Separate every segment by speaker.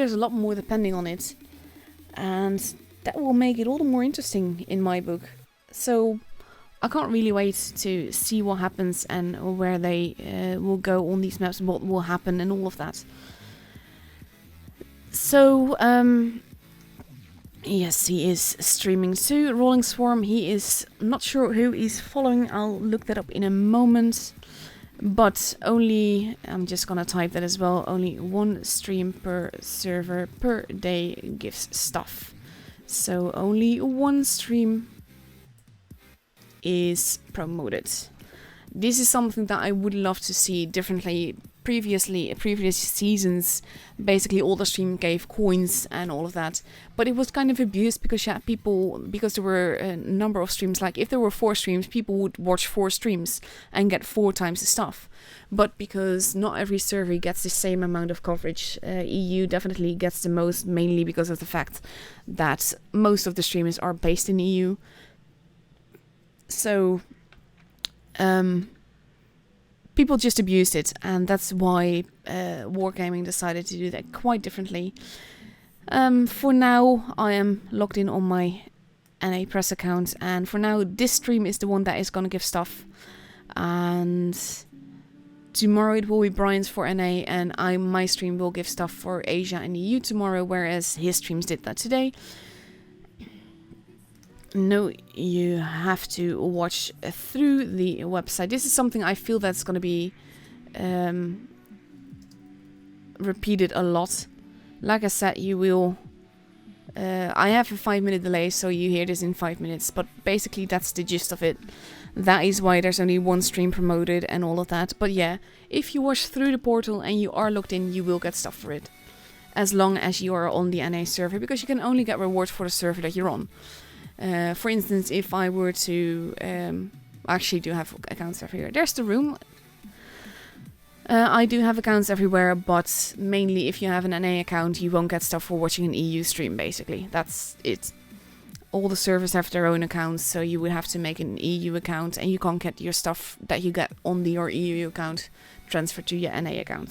Speaker 1: there's a lot more depending on it. And that will make it all the more interesting in my book. So I can't really wait to see what happens and where they will go on these maps, what will happen and all of that. So, yes, he is streaming too. Rolling Swarm, he is not sure who he's following. I'll look that up in a moment. But only, I'm just gonna type that as well, only one stream per server per day gives stuff. So only one stream is promoted. This is something that I would love to see differently. Previous seasons, basically all the stream gave coins and all of that, but it was kind of abused because you had people, because there were a number of streams, like if there were 4 streams, people would watch 4 streams and get 4 times the stuff. But because not every server gets the same amount of coverage, EU definitely gets the most, mainly because of the fact that most of the streamers are based in EU. So people just abused it, and that's why Wargaming decided to do that quite differently. For now, I am logged in on my NA Press account, and for now, this stream is the one that is going to give stuff. And tomorrow it will be Brian's for NA, and my stream will give stuff for Asia and EU tomorrow, whereas his streams did that today. No, you have to watch through the website. This is something I feel that's going to be repeated a lot. Like I said, you will... I have a 5-minute delay, so you hear this in 5 minutes. But basically, that's the gist of it. That is why there's only one stream promoted and all of that. But yeah, if you watch through the portal and you are logged in, you will get stuff for it. As long as you are on the NA server, because you can only get rewards for the server that you're on. For instance, if I were to... I actually do have accounts everywhere. There's the room. I do have accounts everywhere, but mainly if you have an NA account, you won't get stuff for watching an EU stream, basically. That's it. All the servers have their own accounts, so you would have to make an EU account, and you can't get your stuff that you get on your EU account transferred to your NA account,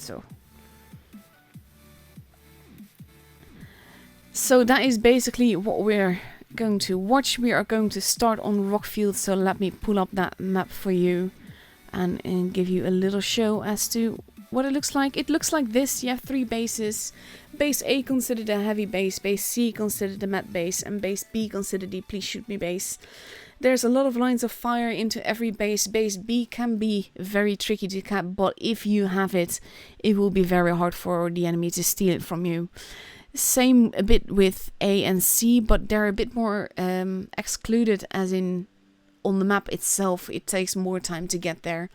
Speaker 1: So that is basically what we're going to watch. We are going to start on Rockfield, so let me pull up that map for you and give you a little show as to what it looks like. It looks like this. You have 3 bases. Base A considered a heavy base, base C considered a med base, and base B considered the please shoot me base. There's a lot of lines of fire into every base. Base B can be very tricky to cap, but if you have it, it will be very hard for the enemy to steal it from you. Same a bit with A and C, but they're a bit more excluded, as in on the map itself it takes more time to get there.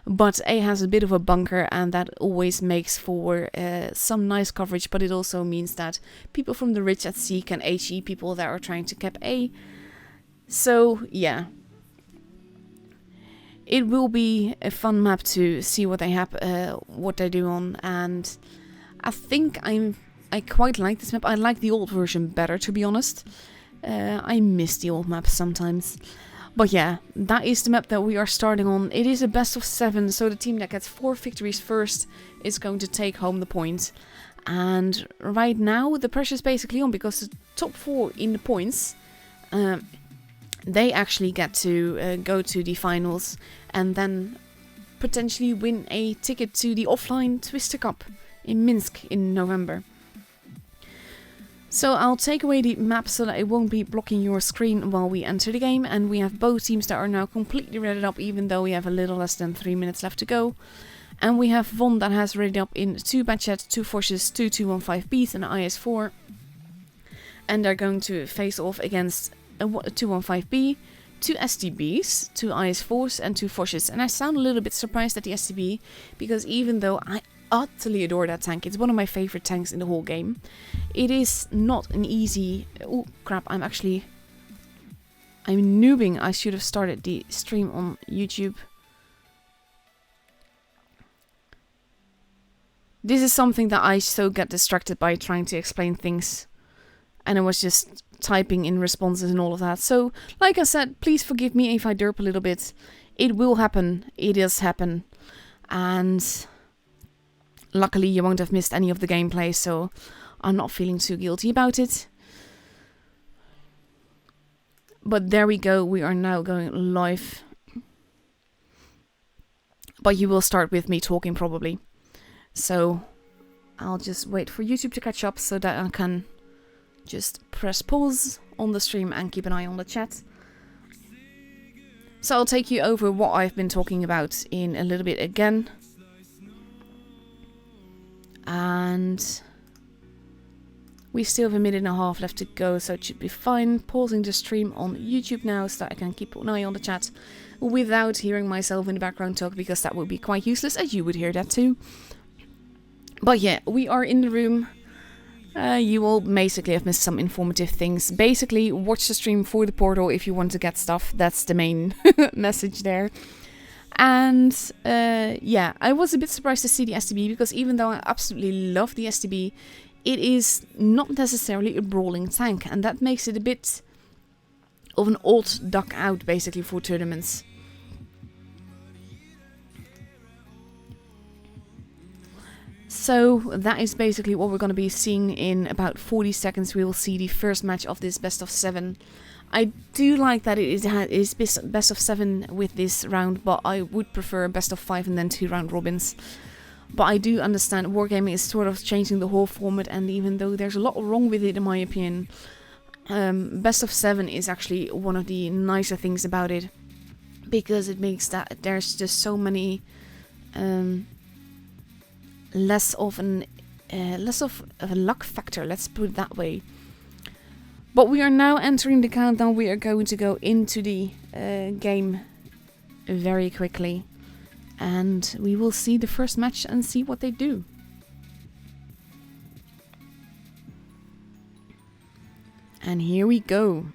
Speaker 1: But A has a bit of a bunker, and that always makes for some nice coverage, but it also means that people from the ridge at C can HE people that are trying to cap A. So yeah, it will be a fun map to see what they have, what they do on, and I think I quite like this map. I like the old version better, to be honest. I miss the old maps sometimes. But yeah, that is the map that we are starting on. It is a best of 7, so the team that gets 4 victories first is going to take home the points. And right now, the pressure is basically on, because the top 4 in the points, they actually get to go to the finals and then potentially win a ticket to the offline Twister Cup in Minsk in November. So I'll take away the map so that it won't be blocking your screen while we enter the game, and we have both teams that are now completely readied up, even though we have a little less than 3 minutes left to go. And we have Von that has readied up in 2 Batchet, 2 Forces, 2 215Bs and an IS-4. And they're going to face off against a 215B, 2 STBs, 2 IS-4s and 2 Forces. And I sound a little bit surprised at the STB, because even though I utterly adore that tank, it's one of my favorite tanks in the whole game, it is not an easy... Oh crap, I'm noobing. I should have started the stream on YouTube. This is something that I so get distracted by, trying to explain things, and I was just typing in responses and all of that. So, like I said, please forgive me if I derp a little bit. It will happen. It does happen. And luckily you won't have missed any of the gameplay, so I'm not feeling too guilty about it. But there we go, we are now going live. But you will start with me talking probably. So I'll just wait for YouTube to catch up so that I can just press pause on the stream and keep an eye on the chat. So I'll take you over what I've been talking about in a little bit again. And we still have a minute and a half left to go, so it should be fine. Pausing the stream on YouTube now so that I can keep an eye on the chat without hearing myself in the background talk, because that would be quite useless, as you would hear that too. But yeah, we are in the room. You will basically have missed some informative things. Basically, watch the stream for the portal if you want to get stuff. That's the main message there. And yeah, I was a bit surprised to see the STB, because even though I absolutely love the STB, it is not necessarily a brawling tank, and that makes it a bit of an odd duck out basically for tournaments. So that is basically what we're going to be seeing. In about 40 seconds we will see the first match of this best of 7. I do like that it is best of 7 with this round, but I would prefer best of 5 and then 2 round robins. But I do understand Wargaming is sort of changing the whole format, and even though there's a lot wrong with it in my opinion, best of 7 is actually one of the nicer things about it, because it makes that there's just so many less of a luck factor, let's put it that way. But we are now entering the countdown. We are going to go into the game very quickly, and we will see the first match and see what they do. And here we go.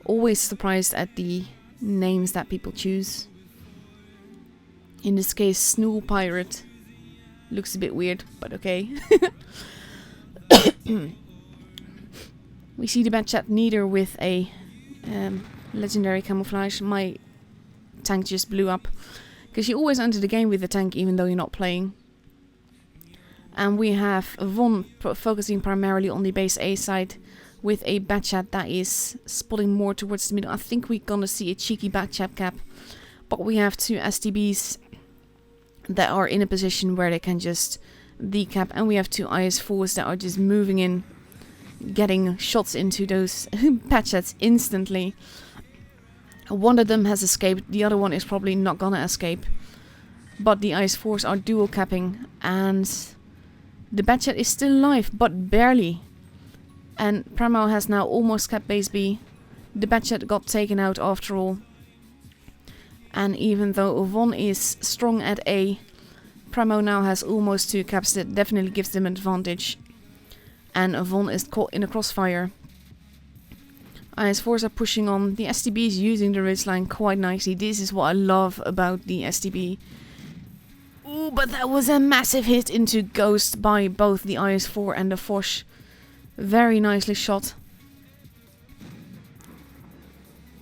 Speaker 1: Always surprised at the names that people choose. In this case, Snool Pirate. Looks a bit weird, but okay. We see the bad chat neither with a legendary camouflage. My tank just blew up, because you always enter the game with the tank even though you're not playing. And we have Von focusing primarily on the base A side with a bad chat that is spotting more towards the middle. I think we're gonna see a cheeky bad chat cap, but we have 2 STBs that are in a position where they can just decap, and we have 2 IS-4s that are just moving in, getting shots into those bad chats instantly. One of them has escaped, the other one is probably not gonna escape, but the IS-4s are dual capping, and the bad chat is still alive, but barely. And Pramo has now almost capped base B. The bad chat got taken out after all. And even though Von is strong at A, Pramo now has almost 2 caps. That definitely gives them an advantage. And Von is caught in a crossfire. IS-4s are pushing on. The STB is using the ridgeline quite nicely. This is what I love about the STB. Ooh, but that was a massive hit into Ghost by both the IS-4 and the Foch. Very nicely shot.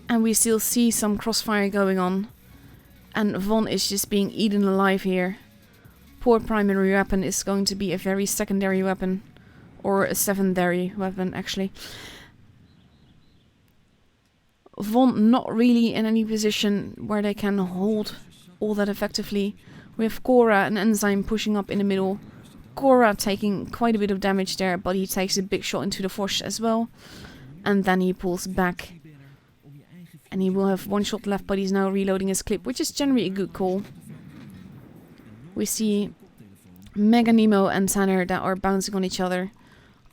Speaker 1: And we still see some crossfire going on. And Von is just being eaten alive here. Poor primary weapon is going to be a very secondary weapon. Or a secondary weapon, actually. Von not really in any position where they can hold all that effectively. We have Cora and Enzyme pushing up in the middle. Cora taking quite a bit of damage there, but he takes a big shot into the Foch as well. And then he pulls back. And he will have 1 shot left, but he's now reloading his clip, which is generally a good call. We see Mega Nemo and Tanner that are bouncing on each other.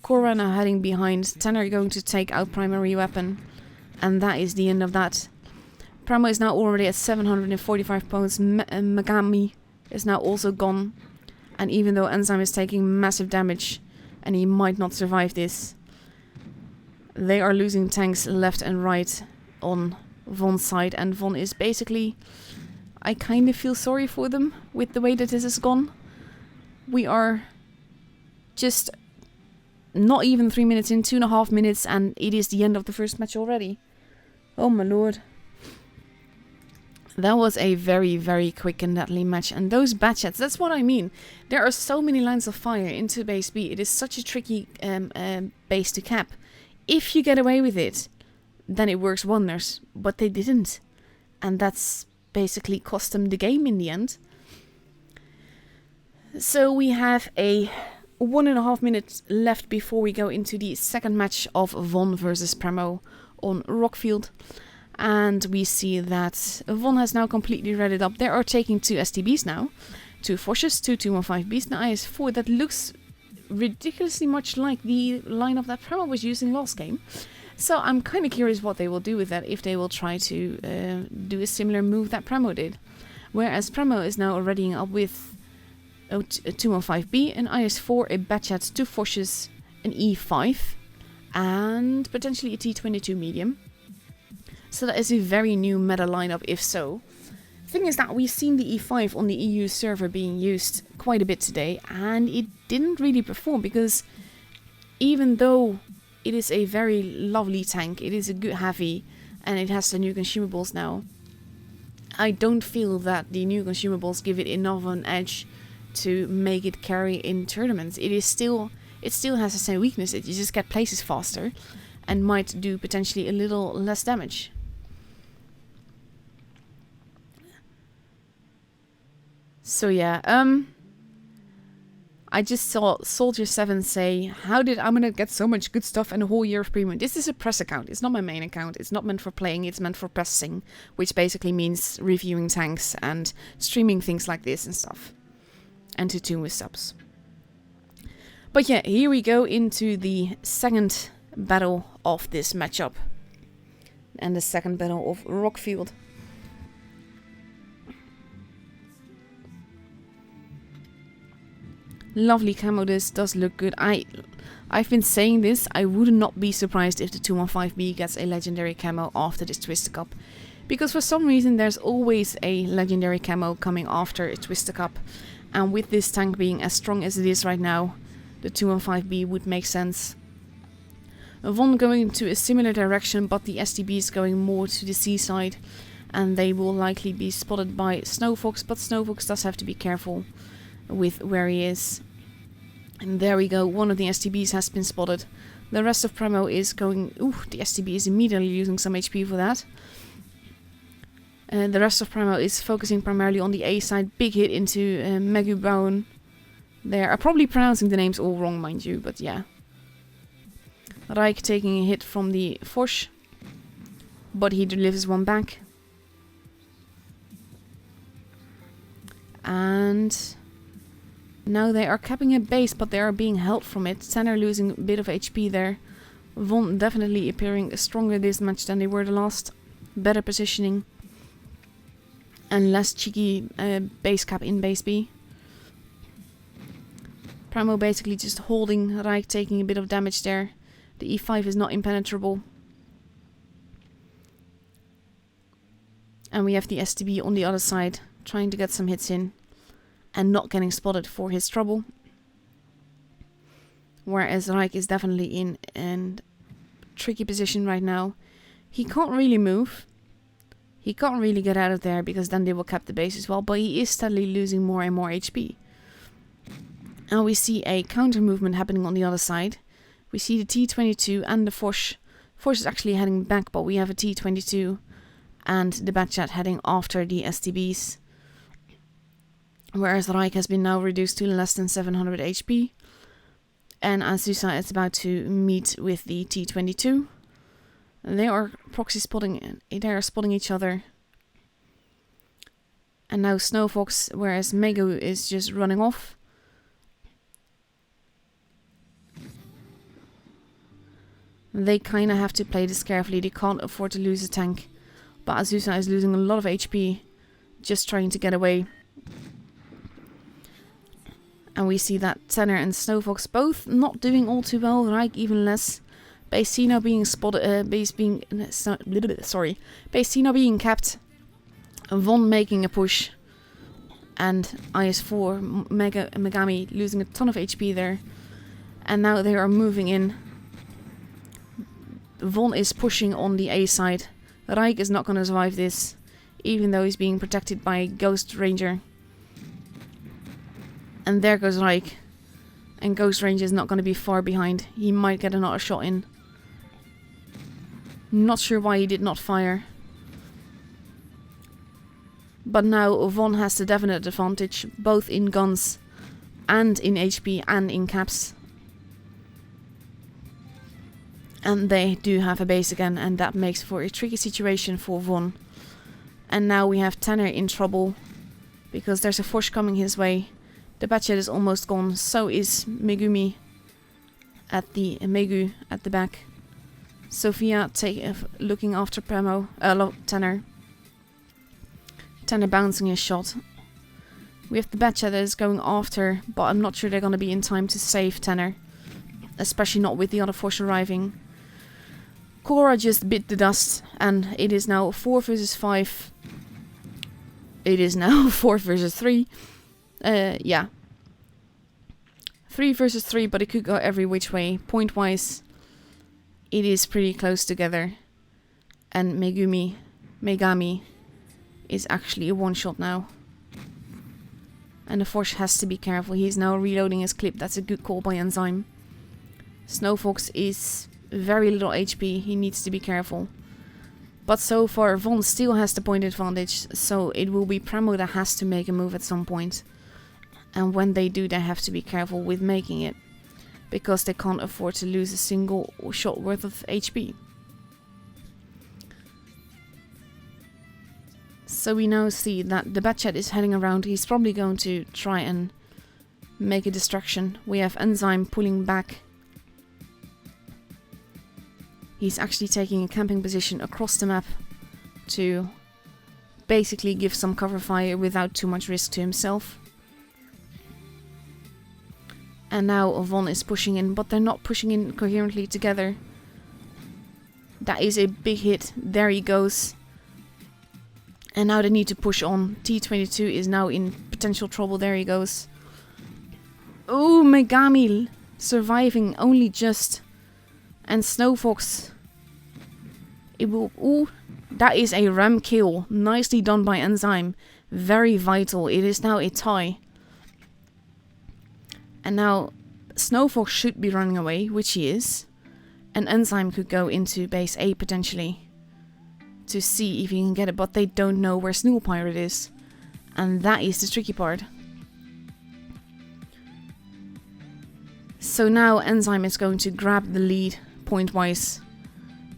Speaker 1: Cora now heading behind. Tanner going to take out primary weapon. And that is the end of that. Pramo is now already at 745 points. Megami is now also gone. And even though Enzyme is taking massive damage, and he might not survive this, they are losing tanks left and right on Von's side. And Von is basically... I kind of feel sorry for them with the way that this has gone. We are just not even 3 minutes in, 2.5 minutes, and it is the end of the first match already. Oh my lord. That was a very, very quick and deadly match. And those batchets, that's what I mean. There are so many lines of fire into base B. It is such a tricky base to cap. If you get away with it, then it works wonders. But they didn't. And that's basically cost them the game in the end. So we have a 1.5 minutes left before we go into the second match of Von versus Premo on Rockfield. And we see that Von has now completely readied up. They are taking 2 STBs now. 2 Foshes, 2 215Bs, and IS-4. That looks ridiculously much like the lineup that Premo was using last game. So I'm kind of curious what they will do with that, if they will try to do a similar move that Premo did. Whereas Premo is now readying up with a 215B, an IS-4, a Batchat, 2 Foshes, an E5, and potentially a T22 medium. So that is a very new meta lineup, if so. Thing is that we've seen the E5 on the EU server being used quite a bit today, and it didn't really perform, because even though it is a very lovely tank, it is a good heavy, and it has the new consumables now, I don't feel that the new consumables give it enough of an edge to make it carry in tournaments. It still has the same weakness, you just get places faster, and might do potentially a little less damage. So yeah, I just saw Soldier7 say, how did Amina get so much good stuff and a whole year of premium? This is a press account, it's not my main account, it's not meant for playing, it's meant for pressing, which basically means reviewing tanks and streaming things like this and stuff. And to tune with subs. But yeah, here we go into the second battle of this matchup. And the second battle of Rockfield. Lovely camo, this does look good. I've been saying this, I would not be surprised if the 215B gets a legendary camo after this Twister Cup. Because for some reason there's always a legendary camo coming after a Twister Cup. And with this tank being as strong as it is right now, the 215B would make sense. Von going into a similar direction, but the STB is going more to the seaside. And they will likely be spotted by Snowfox, but Snowfox does have to be careful with where he is. And there we go, one of the STBs has been spotted. The rest of Premo is going... Ooh, the STB is immediately losing some HP for that. And the rest of Premo is focusing primarily on the A side. Big hit into Megu Brown. There, I'm probably pronouncing the names all wrong, mind you, but yeah. Reich taking a hit from the Foch, but he delivers one back. And now they are capping a base, but they are being held from it. Tanner losing a bit of HP there. Von definitely appearing stronger this match than they were the last. Better positioning. And less cheeky base cap in base B. Primo basically just holding Reich, taking a bit of damage there. The E5 is not impenetrable. And we have the STB on the other side, trying to get some hits in. And not getting spotted for his trouble. Whereas Reich is definitely in a tricky position right now. He can't really move. He can't really get out of there, because then they will cap the base as well. But he is steadily losing more and more HP. And we see a counter movement happening on the other side. We see the T22 and the Foch. Foch is actually heading back, but we have a T22 and the Batchat heading after the STBs. Whereas Reich has been now reduced to less than 700 HP. And Azusa is about to meet with the T22. They are proxy spotting, they are spotting each other. And now Snowfox, whereas Megu is just running off. They kind of have to play this carefully, they can't afford to lose a tank. But Azusa is losing a lot of HP, just trying to get away. And we see that Tanner and Snowfox both not doing all too well, Reich even less. Base C now being spotted, base being capped. Von making a push. And IS-4, Megami losing a ton of HP there. And now they are moving in. Von is pushing on the A side. Reich is not going to survive this. even though he's being protected by Ghost Ranger. And there goes Reich. And Ghost Ranger is not going to be far behind. He might get another shot in. Not sure why he did not fire. But now Von has the definite advantage, both in guns and in HP and in caps. And they do have a base again, and that makes for a tricky situation for Von. And now we have Tanner in trouble, because there's a force coming his way. The Batchet is almost gone, so is Megumi at the Megu at the back. Sophia looking after Tanner. Tanner bouncing his shot. We have the Batchet that is going after, but I'm not sure they're going to be in time to save Tanner. Especially not with the other force arriving. Cora just bit the dust, and it is now 4 versus 5. It is now 4 versus 3. Yeah. 3 versus 3, but it could go every which way. Point-wise, it is pretty close together. And Megami is actually a one-shot now. And the Force has to be careful. He's now reloading his clip. That's a good call by Enzyme. Snowfox is very little HP. He needs to be careful. But so far, Von still has the point advantage. So it will be Premo that has to make a move at some point. And when they do, they have to be careful with making it. Because they can't afford to lose a single shot worth of HP. So we now see that the Batchet is heading around. He's probably going to try and make a distraction. We have Enzyme pulling back. He's actually taking a camping position across the map to basically give some cover fire without too much risk to himself. And now Von is pushing in, but they're not pushing in coherently together. That is a big hit. There he goes. And now they need to push on. T22 is now in potential trouble. There he goes. Oh, Megami surviving only just. And Snowfox. It will. Ooh, that is a ram kill. Nicely done by Enzyme. Very vital. It is now a tie. And now Snowfox should be running away, which he is. And Enzyme could go into base A potentially. To see if he can get it, but they don't know where Snool Pirate is. And that is the tricky part. So now Enzyme is going to grab the lead point-wise.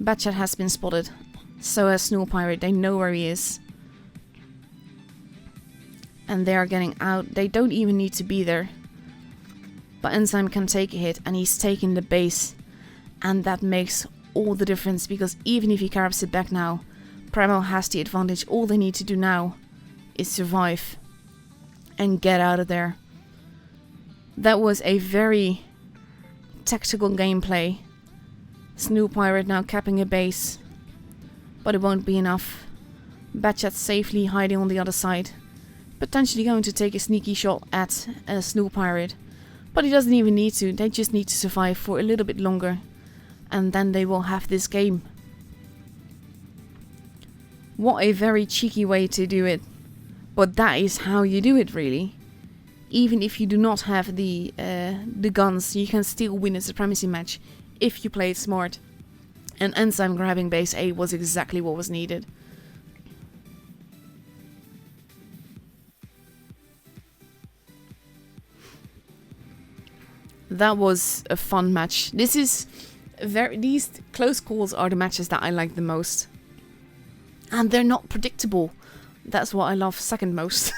Speaker 1: Batchet has been spotted. So has Snool Pirate. They know where he is. And they are getting out. They don't even need to be there. But Enzyme can take a hit, and he's taking the base. And that makes all the difference, because even if he carries it back now, Premo has the advantage. All they need to do now is survive and get out of there. That was a very tactical gameplay. Snool Pirate now capping a base, but it won't be enough. Batchet safely hiding on the other side, potentially going to take a sneaky shot at Snool Pirate, but he doesn't even need to. They just need to survive for a little bit longer, and then they will have this game. What a very cheeky way to do it. But that is how you do it, really. Even if you do not have the guns, you can still win a supremacy match if you play it smart. And Enzyme grabbing base A was exactly what was needed. That was a fun match. These close calls are the matches that I like the most. And they're not predictable. That's what I love second most.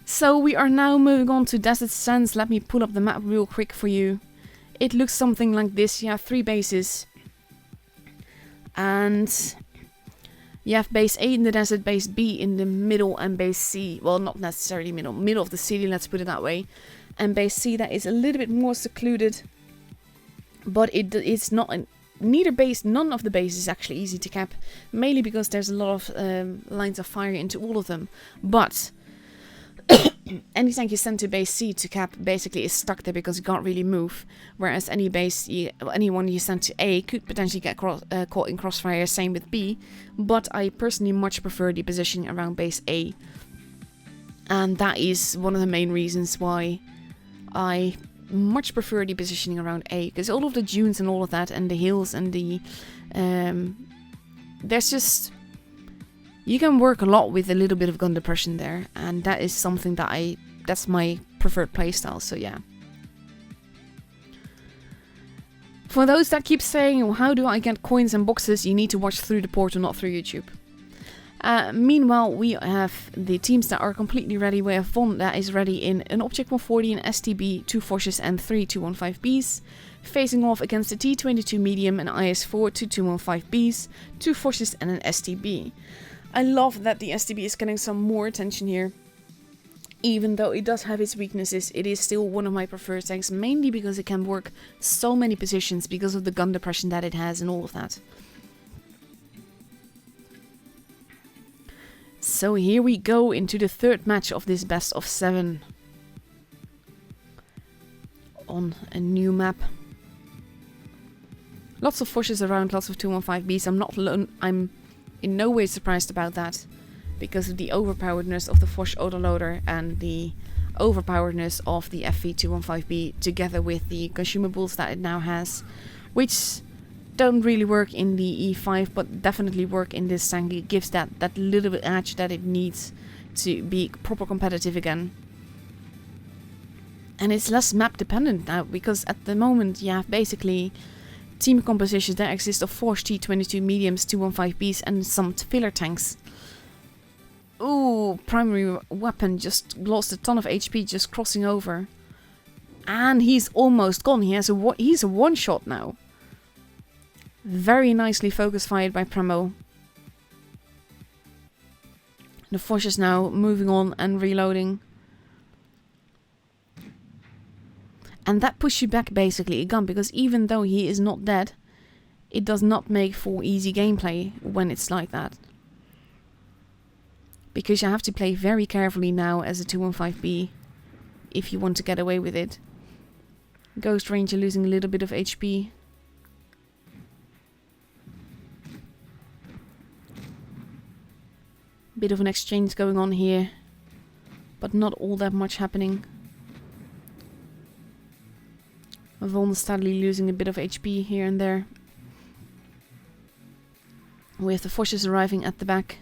Speaker 1: So we are now moving on to Desert Sands. Let me pull up the map real quick for you. It looks something like this. You have 3 bases. And you have base A in the desert, base B in the middle, and base C. Well, not necessarily middle of the city, let's put it that way. And base C that is a little bit more secluded. But it's not none of the bases is actually easy to cap, mainly because there's a lot of lines of fire into all of them. But any tank you send to base C to cap basically is stuck there because you can't really move. Whereas anyone you send to A could potentially get caught in crossfire, same with B. But I personally much prefer the positioning around base A. And that is one of the main reasons why I much prefer the positioning around A. Because all of the dunes and all of that and the hills and the... there's just... You can work a lot with a little bit of gun depression there, and that is something that that's my preferred playstyle, so yeah. For those that keep saying, well, how do I get coins and boxes, you need to watch through the portal, not through YouTube. Meanwhile, we have the teams that are completely ready. We have Von that is ready in an Object 140, an STB, 2 Forces and 3 215Bs. Facing off against the T22 Medium, an IS-4, 2 215Bs, 2 Forces and an STB. I love that the STB is getting some more attention here. Even though it does have its weaknesses, it is still one of my preferred tanks, mainly because it can work so many positions because of the gun depression that it has and all of that. So here we go into the third match of this best of 7. On a new map. Lots of Forces around, lots of 215Bs. I'm in no way surprised about that, because of the overpoweredness of the Force autoloader and the overpoweredness of the FV215B together with the consumables that it now has, which don't really work in the E5 but definitely work in this tank. It gives that little bit edge that it needs to be proper competitive again. And it's less map dependent now, because at the moment you have basically team compositions that exist of 4 T22 mediums, 215Bs and some filler tanks. Ooh, primary weapon just lost a ton of HP just crossing over. And he's almost gone. He's a one-shot now. Very nicely focus fired by Premo. The Forces now moving on and reloading. And that pushes you back basically again, because even though he is not dead, it does not make for easy gameplay when it's like that. Because you have to play very carefully now as a 215B if you want to get away with it. Ghost Ranger losing a little bit of HP. Bit of an exchange going on here, but not all that much happening. Von steadily losing a bit of HP here and there. With the Forces arriving at the back.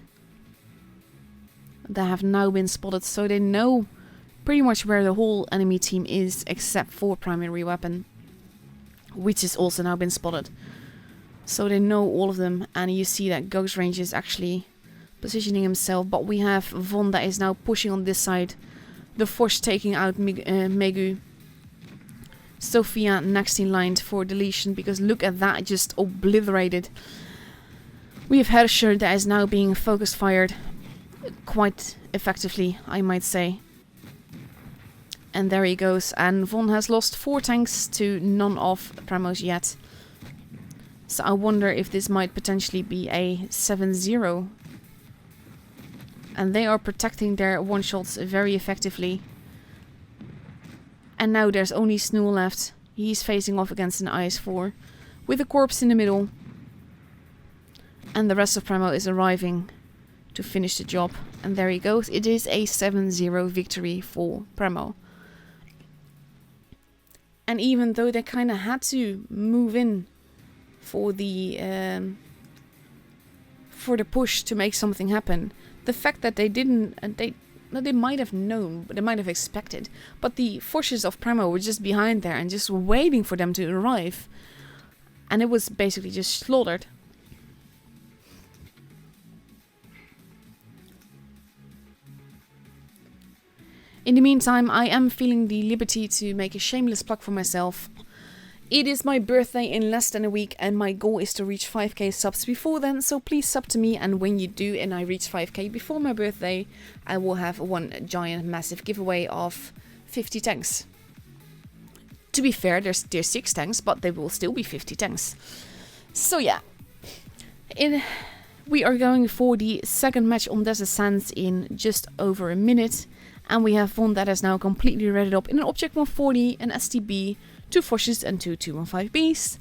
Speaker 1: They have now been spotted, so they know pretty much where the whole enemy team is, except for primary weapon, which has also now been spotted. So they know all of them, and you see that Ghost Ranger is actually positioning himself, but we have Von that is now pushing on this side. The Force taking out Megu. Sophia next in line for deletion, because look at that, just obliterated. We have Herrscher that is now being focus fired quite effectively, I might say. And there he goes, and Von has lost 4 tanks to none of Premos yet. So I wonder if this might potentially be a 7-0. And they are protecting their one-shots very effectively. And now there's only Snool left. He's facing off against an IS-4 with a corpse in the middle. And the rest of Premo is arriving to finish the job. And there he goes. It is a 7-0 victory for Premo. And even though they kind of had to move in for the push to make something happen, the fact that they didn't, they might have known, but they might have expected, but the Forces of Premo were just behind there and just waiting for them to arrive, and it was basically just slaughtered. In the meantime, I am feeling the liberty to make a shameless plug for myself. It is my birthday in less than a week, and my goal is to reach 5k subs before then, so please sub to me, and when you do and I reach 5k before my birthday, I will have one giant massive giveaway of 50 tanks. To be fair, there's 6 tanks, but there will still be 50 tanks. So yeah, we are going for the second match on Desert Sands in just over a minute, And we have one that is now completely readied up in an Object 140, an STB, 2 Foshes and 2 215Bs,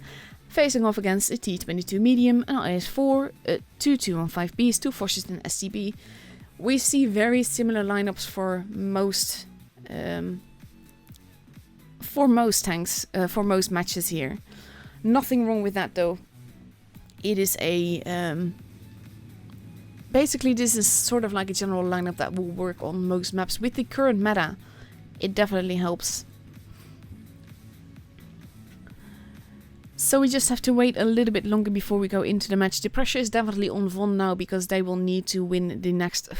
Speaker 1: facing off against a T-22 medium, an IS-4, 2 215Bs, 2 Foshes and STB. We see very similar lineups for most tanks, for most matches here. Nothing wrong with that though. It is a basically this is sort of like a general lineup that will work on most maps. With the current meta, it definitely helps. So we just have to wait a little bit longer before we go into the match. The pressure is definitely on Von now because they will need to win the next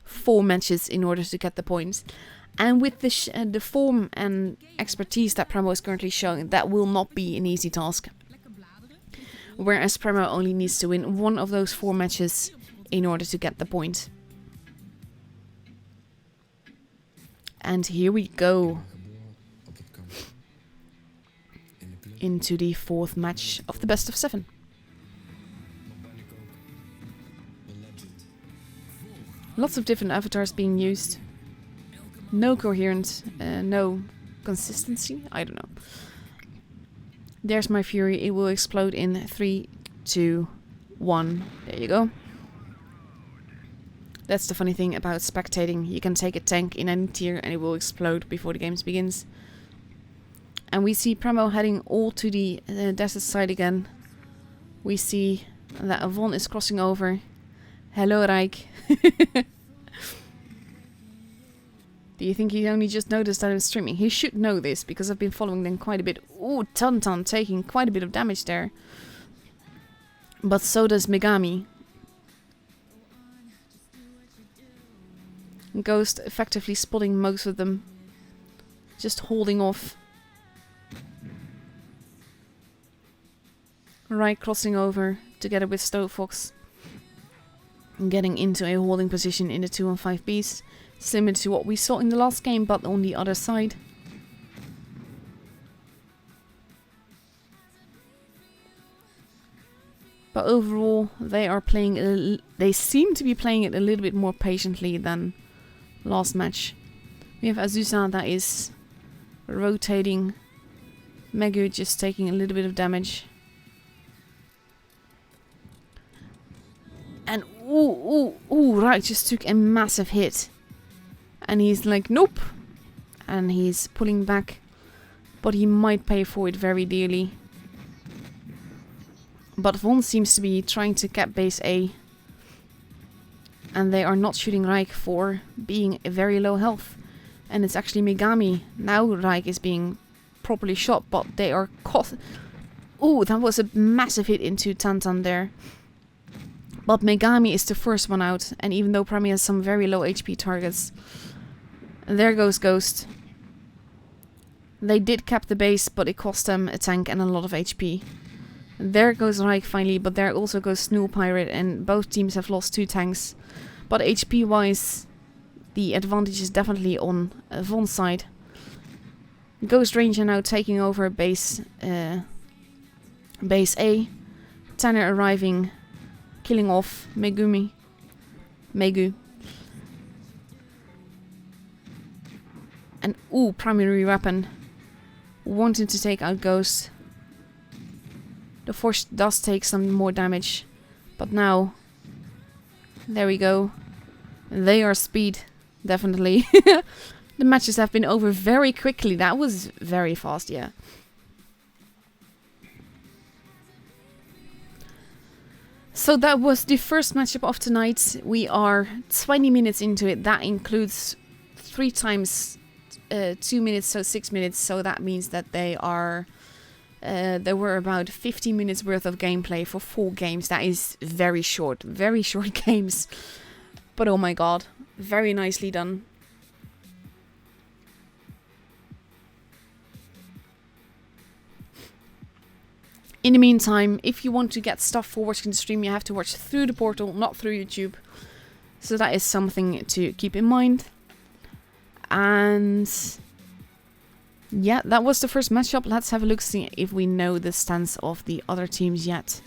Speaker 1: 4 matches in order to get the points. And with the form and expertise that Premo is currently showing, that will not be an easy task. Whereas Premo only needs to win 1 of those 4 matches in order to get the point. And here we go. Into the 4th match of the best of 7. Lots of different avatars being used. No coherence, no consistency, I don't know. There's my Fury, it will explode in 3, 2, 1. There you go. That's the funny thing about spectating. You can take a tank in any tier and it will explode before the game begins. And we see Premo heading all to the desert side again. We see that Von is crossing over. Hello, Rijk. Do you think he only just noticed that I'm streaming? He should know this, because I've been following them quite a bit. Ooh, Tantan taking quite a bit of damage there. But so does Megami. Ghost effectively spotting most of them. Just holding off. Right, crossing over together with Stovefox. And getting into a holding position in the 215Bs. Similar to what we saw in the last game, but on the other side. But overall, they are playing. They seem to be playing it a little bit more patiently than last match. We have Azusa that is rotating. Megu just taking a little bit of damage. And right, just took a massive hit. And he's like, nope. And he's pulling back. But he might pay for it very dearly. But Von seems to be trying to cap base A. And they are not shooting Rijk for being a very low health. And it's actually Megami. Now Rijk is being properly shot, but they are caught. Ooh, that was a massive hit into Tantan there. But Megami is the first one out. And even though Premi has some very low HP targets. There goes Ghost. They did cap the base, but it cost them a tank and a lot of HP. There goes Rijk finally, but there also goes Snool Pirate, and both teams have lost 2 tanks. But HP wise, the advantage is definitely on Von's side. Ghost Ranger now taking over base A. Tanner arriving, killing off Megu. And ooh, primary weapon. Wanting to take out Ghost. The Force does take some more damage. But now, there we go. They are speed, definitely. The matches have been over very quickly. That was very fast, yeah. So that was the first matchup of tonight. We are 20 minutes into it. That includes 3 times 2 minutes, so 6 minutes. So that means that they are... there were about 50 minutes worth of gameplay for 4 games. That is very short games. But oh my god, very nicely done. In the meantime, if you want to get stuff for watching the stream, you have to watch through the portal, not through YouTube. So that is something to keep in mind. And yeah, that was the first matchup. Let's have a look, see if we know the stance of the other teams yet.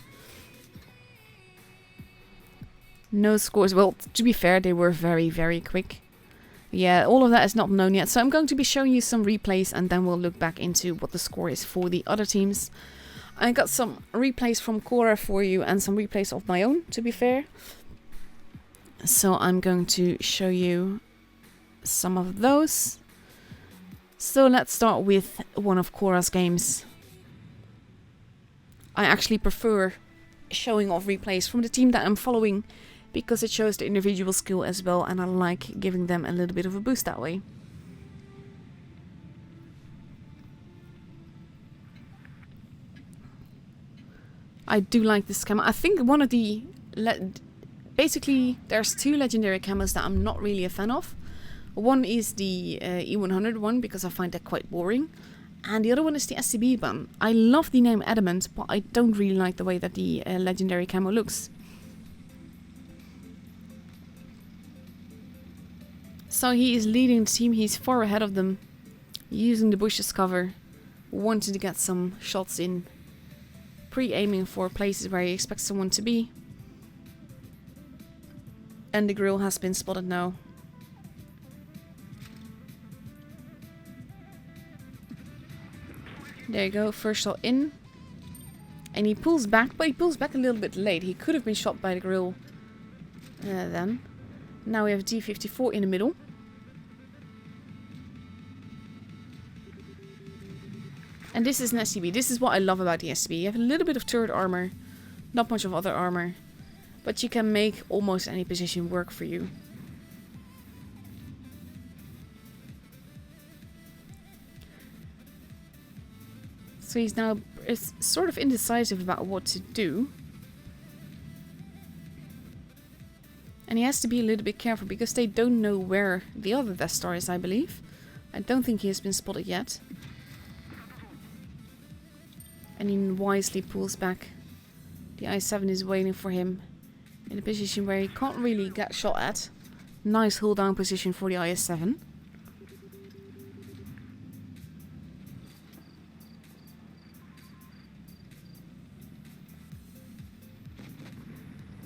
Speaker 1: No scores. Well, to be fair, they were very, very quick. Yeah, all of that is not known yet. So I'm going to be showing you some replays and then we'll look back into what the score is for the other teams. I got some replays from Cora for you and some replays of my own, to be fair. So I'm going to show you some of those. So let's start with one of Cora's games. I actually prefer showing off replays from the team that I'm following because it shows the individual skill as well, and I like giving them a little bit of a boost that way. I do like this camo. I think one of the... basically, there's two legendary camos that I'm not really a fan of. One is the E100 one, because I find that quite boring. And the other one is the SCB one. I love the name Adamant, but I don't really like the way that the legendary camo looks. So he is leading the team, he's far ahead of them, using the bush as cover, wanting to get some shots in, pre-aiming for places where he expects someone to be. And the grill has been spotted now. There you go, first shot in. And he pulls back, but he pulls back a little bit late. He could have been shot by the grill then. Now we have G54 in the middle. And this is an SCB. This is what I love about the SCB. You have a little bit of turret armor, not much of other armor, but you can make almost any position work for you. So he's now sort of indecisive about what to do. And he has to be a little bit careful because they don't know where the other Death Star is, I believe. I don't think he has been spotted yet. And he wisely pulls back. The I-7 is waiting for him in a position where he can't really get shot at. Nice hold down position for the IS-7.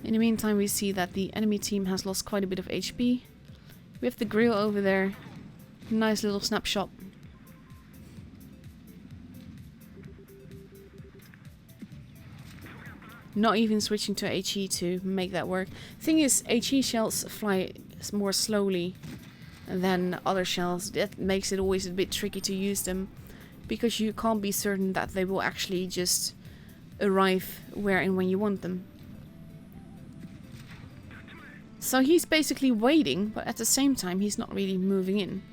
Speaker 1: In the meantime, we see that the enemy team has lost quite a bit of HP. We have the grill over there. Nice little snapshot. Not even switching to HE to make that work. Thing is, HE shells fly more slowly than other shells. That makes it always a bit tricky to use them, because you can't be certain that they will actually just arrive where and when you want them. So he's basically waiting, but at the same time he's not really moving in.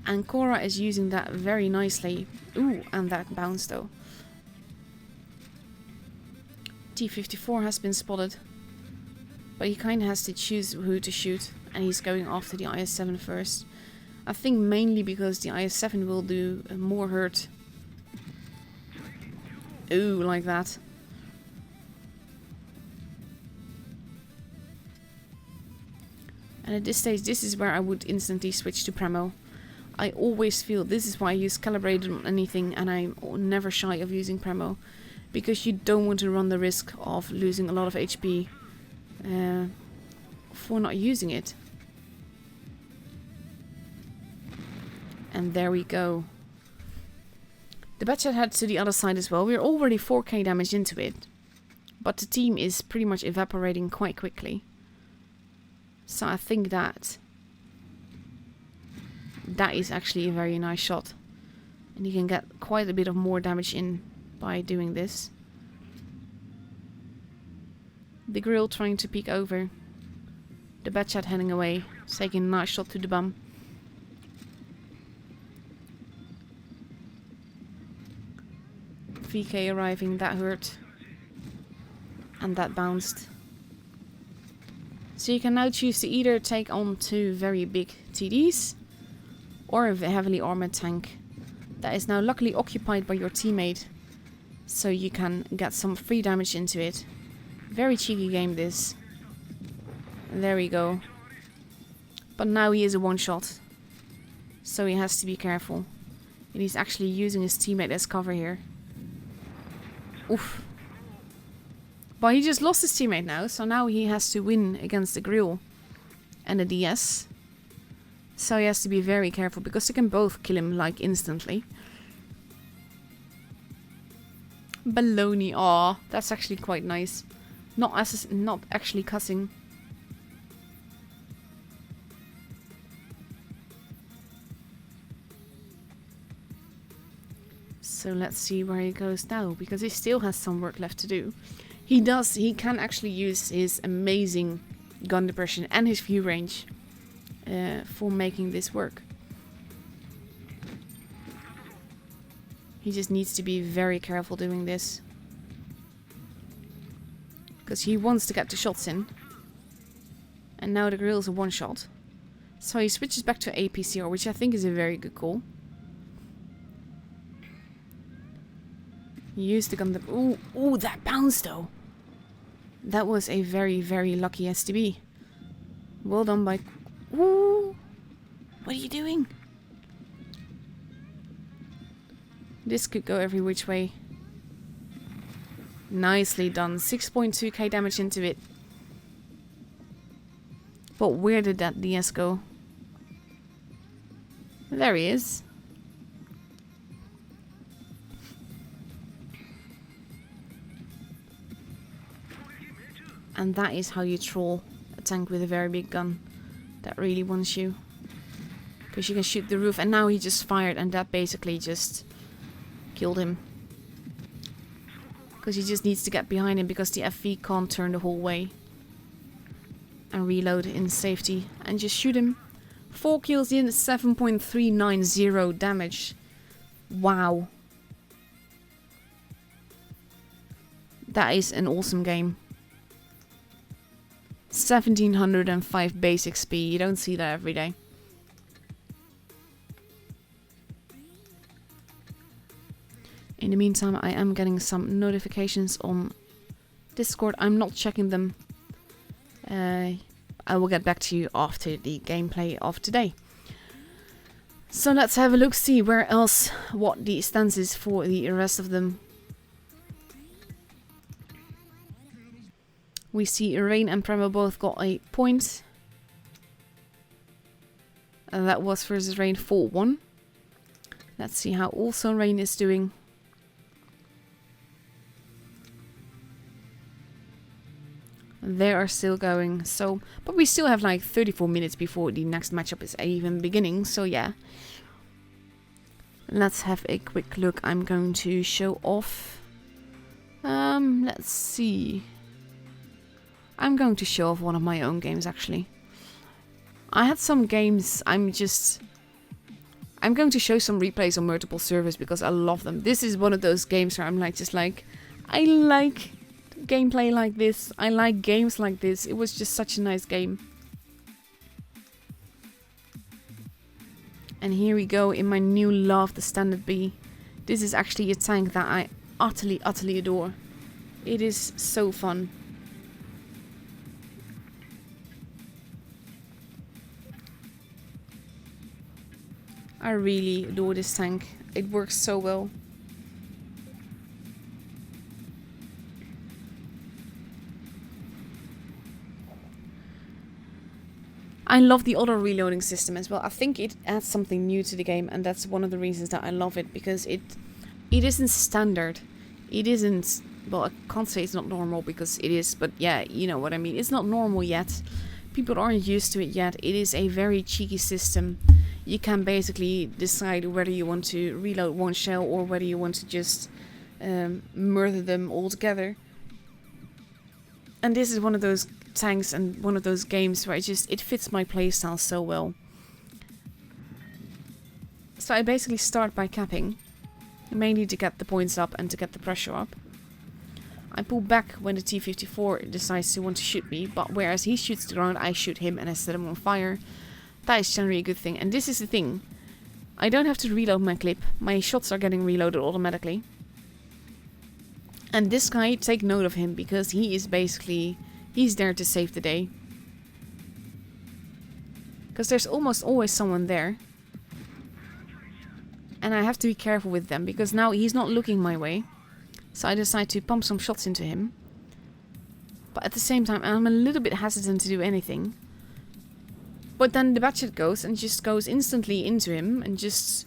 Speaker 1: And Cora is using that very nicely. Ooh, and that bounce though. T-54 has been spotted, but he kind of has to choose who to shoot, and he's going after the IS-7 first. I think mainly because the IS-7 will do more hurt. Ooh, like that. And at this stage, this is where I would instantly switch to Premo. I always feel this is why I use Calibrated on anything, and I'm never shy of using Premo. Because you don't want to run the risk of losing a lot of HP for not using it. And there we go. The Batchat heads to the other side as well. We're already 4k damage into it. But the team is pretty much evaporating quite quickly. So I think that is actually a very nice shot. And you can get quite a bit of more damage in by doing this. The grill trying to peek over. The Batchat heading away, taking a nice shot to the bum. VK arriving, that hurt. And that bounced. So you can now choose to either take on two very big TDs or a heavily armored tank that is now luckily occupied by your teammate, so you can get some free damage into it. Very cheeky game this. There we go. But now he is a one-shot, so he has to be careful. And he's actually using his teammate as cover here. Oof. But he just lost his teammate now, so now he has to win against the grill. and a DS. So he has to be very careful because they can both kill him like instantly. Baloney. Aw, that's actually quite nice. Not actually cussing. So let's see where he goes now, because he still has some work left to do. He can actually use his amazing gun depression and his view range for making this work. He just needs to be very careful doing this. Because he wants to get the shots in. And now the grill is a one shot. So he switches back to APCR, which I think is a very good call. Use the gun. Ooh, that bounced though. That was a very, very lucky STB. Well done by... Ooh! What are you doing? This could go every which way. Nicely done. 6.2k damage into it. But where did that DS go? There he is. And that is how you troll a tank with a very big gun that really wants you. Because you can shoot the roof, and now he just fired, and that basically just killed him. Because he just needs to get behind him because the FV can't turn the whole way. And reload in safety and just shoot him. 4 kills in, 7.390 damage. Wow. That is an awesome game. 1705 basic speed. You don't see that every day. In the meantime, I am getting some notifications on Discord. I'm not checking them. I will get back to you after the gameplay of today. So let's have a look, see where else, what the stance is for the rest of them. We see Rain and Premo both got a point. And that was versus Rain 4-1. Let's see how also Rain is doing. They are still going, so... But we still have like 34 minutes before the next matchup is even beginning, so yeah. Let's have a quick look. I'm going to show off... let's see... I'm going to show off one of my own games, actually. I had some games, I'm going to show some replays on multiple servers because I love them. This is one of those games where I'm like, I like gameplay like this. I like games like this. It was just such a nice game. And here we go in my new love, the Standard B. This is actually a tank that I utterly, utterly adore. It is so fun. I really adore this tank. It works so well. I love the auto reloading system as well. I think it adds something new to the game, and that's one of the reasons that I love it, because it isn't standard. It isn't, well, I can't say it's not normal because it is, but yeah, you know what I mean. It's not normal yet. People aren't used to it yet. It is a very cheeky system. You can basically decide whether you want to reload one shell or whether you want to just murder them all together. And this is one of those tanks and one of those games where it fits my playstyle so well. So I basically start by capping, mainly to get the points up and to get the pressure up. I pull back when the T-54 decides to want to shoot me, but whereas he shoots the ground, I shoot him and I set him on fire. That is generally a good thing. And this is the thing. I don't have to reload my clip. My shots are getting reloaded automatically. And this guy, take note of him, because he is basically... He's there to save the day. Because there's almost always someone there. And I have to be careful with them, because now he's not looking my way. So I decide to pump some shots into him. But at the same time, I'm a little bit hesitant to do anything. But then the Batchet goes and just goes instantly into him and just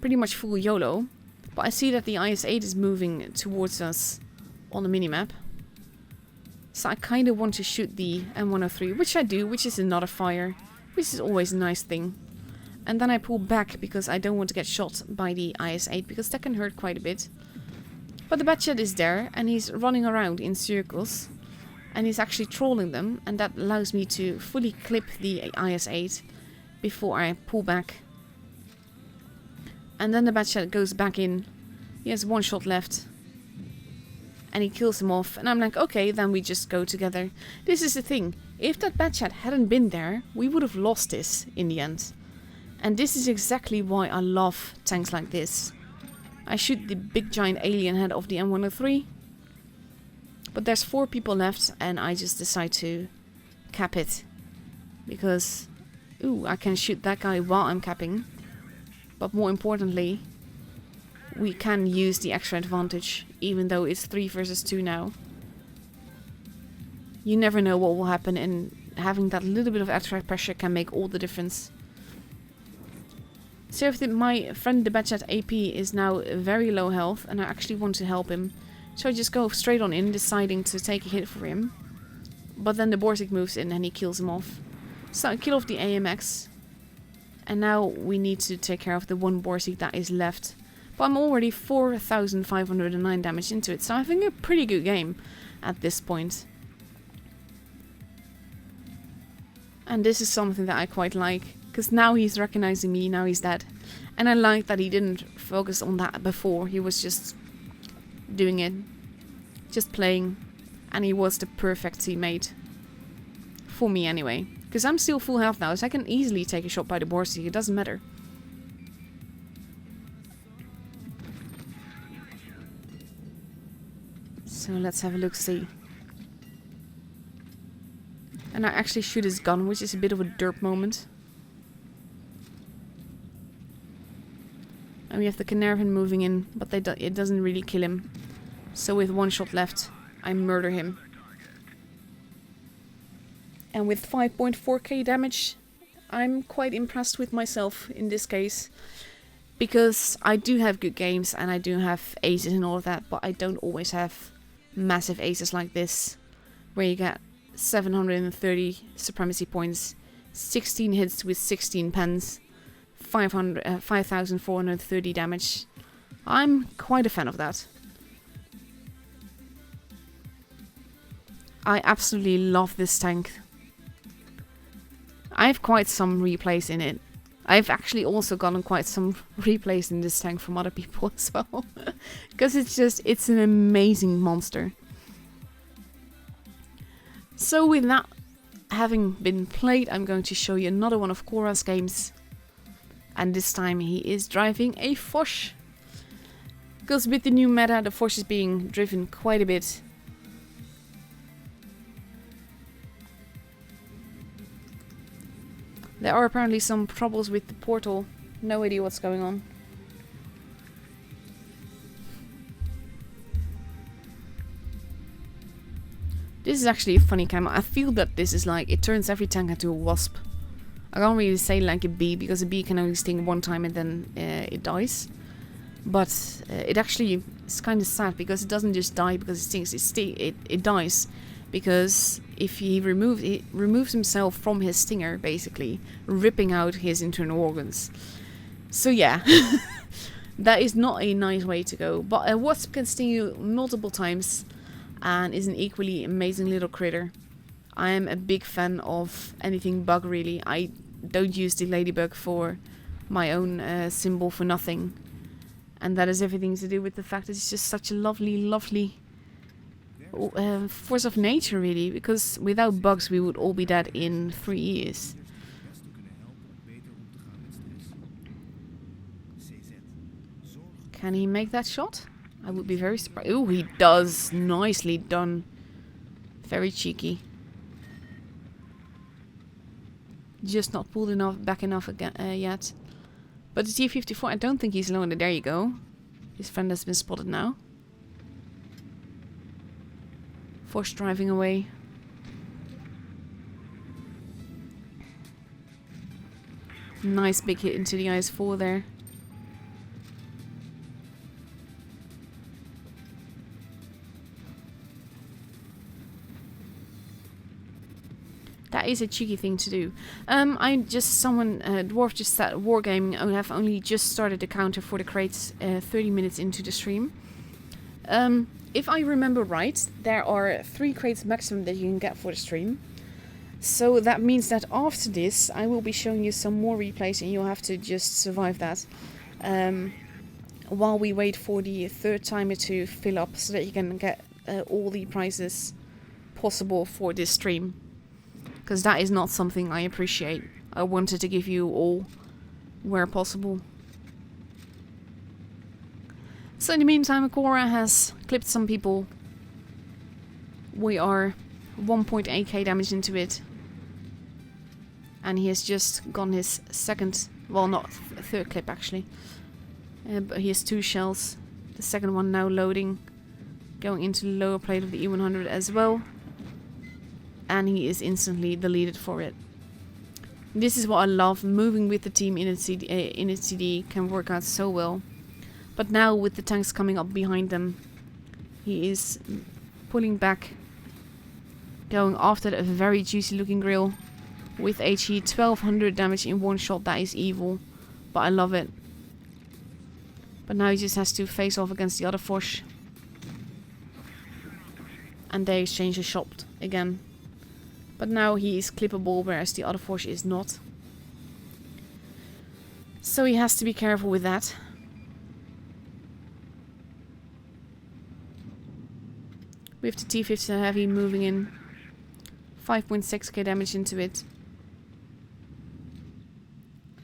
Speaker 1: pretty much full YOLO. But I see that the IS-8 is moving towards us on the minimap. So I kind of want to shoot the M103, which I do, which is another fire, which is always a nice thing. And then I pull back because I don't want to get shot by the IS-8, because that can hurt quite a bit. But the Batchet is there, and he's running around in circles. And he's actually trolling them, and that allows me to fully clip the IS-8 before I pull back. And then the Batchet goes back in. He has one shot left. And he kills him off. And I'm like, okay, then we just go together. This is the thing. If that Batchet hadn't been there, we would have lost this in the end. And this is exactly why I love tanks like this. I shoot the big giant alien head of the M103. But there's 4 people left, and I just decide to cap it. Because, ooh, I can shoot that guy while I'm capping. But more importantly, we can use the extra advantage, even though it's 3 versus 2 now. You never know what will happen, and having that little bit of extra pressure can make all the difference. So if my friend the Batchet AP is now very low health, and I actually want to help him, so I just go straight on in, deciding to take a hit for him. But then the Borsig moves in and he kills him off. So I kill off the AMX. And now we need to take care of the one Borsig that is left. But I'm already 4,509 damage into it, so I'm having a pretty good game at this point. And this is something that I quite like, because now he's recognizing me, now he's dead. And I like that he didn't focus on that before, he was just doing it, just playing, and he was the perfect teammate. For me anyway. Because I'm still full health now, so I can easily take a shot by the Borsig, it doesn't matter. So let's have a look-see. And I actually shoot his gun, which is a bit of a derp moment. And we have the Canervan moving in, but it doesn't really kill him. So with 1 shot left, I murder him. And with 5.4k damage, I'm quite impressed with myself in this case. Because I do have good games, and I do have aces and all of that, but I don't always have massive aces like this, where you get 730 supremacy points, 16 hits with 16 pens, 5,430 damage. I'm quite a fan of that. I absolutely love this tank. I have quite some replays in it. I've actually also gotten quite some replays in this tank from other people as well. Because it's an amazing monster. So with that having been played, I'm going to show you another one of Cora's games. And this time he is driving a Foch. Because with the new meta, the Foch is being driven quite a bit. There are apparently some troubles with the portal. No idea what's going on. This is actually a funny camera. I feel that this is like, it turns every tank into a wasp. I can't really say like a bee, because a bee can only sting 1 time and then it dies. But it actually is kind of sad, because it doesn't just die because it stings, it dies. Because if he removes himself from his stinger, basically, ripping out his internal organs. So yeah, that is not a nice way to go. But a wasp can sting you multiple times, and is an equally amazing little critter. I am a big fan of anything bug, really. I don't use the ladybug for my own symbol for nothing. And that has everything to do with the fact that it's just such a lovely, lovely force of nature, really. Because without bugs we would all be dead in 3 years. Can he make that shot? I would be very surprised. Ooh, he does. Nicely done. Very cheeky. Just not pulled back enough again, yet. But the T-54, I don't think he's alone. There you go. His friend has been spotted now. Foch driving away. Nice big hit into the IS-4 there. That is a cheeky thing to do. Dwarf just said Wargaming. I have only just started the counter for the crates 30 minutes into the stream. If I remember right, there are 3 crates maximum that you can get for the stream. So that means that after this, I will be showing you some more replays and you'll have to just survive that. While we wait for the 3rd timer to fill up so that you can get all the prizes possible for this stream. Because that is not something I appreciate. I wanted to give you all where possible. So in the meantime, Cora has clipped some people. We are 1.8k damage into it. And he has just gone his second, well not third clip actually. But he has 2 shells. The second one now loading. Going into the lower plate of the E100 as well. And he is instantly deleted for it. This is what I love. Moving with the team in its CD can work out so well. But now with the tanks coming up behind them, he is pulling back. Going after a very juicy looking grill. With HE 1200 damage in one shot. That is evil. But I love it. But now he just has to face off against the other Foch. And they exchange a shot again. But now he is clippable, whereas the other Foch is not. So he has to be careful with that. With the T-50 Heavy moving in. 5.6k damage into it.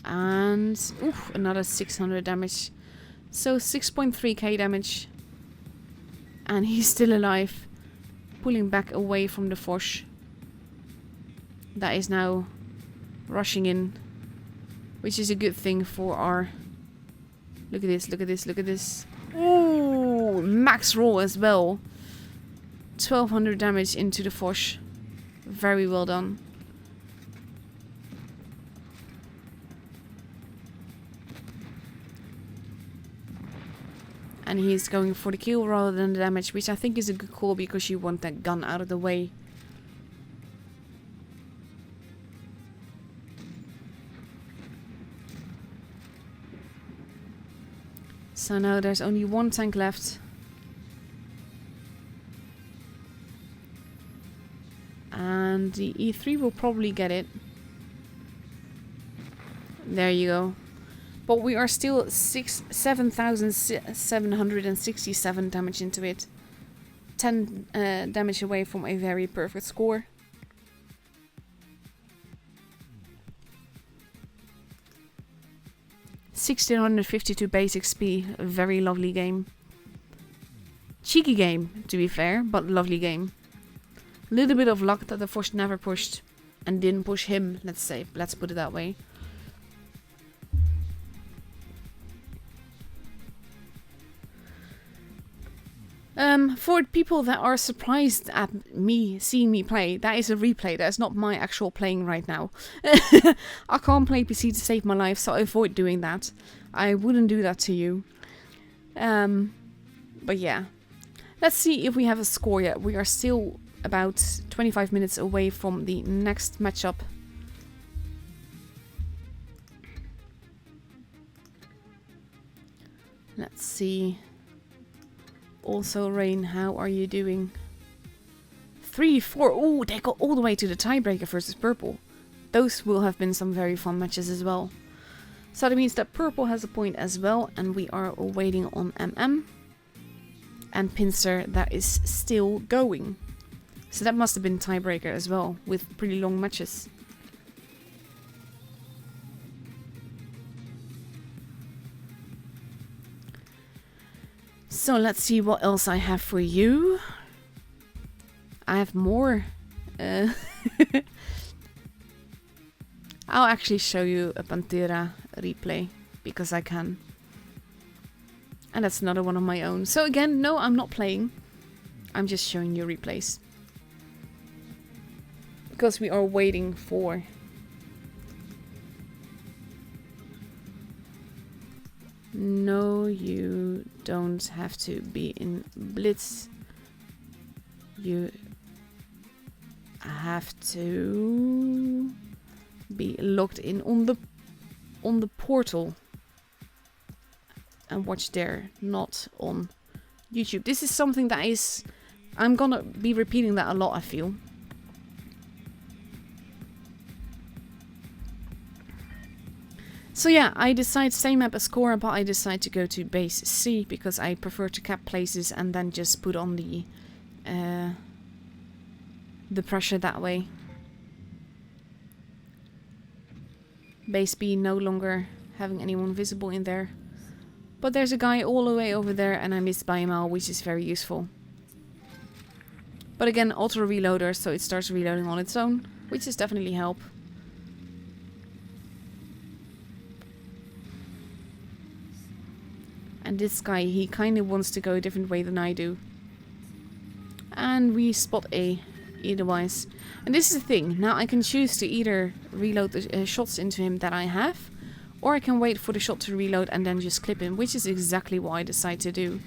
Speaker 1: And oof, another 600 damage. So 6.3k damage. And he's still alive. Pulling back away from the Foch. That is now rushing in. Which is a good thing for our... Look at this, look at this, look at this. Ooh, max roll as well. 1200 damage into the Foch. Very well done. And he's going for the kill rather than the damage, which I think is a good call because you want that gun out of the way. So now there's only 1 tank left. And the E3 will probably get it. There you go. But we are still 7,767 damage into it. 10 damage away from a very perfect score. $1,652 base XP. A very lovely game. Cheeky game, to be fair, but lovely game. A little bit of luck that the Foch never pushed. And didn't push him, let's say. Let's put it that way. For people that are surprised at me seeing me play, that is a replay. That's not my actual playing right now. I can't play PC to save my life, so I avoid doing that. I wouldn't do that to you. But yeah. Let's see if we have a score yet. We are still about 25 minutes away from the next matchup. Let's see. Also, Rain, how are you doing? 3-4. Oh, they got all the way to the tiebreaker versus Purple. Those will have been some very fun matches as well. So that means that Purple has a point as well, and we are waiting on MM. And Pincer, that is still going. So that must have been tiebreaker as well, with pretty long matches. So let's see what else I have for you. I have more. I'll actually show you a Pantera replay, because I can. And that's another one of my own. So again, no, I'm not playing. I'm just showing you replays. Because we are waiting for No, you don't have to be in Blitz. You have to be logged in on the portal and watch there, not on YouTube. This is something that is, I'm gonna be repeating that a lot, I feel. So yeah, I decide same map as Cora, but I decide to go to base C because I prefer to cap places and then just put on the pressure that way. Base B no longer having anyone visible in there. But there's a guy all the way over there and I missed by a mile, which is very useful. But again, auto reloader, so it starts reloading on its own, which is definitely help. And this guy, he kind of wants to go a different way than I do. And we spot A, either-wise. And this is the thing, now I can choose to either reload the shots into him that I have, or I can wait for the shot to reload and then just clip him, which is exactly what I decide to do.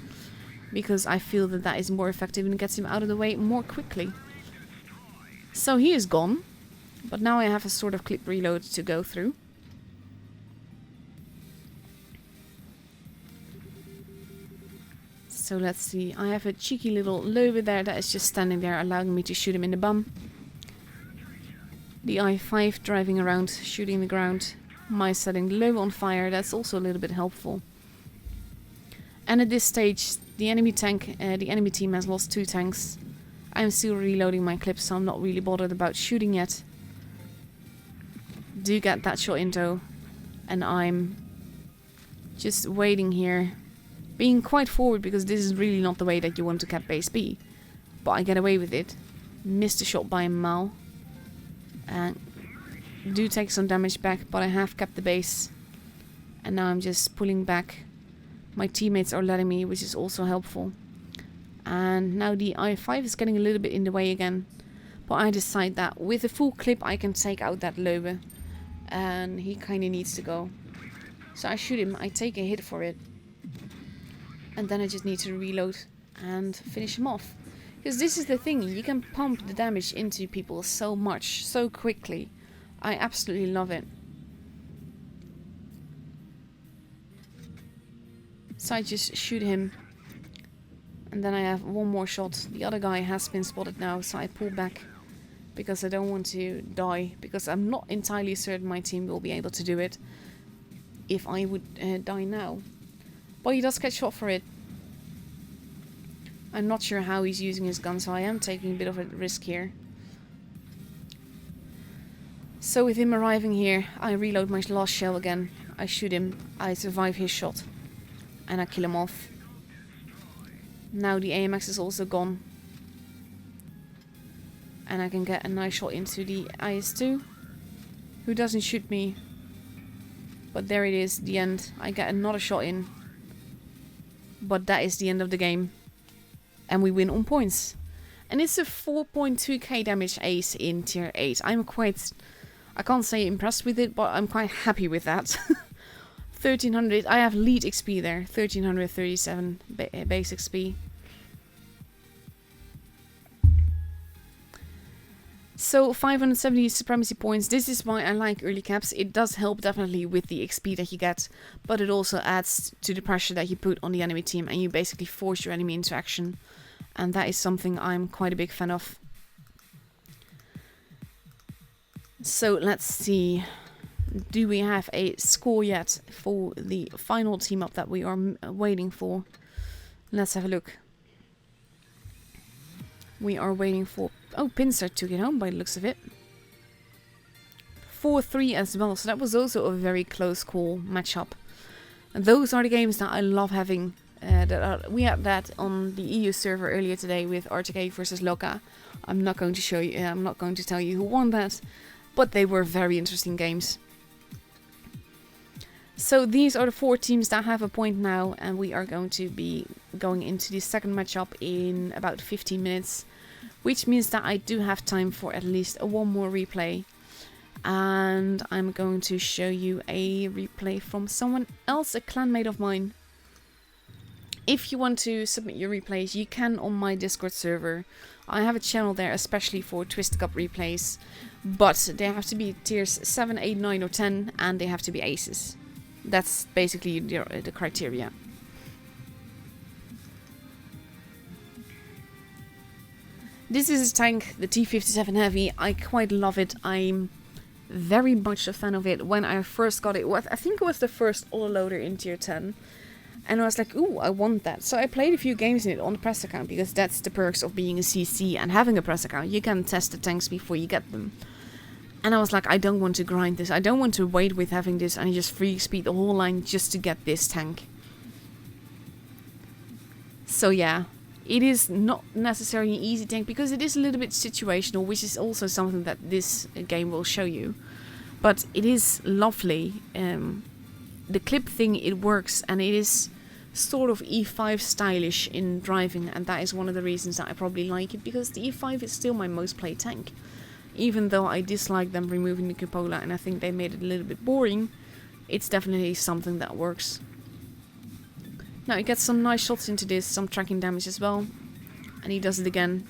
Speaker 1: Because I feel that that is more effective and gets him out of the way more quickly. So he is gone, but now I have a sort of clip reload to go through. So let's see, I have a cheeky little Löwe there that is just standing there allowing me to shoot him in the bum. The I-5 driving around, shooting the ground. My setting the Löwe on fire, that's also a little bit helpful. And at this stage, the enemy team has lost 2 tanks. I'm still reloading my clips, so I'm not really bothered about shooting yet. Do get that shot in though, and I'm just waiting here. Being quite forward because this is really not the way that you want to cap base B. But I get away with it. Missed a shot by a mile. And do take some damage back, but I have kept the base. And now I'm just pulling back. My teammates are letting me, which is also helpful. And now the I-5 is getting a little bit in the way again. But I decide that with a full clip I can take out that Löwe. And he kind of needs to go. So I shoot him, I take a hit for it. And then I just need to reload and finish him off. Because this is the thing, you can pump the damage into people so much, so quickly. I absolutely love it. So I just shoot him. And then I have one more shot. The other guy has been spotted now, so I pull back. Because I don't want to die. Because I'm not entirely certain my team will be able to do it. If I would die now. But he does get shot for it. I'm not sure how he's using his gun, so I am taking a bit of a risk here. So with him arriving here, I reload my last shell again. I shoot him, I survive his shot. And I kill him off. Now the AMX is also gone. And I can get a nice shot into the IS-2. Who doesn't shoot me. But there it is, the end. I get another shot in. But that is the end of the game. And we win on points. And it's a 4.2k damage ace in tier 8. I can't say impressed with it, but I'm quite happy with that. 1300, I have lead XP there. 1337 base XP. So 570 supremacy points. This is why I like early caps. It does help definitely with the XP that you get, but it also adds to the pressure that you put on the enemy team and you basically force your enemy into action. And that is something I'm quite a big fan of. So let's see. Do we have a score yet for the final team up that we are waiting for? Let's have a look. We are waiting for... Oh, Pincer took it home by the looks of it. 4-3 as well, so that was also a very close call matchup. And those are the games that I love having. We had that on the EU server earlier today with RTK versus Loka. I'm not going to show you, I'm not going to tell you who won that, but they were very interesting games. So these are the 4 teams that have a point now, and we are going to be going into the second matchup in about 15 minutes. Which means that I do have time for at least one more replay. And I'm going to show you a replay from someone else, a clanmate of mine. If you want to submit your replays, you can on my Discord server. I have a channel there especially for Twist Cup replays, but they have to be tiers 7, 8, 9 or 10, and they have to be aces. That's basically the criteria. This is a tank, the T57 Heavy. I quite love it. I'm very much a fan of it. When I first got it, I think it was the first auto-loader in tier 10. And I was like, ooh, I want that. So I played a few games in it on the press account, because that's the perks of being a CC and having a press account. You can test the tanks before you get them. And I was like, I don't want to grind this. I don't want to wait with having this and just free speed the whole line just to get this tank. So yeah, it is not necessarily an easy tank, because it is a little bit situational, which is also something that this game will show you. But it is lovely. The clip thing, it works, and it is sort of E5 stylish in driving, and that is one of the reasons that I probably like it, because the E5 is still my most played tank. Even though I dislike them removing the cupola and I think they made it a little bit boring, it's definitely something that works. Now he gets some nice shots into this, some tracking damage as well. And he does it again.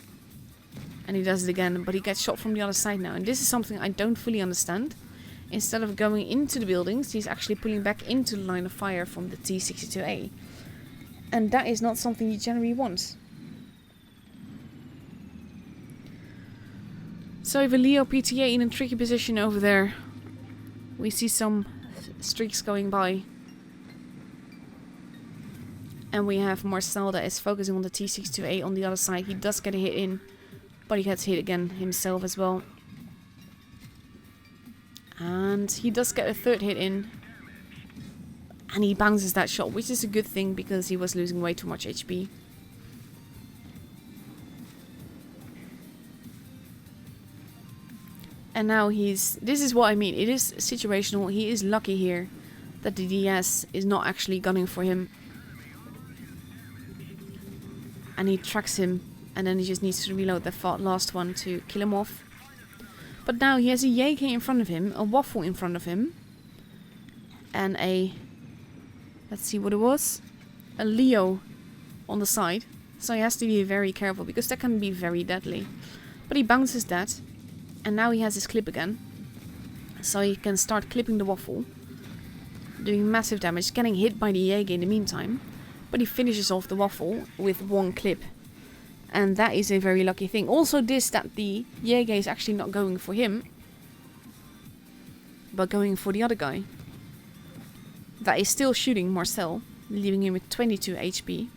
Speaker 1: And he does it again, but he gets shot from the other side now. And this is something I don't fully understand. Instead of going into the buildings, he's actually pulling back into the line of fire from the T62A. And that is not something you generally want. So we have a Leo PTA in a tricky position over there. We see some streaks going by. And we have Marcel that is focusing on the T62A on the other side. He does get a hit in, but he gets hit again himself as well. And he does get a third hit in. And he bounces that shot, which is a good thing because he was losing way too much HP. And now this is what I mean, it is situational. He is lucky here that the DS is not actually gunning for him. And he tracks him, and then he just needs to reload the last one to kill him off. But now he has a Jaeger in front of him, a Waffle in front of him, and a, let's see what it was, a Leo on the side. So he has to be very careful, because that can be very deadly. But he bounces that. And now he has his clip again. So he can start clipping the Waffle. Doing massive damage, getting hit by the Jaeger in the meantime. But he finishes off the Waffle with one clip. And that is a very lucky thing. Also that the Jaeger is actually not going for him, but going for the other guy. That is still shooting Marcel, leaving him with 22 HP.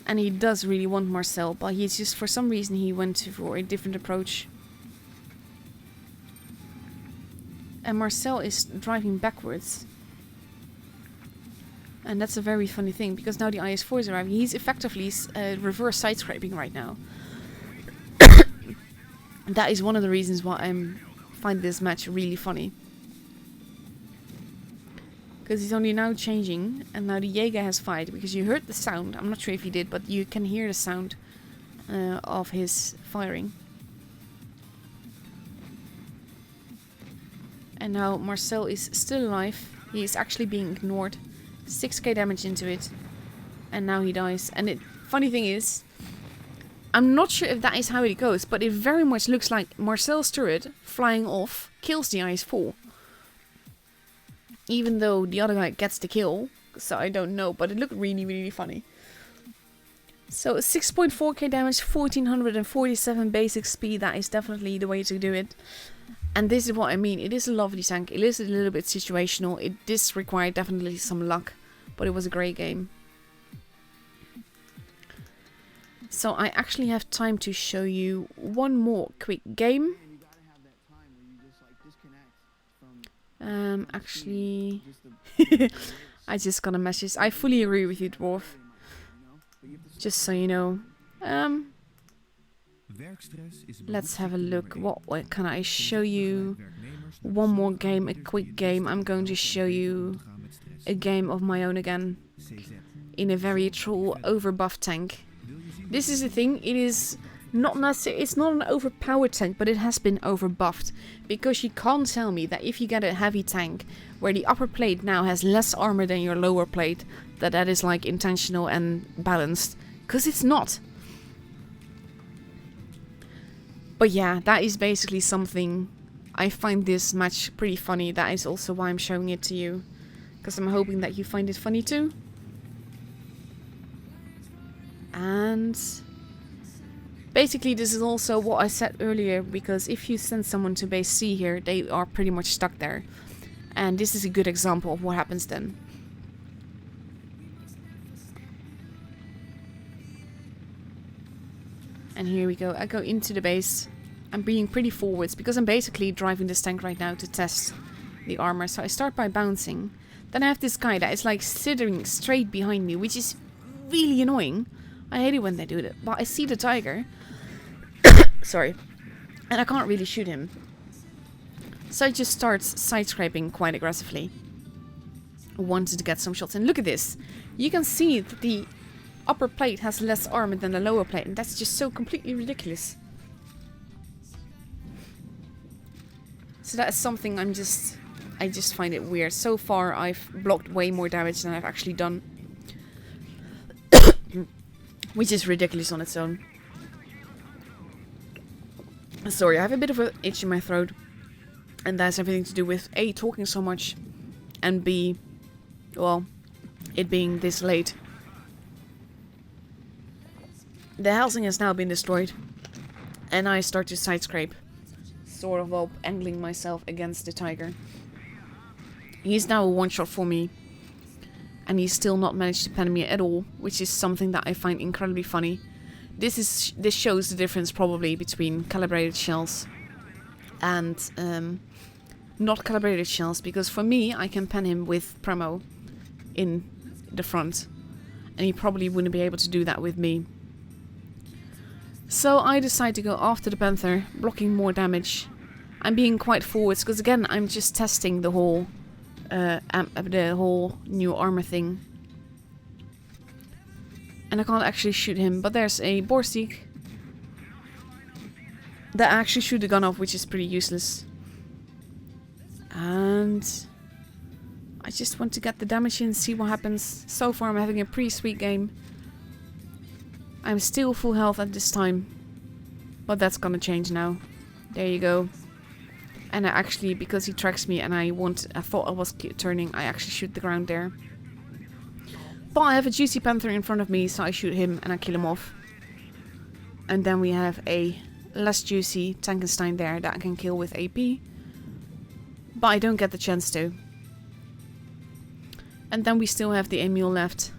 Speaker 1: And he does really want Marcel, but he's just, for some reason, he went for a different approach. And Marcel is driving backwards. And that's a very funny thing, because now the IS-4 is arriving. He's effectively reverse side-scraping right now. That is one of the reasons why I find this match really funny. Because he's only now changing, and now the Jaeger has fired, because you heard the sound. I'm not sure if you did, but you can hear the sound of his firing. And now Marcel is still alive. He is actually being ignored. 6k damage into it. And now he dies. And the funny thing is, I'm not sure if that is how it goes, but it very much looks like Marcel's turret flying off kills the IS-4. Even though the other guy gets the kill, so I don't know, but it looked really, really funny. So 6.4k damage, 1447 basic speed, that is definitely the way to do it. And this is what I mean, it is a lovely tank, it is a little bit situational, this required definitely some luck, but it was a great game. So I actually have time to show you one more quick game. Actually, I just got a message. I fully agree with you, Dwarf. Just so you know. Let's have a look. What can I show you? One more game, a quick game. I'm going to show you a game of my own again. In a very troll overbuff tank. This is the thing. It is Not necessarily, it's not an overpowered tank, but it has been overbuffed. Because you can't tell me that if you get a heavy tank, where the upper plate now has less armor than your lower plate, that is like intentional and balanced. Because it's not. But yeah, that is basically something. I find this match pretty funny. That is also why I'm showing it to you. Because I'm hoping that you find it funny too. And basically this is also what I said earlier, because if you send someone to base C here, they are pretty much stuck there. And this is a good example of what happens then. And here we go. I go into the base. I'm being pretty forwards because I'm basically driving this tank right now to test the armor. So I start by bouncing. Then I have this guy that is like sitting straight behind me, which is really annoying. I hate it when they do that. But I see the tiger. Sorry. And I can't really shoot him. So I just start side scraping quite aggressively. I wanted to get some shots. And look at this. You can see that the upper plate has less armor than the lower plate. And that's just so completely ridiculous. So that is something I just find it weird. So far I've blocked way more damage than I've actually done. Which is ridiculous on its own. Sorry, I have a bit of an itch in my throat. And that has everything to do with A, talking so much. And B, well, it being this late. The housing has now been destroyed. And I start to side scrape. Sort of while angling myself against the tiger. He's now a one-shot for me. And he's still not managed to pen me at all. Which is something that I find incredibly funny. This shows the difference probably between calibrated shells and not calibrated shells. Because for me, I can pen him with Premo in the front. And he probably wouldn't be able to do that with me. So I decide to go after the Panther, blocking more damage. I'm being quite forwards because again, I'm just testing the whole new armor thing. And I can't actually shoot him, but there's a Borstig that I actually shoot the gun off, which is pretty useless. And I just want to get the damage in, see what happens. So far I'm having a pretty sweet game. I'm still full health at this time, but that's gonna change now. There you go. And I actually, because he tracks me and I thought I was turning, I actually shoot the ground there. But I have a juicy Panther in front of me, so I shoot him and I kill him off. And then we have a less juicy Tankenstein there that I can kill with AP. But I don't get the chance to. And then we still have the Emil left.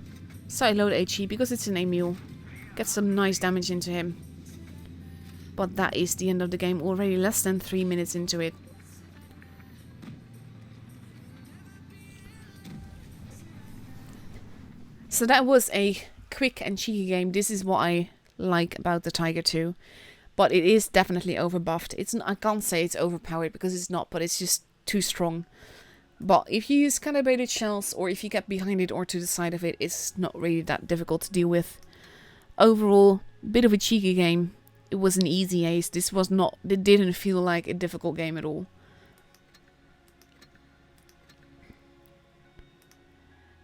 Speaker 1: So I load HE because it's an Emil. Get some nice damage into him. But that is the end of the game, already less than 3 minutes into it. So that was a quick and cheeky game. This is what I like about the Tiger 2. But it is definitely overbuffed. I can't say it's overpowered because it's not, but it's just too strong. But if you use calibrated shells or if you get behind it or to the side of it, it's not really that difficult to deal with. Overall, bit of a cheeky game. It was an easy ace. It didn't feel like a difficult game at all.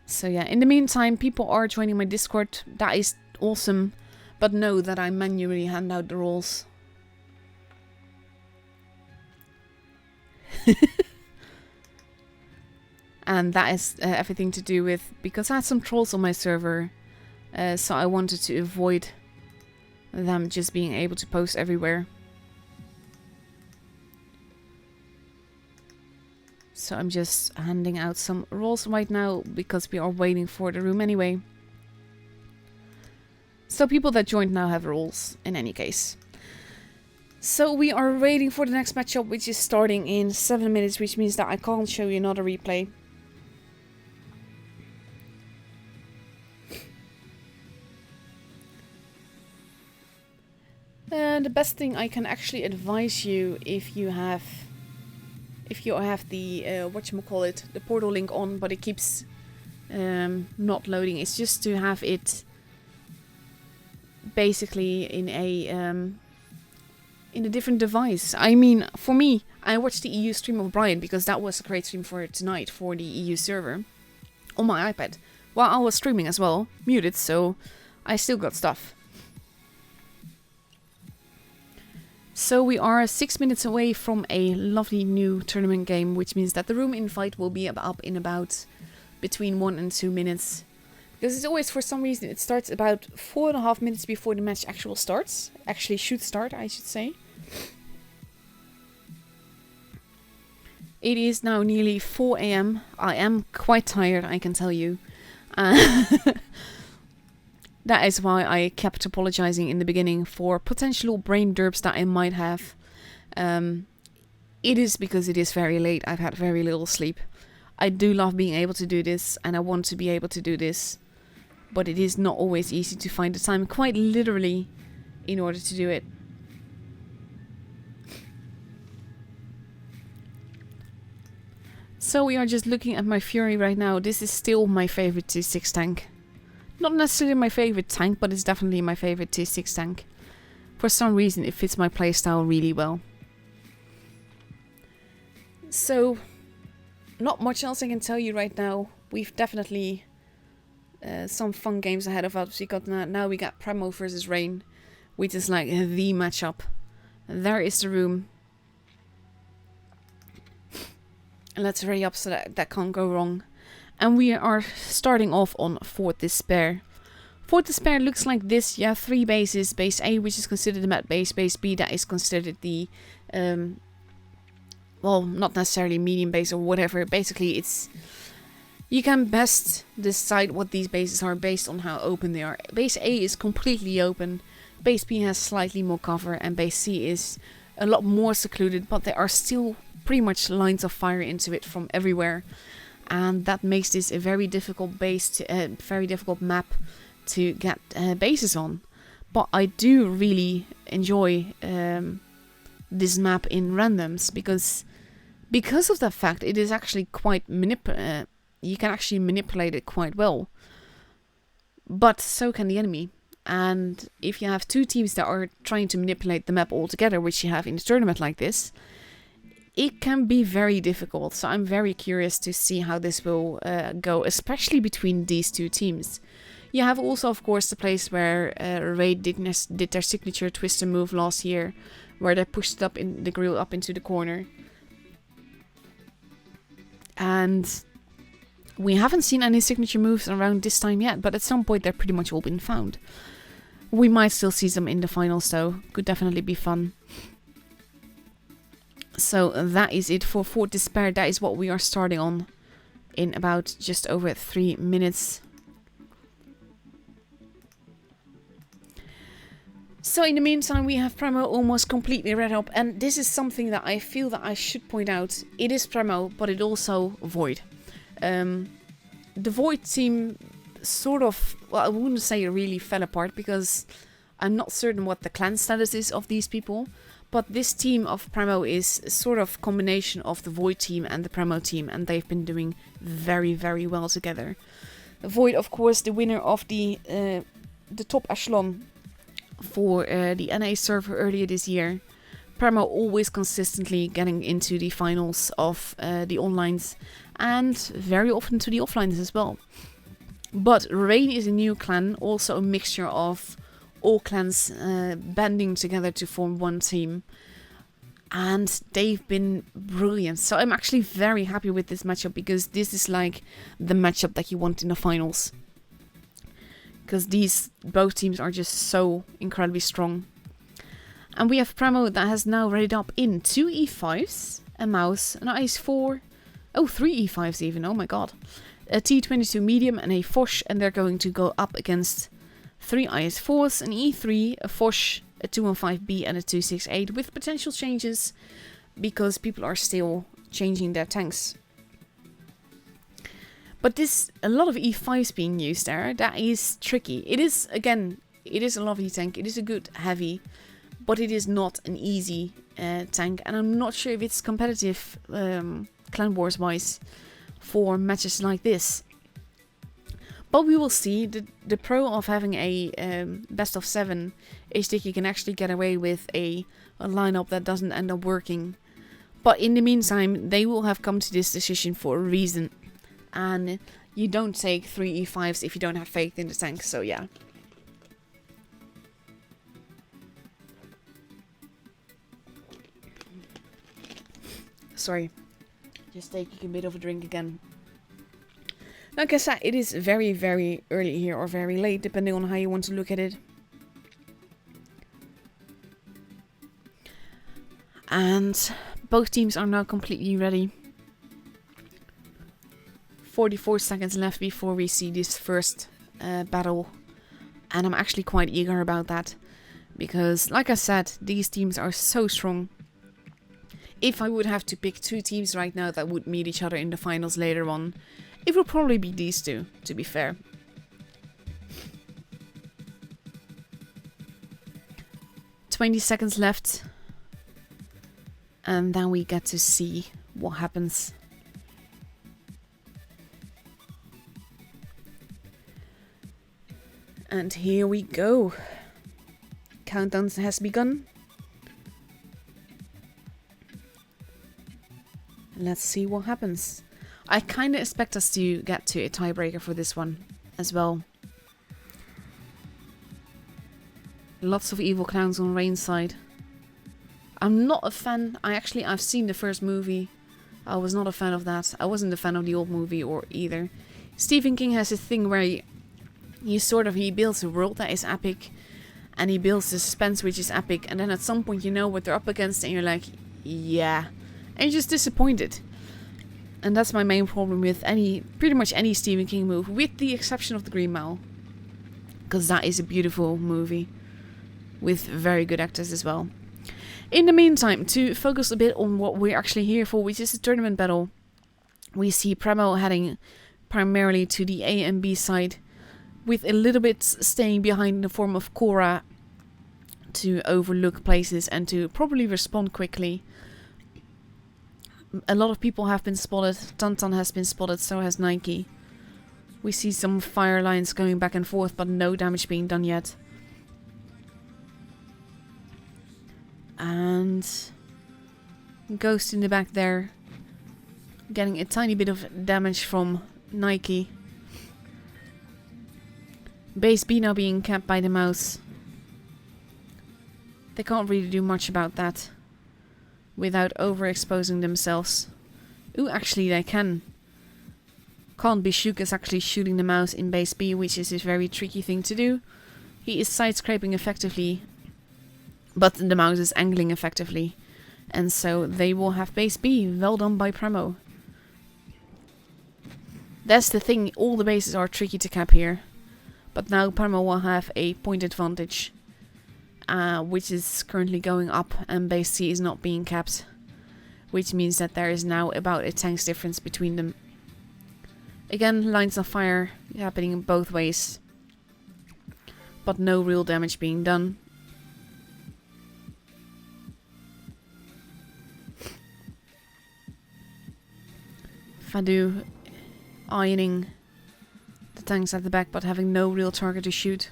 Speaker 1: So yeah, in the meantime, people are joining my Discord. That is awesome. But know that I manually hand out the roles. And that is everything to do with, because I had some trolls on my server. So I wanted to avoid them just being able to post everywhere. So I'm just handing out some roles right now because we are waiting for the room anyway. So people that joined now have roles in any case. So we are waiting for the next matchup, which is starting in 7 minutes, which means that I can't show you another replay. And the best thing I can actually advise you if you have the whatchamacallit, the portal link on, but it keeps not loading, is just to have it basically in a different device. I mean, for me, I watched the EU stream of Brian because that was a great stream for tonight for the EU server on my iPad while I was streaming as well, muted, so I still got stuff. So we are 6 minutes away from a lovely new tournament game, which means that the room invite will be up in about between 1 and 2 minutes. Because it's always, for some reason, it starts about 4.5 minutes before the match actually should start, I should say. It is now nearly 4 AM. I am quite tired, I can tell you. That is why I kept apologizing in the beginning for potential brain derps that I might have. It is because it is very late. I've had very little sleep. I do love being able to do this, and I want to be able to do this. But it is not always easy to find the time, quite literally, in order to do it. So we are just looking at my Fury right now. This is still my favorite T6 tank. Not necessarily my favorite tank, but it's definitely my favorite T6 tank. For some reason, it fits my playstyle really well. So, not much else I can tell you right now. We've definitely some fun games ahead of us. Now we got Premo versus Rain, which is like the matchup. There is the room. And let's hurry up so that can't go wrong. And we are starting off on Fort Despair. Fort Despair looks like this. You have 3 bases. Base A, which is considered the map base. Base B, that is considered the, well, not necessarily medium base or whatever. Basically, it's, you can best decide what these bases are based on how open they are. Base A is completely open. Base B has slightly more cover. And base C is a lot more secluded. But there are still pretty much lines of fire into it from everywhere. And that makes this a very difficult very difficult map to get bases on. But I do really enjoy this map in randoms because of the fact it is actually quite you can actually manipulate it quite well. But so can the enemy. And if you have 2 teams that are trying to manipulate the map all together, which you have in a tournament like this, it can be very difficult. So I'm very curious to see how this will go, especially between these 2 teams. You have also, of course, the place where Raid did their signature twister move last year, where they pushed it up in the grill up into the corner. And we haven't seen any signature moves around this time yet, but at some point they're pretty much all been found. We might still see them in the finals though. Could definitely be fun. So that is it for Fort Despair. That is what we are starting on in about just over 3 minutes. So in the meantime, we have Premo almost completely read up. And this is something that I feel that I should point out. It is Premo, but it also Void. The Void team sort of, well, I wouldn't say it really fell apart because I'm not certain what the clan status is of these people. But this team of Premo is sort of combination of the Void team and the Premo team, and they've been doing very, very well together. Void, of course, the winner of the top echelon for the NA server earlier this year. Premo always consistently getting into the finals of the onlines and very often to the offlines as well. But Rain is a new clan, also a mixture of all clans banding together to form one team, and they've been brilliant. So I'm actually very happy with this matchup because this is like the matchup that you want in the finals, because both teams are just so incredibly strong. And we have Premo that has now readied up in 2 E5s, a mouse, an IS4, 3 E5s even, oh my god, a T22 medium and a Foch, and they're going to go up against 3 IS4s, an E3, a Foch, a 215B and a 268 with potential changes because people are still changing their tanks. But a lot of E5s being used there, that is tricky. It is, again, it is a lovely tank, it is a good heavy, but it is not an easy tank, and I'm not sure if it's competitive Clan Wars wise for matches like this. But we will see. The pro of having a best of 7 is that you can actually get away with a lineup that doesn't end up working. But in the meantime, they will have come to this decision for a reason. And you don't take 3 e5s if you don't have faith in the tank, so yeah. Sorry, just taking a bit of a drink again. Like I said, it is very, very early here, or very late, depending on how you want to look at it. And both teams are now completely ready. 44 seconds left before we see this first battle. And I'm actually quite eager about that. Because, like I said, these teams are so strong. If I would have to pick 2 teams right now that would meet each other in the finals later on, it would probably be these 2, to be fair. "20 seconds left. And then we get to see what happens. And here we go. Countdown has begun. Let's see what happens. I kind of expect us to get to a tiebreaker for this one as well. Lots of evil clowns on Rain's side. I'm not a fan. I've seen the first movie. I was not a fan of that. I wasn't a fan of the old movie or either. Stephen King has a thing where he builds a world that is epic. And he builds the suspense which is epic. And then at some point you know what they're up against and you're like, yeah. And you're just disappointed. And that's my main problem with pretty much any Stephen King movie, with the exception of The Green Mile. Because that is a beautiful movie. With very good actors as well. In the meantime, to focus a bit on what we're actually here for, which is the tournament battle. We see Premo heading primarily to the A and B side. With a little bit staying behind in the form of Cora. To overlook places and to probably respond quickly. A lot of people have been spotted. Tantan has been spotted, so has Nike. We see some fire lines going back and forth, but no damage being done yet. And Ghost in the back there. Getting a tiny bit of damage from Nike. Base B now being capped by the mouse. They can't really do much about that. Without overexposing themselves. Ooh, actually they can. Can't be Shook is actually shooting the mouse in base B, which is a very tricky thing to do. He is side scraping effectively. But the mouse is angling effectively. And so they will have base B. Well done by Premo. That's the thing, all the bases are tricky to cap here. But now Premo will have a point advantage. Which is currently going up and base C is not being capped. Which means that there is now about a tank's difference between them. Again, lines of fire happening both ways. But no real damage being done. Fadu ironing the tanks at the back but having no real target to shoot.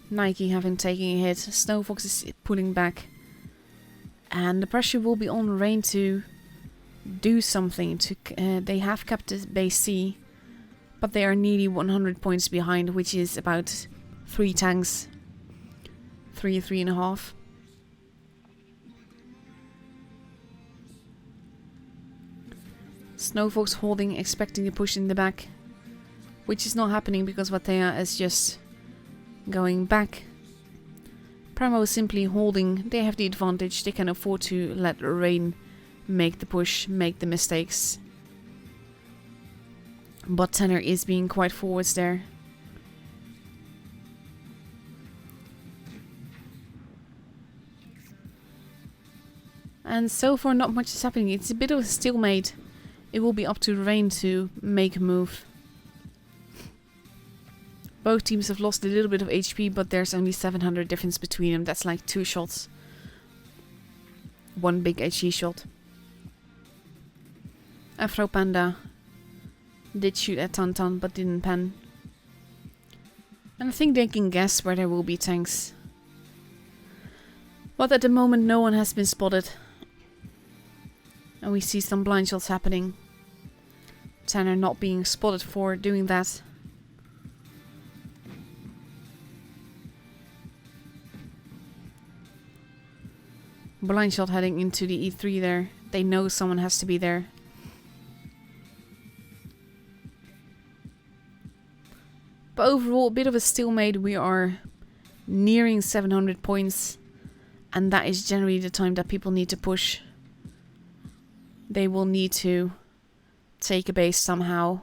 Speaker 1: Nike having taken a hit. Snowfox is pulling back. And the pressure will be on Rain to do something. They have kept the base C. But they are nearly 100 points behind, which is about 3 tanks. 3.5. Snowfox holding, expecting a push in the back. Which is not happening because Vatea is just going back. Premo is simply holding. They have the advantage. They can afford to let Rain make the push, make the mistakes. But Tanner is being quite forwards there. And so far not much is happening. It's a bit of a stalemate. It will be up to Rain to make a move. Both teams have lost a little bit of HP, but there's only 700 difference between them. That's like 2 shots. 1 big HE shot. Afro Panda did shoot at Tantan, but didn't pen. And I think they can guess where there will be tanks. But at the moment no one has been spotted. And we see some blind shots happening. Tanner not being spotted for doing that. Blind shot heading into the E3 there. They know someone has to be there. But overall, a bit of a stalemate. We are nearing 700 points. And that is generally the time that people need to push. They will need to take a base somehow.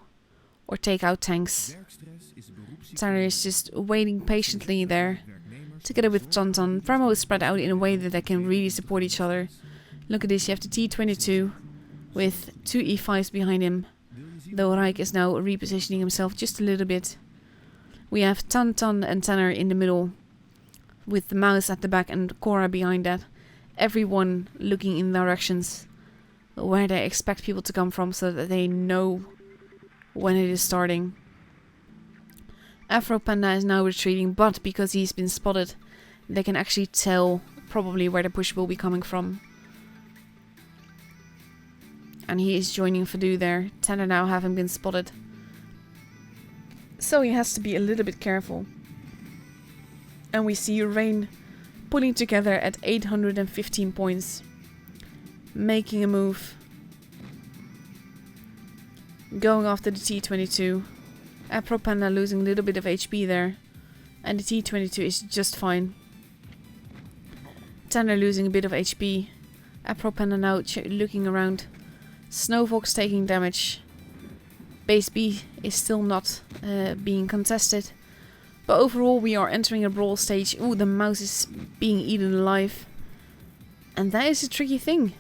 Speaker 1: Or take out tanks. Tanner is just waiting patiently there. Together with Tonton. Pramo is spread out in a way that they can really support each other. Look at this, you have the T22 with 2 E5s behind him. Though Rijk is now repositioning himself just a little bit. We have Tonton and Tanner in the middle. With the mouse at the back and Cora behind that. Everyone looking in directions where they expect people to come from so that they know when it is starting. Afro Panda is now retreating, but because he's been spotted, they can actually tell probably where the push will be coming from. And he is joining Fadu there. Tanner now having been spotted. So he has to be a little bit careful. And we see Rain pulling together at 815 points. Making a move. Going after the T22. Afro Panda losing a little bit of HP there. And the T22 is just fine. Tanner losing a bit of HP. Afro Panda now looking around. Snowfox taking damage. Base B is still not being contested. But overall we are entering a brawl stage. Ooh, the mouse is being eaten alive. And that is a tricky thing.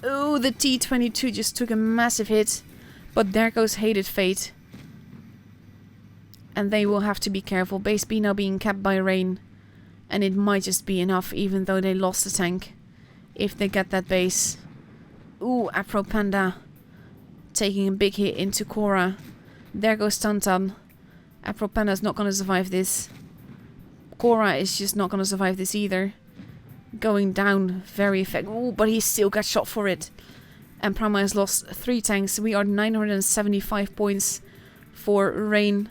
Speaker 1: Ooh, the T22 just took a massive hit. But there goes Hated Fate. And they will have to be careful. Base B now being capped by Rain. And it might just be enough even though they lost the tank. If they get that base. Ooh, Afro Panda. Taking a big hit into Cora. There goes Tantan. Afro Panda is not going to survive this. Cora is just not going to survive this either. Going down very effective. Ooh, but he still got shot for it. And Prama has lost 3 tanks. We are 975 points for Rain.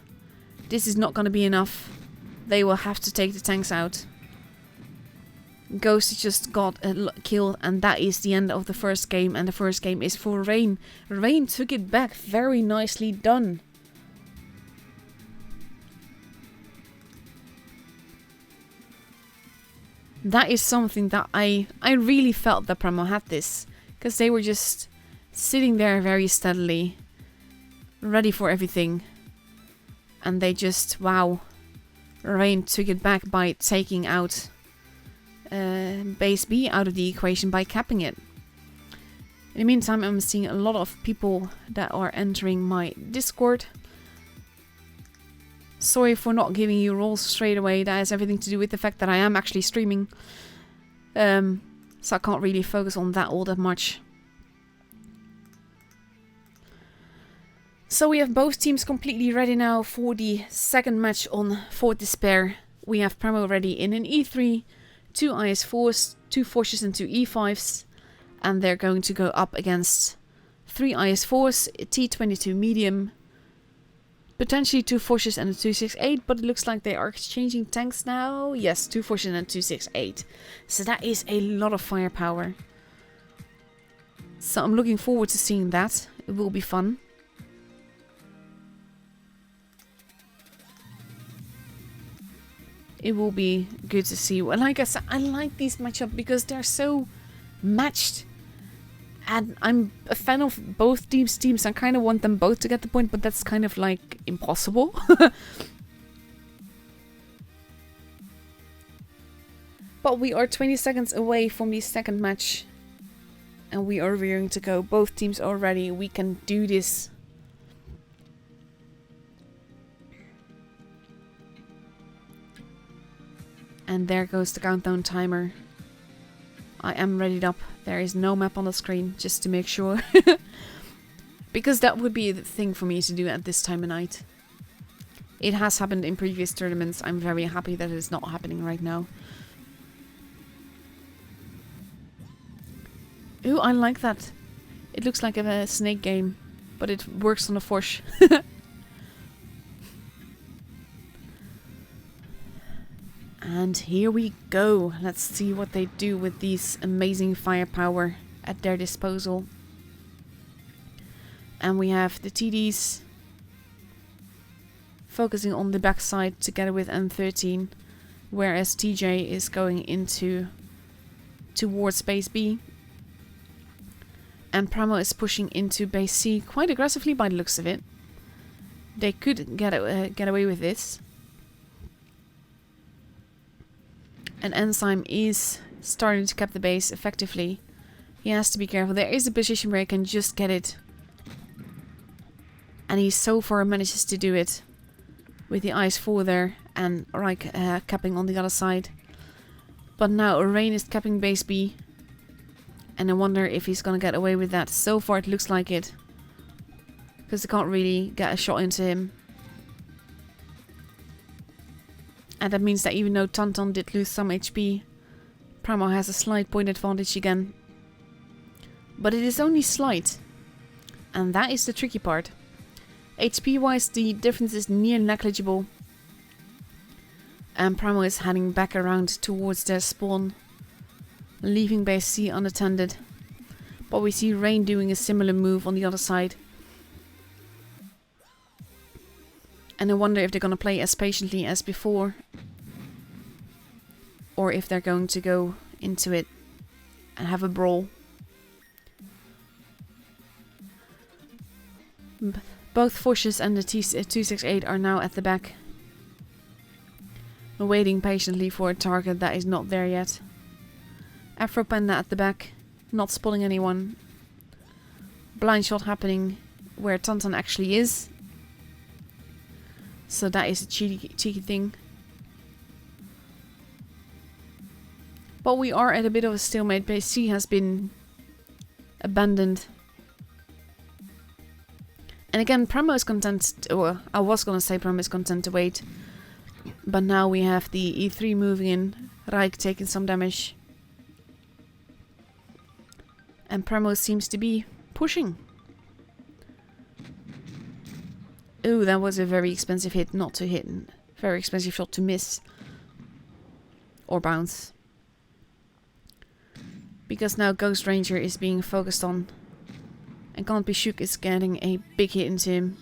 Speaker 1: This is not going to be enough. They will have to take the tanks out. Ghost just got a kill, and that is the end of the first game. And the first game is for Rain. Rain took it back. Very nicely done. That is something that I really felt that Pramo had this. Because they were just sitting there very steadily. Ready for everything. And they just, wow. Rain took it back by taking out base B out of the equation by capping it. In the meantime, I'm seeing a lot of people that are entering my Discord. Sorry for not giving you roles straight away. That has everything to do with the fact that I am actually streaming. So I can't really focus on that all that much. So we have both teams completely ready now for the second match on Fort Despair. We have Pramo ready in an E3, 2 IS4s, 2 Forces and 2 E5s. And they're going to go up against 3 IS4s, a T22 medium, potentially 2 Forces and a 268, but it looks like they are exchanging tanks now. Yes, 2 Forces and a 268. So that is a lot of firepower. So I'm looking forward to seeing that. It will be fun. It will be good to see. Well, like I said, I like these matchups because they're so matched. And I'm a fan of both teams. I kind of want them both to get the point, but that's kind of like impossible. But we are 20 seconds away from the second match. And we are rearing to go. Both teams are ready. We can do this. And there goes the countdown timer. I am readied up. There is no map on the screen, just to make sure. Because that would be the thing for me to do at this time of night. It has happened in previous tournaments. I'm very happy that it is not happening right now. Ooh, I like that. It looks like a snake game, but it works on a Force. And here we go. Let's see what they do with these amazing firepower at their disposal. And we have the TDs focusing on the backside together with M13, whereas TJ is going towards base B. And Pramo is pushing into base C quite aggressively by the looks of it. They could get away with this. And Enzyme is starting to cap the base effectively. He has to be careful. There is a position where he can just get it. And he so far manages to do it. With the Ice 4 there and Reich capping on the other side. But now Rain is capping base B. And I wonder if he's going to get away with that. So far it looks like it. Because they can't really get a shot into him. And that means that even though Tantan did lose some HP, Pramo has a slight point advantage again. But it is only slight. And that is the tricky part. HP wise the difference is near negligible. And Pramo is heading back around towards their spawn. Leaving base C unattended. But we see Rain doing a similar move on the other side. And I wonder if they're going to play as patiently as before. Or if they're going to go into it and have a brawl. Both Forces and the T268 are now at the back. Waiting patiently for a target that is not there yet. Afro Panda at the back, not spotting anyone. Blind shot happening where Tantan actually is. So that is a cheeky thing. But we are at a bit of a stalemate. Base C has been abandoned. And again, Pramo is content, or I was gonna say Pramo is content to wait. But now we have the E3 moving in. Reich taking some damage. And Pramo seems to be pushing. Ooh, that was a very expensive hit not to hit. Very expensive shot to miss. Or bounce. Because now Ghost Ranger is being focused on. And Can't Be Shook is getting a big hit into him.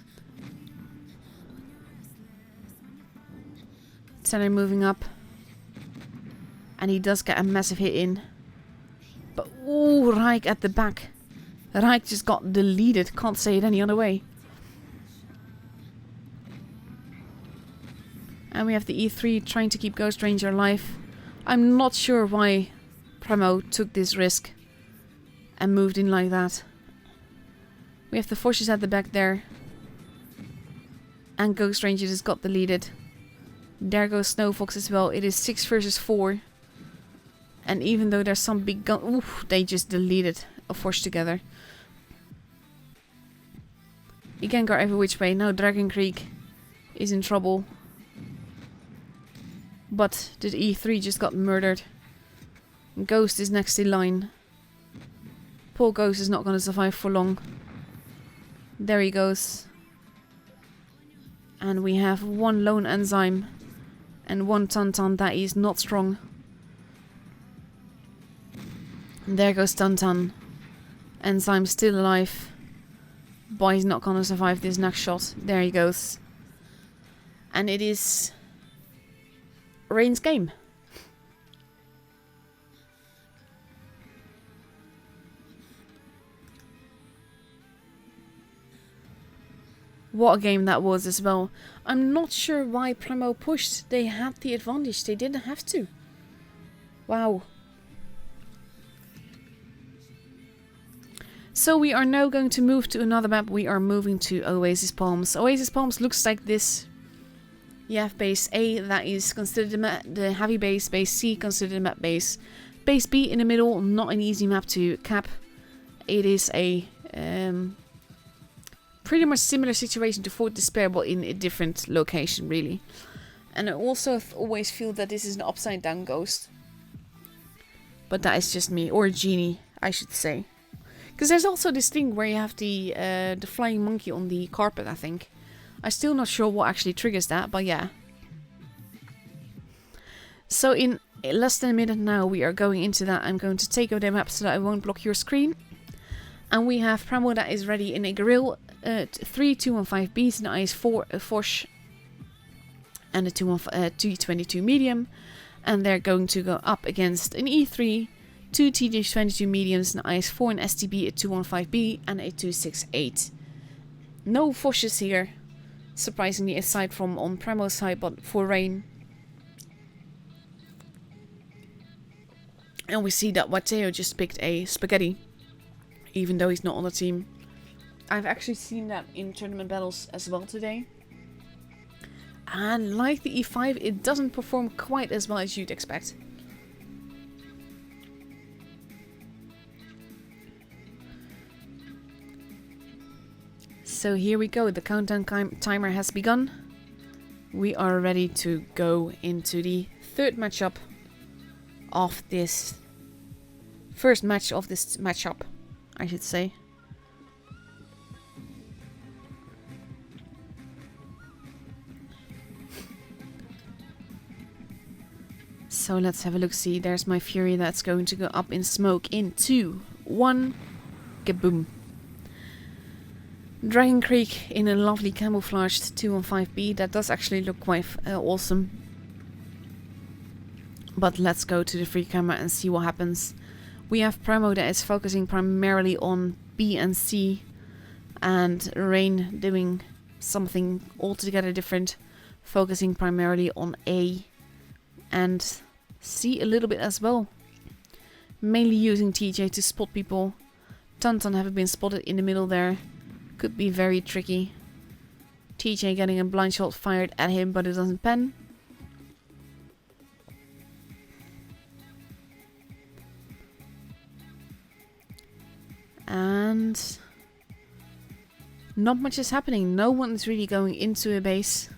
Speaker 1: Center moving up. And he does get a massive hit in. But ooh, Reich at the back. Reich just got deleted. Can't say it any other way. And we have the E3 trying to keep Ghost Ranger alive. I'm not sure why Pramo took this risk and moved in like that. We have the Forces at the back there. And Ghost Ranger just got deleted. There goes Snow Fox as well. It is 6 versus 4. And even though there's some big gun... Oof, they just deleted a Force together. You can go every which way. Now Dragon Creek is in trouble. But the E3 just got murdered. Ghost is next in line. Poor Ghost is not going to survive for long. There he goes. And we have one lone Enzyme. And one Tantan that is not strong. And there goes Tantan. Enzyme still alive. Boy, he's not going to survive this next shot. There he goes. And it is Rain's game. What a game that was as well. I'm not sure why Pramo pushed. They had the advantage. They didn't have to. Wow. So we are now going to move to another map. We are moving to Oasis Palms. Oasis Palms looks like this. You have base A, that is considered the heavy base. Base C, considered the map base. Base B in the middle, not an easy map to cap. It is a pretty much similar situation to Fort Despair, but in a different location, really. And I also always feel that this is an upside down ghost. But that is just me, or a genie, I should say. Because there's also this thing where you have the flying monkey on the carpet, I think. I'm still not sure what actually triggers that, but yeah. So in less than a minute now, we are going into that. I'm going to take over the map so that I won't block your screen. And we have Pramo that is ready in a grill, 3 215Bs, an IS-4, a Foch, and a 222 medium. And they're going to go up against an E3, 2 TJ22 mediums, an IS-4, an STB, a 215B, and a 268. No Foches here, surprisingly, aside from on Pramo's side, but for Rain. And we see that Wateo just picked a Spaghetti, even though he's not on the team. I've actually seen that in tournament battles as well today. And like the E5, it doesn't perform quite as well as you'd expect. So here we go, the countdown timer has begun. We are ready to go into the third matchup of this first match of this matchup, I should say. So let's have a look. See, there's my Fury that's going to go up in smoke in 2, 1, kaboom. Dragon Creek in a lovely camouflaged 215B. That does actually look quite awesome. But let's go to the free camera and see what happens. We have Pramo that is focusing primarily on B and C, and Rain doing something altogether different, focusing primarily on A and C a little bit as well. Mainly using TJ to spot people. Tantan having been spotted in the middle there. Could be very tricky. TJ getting a blind shot fired at him, but it doesn't pen. And not much is happening. No one is really going into a base.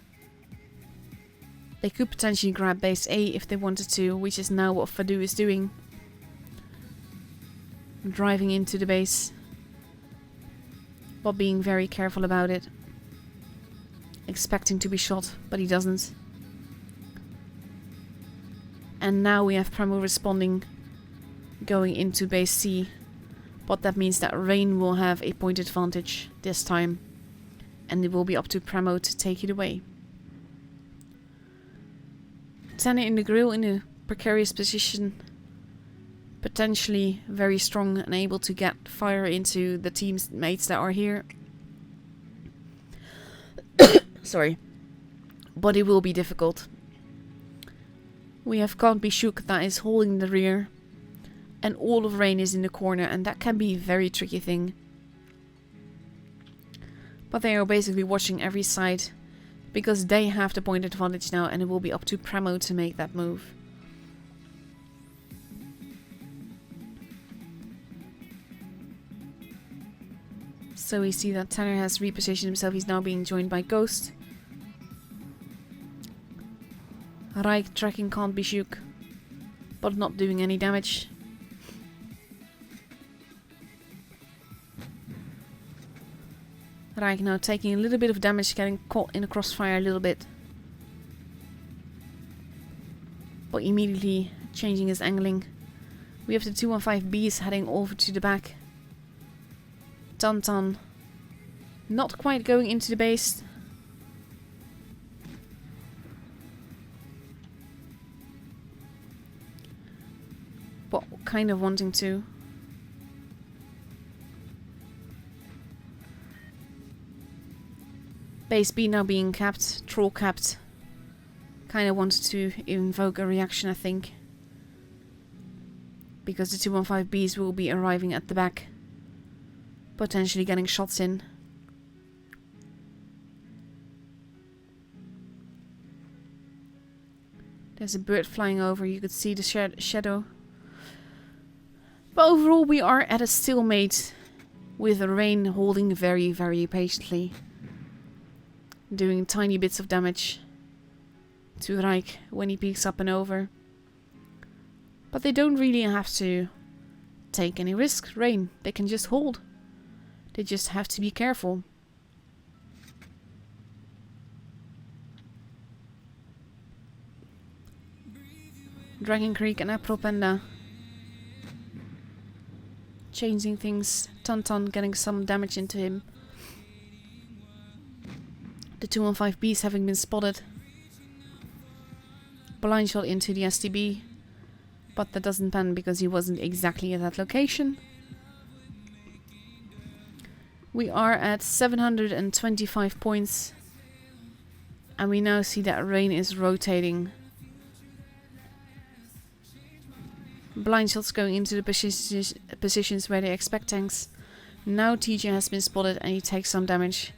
Speaker 1: They could potentially grab base A if they wanted to, which is now what Fadu is doing. Driving into the base, but being very careful about it. Expecting to be shot, but he doesn't. And now we have Pramo responding, going into base C. But that means that Rain will have a point advantage this time. And it will be up to Pramo to take it away. Tanner in the grill in a precarious position. Potentially very strong and able to get fire into the teammates that are here. Sorry. But it will be difficult. We have Can't Be Shook that is holding the rear. And all of Rain is in the corner, and that can be a very tricky thing. But they are basically watching every side, because they have the point advantage now, and it will be up to Pramo to make that move. So we see that Tanner has repositioned himself. He's now being joined by Ghost. Raik tracking Can't Be Shook, but not doing any damage. Raik now taking a little bit of damage, getting caught in a crossfire a little bit. But immediately changing his angling. We have the 215Bs heading over to the back. Tantan not quite going into the base. But kind of wanting to. Base B now being capped, troll capped. Kind of wanted to invoke a reaction, I think. Because the 215Bs will be arriving at the back. Potentially getting shots in. There's a bird flying over, you could see the shadow. But overall we are at a stalemate with Rain holding very, very patiently, doing tiny bits of damage to Reich when he peeks up and over. But they don't really have to take any risk. Rain, they can just hold. They just have to be careful. Dragon Creek and April Panda changing things. Tantan getting some damage into him. The 215Bs having been spotted. Blind shot into the STB, but that doesn't pan because he wasn't exactly at that location. We are at 725 points, and we now see that Rain is rotating. Blind shots going into the positions where they expect tanks. Now TJ has been spotted and he takes some damage.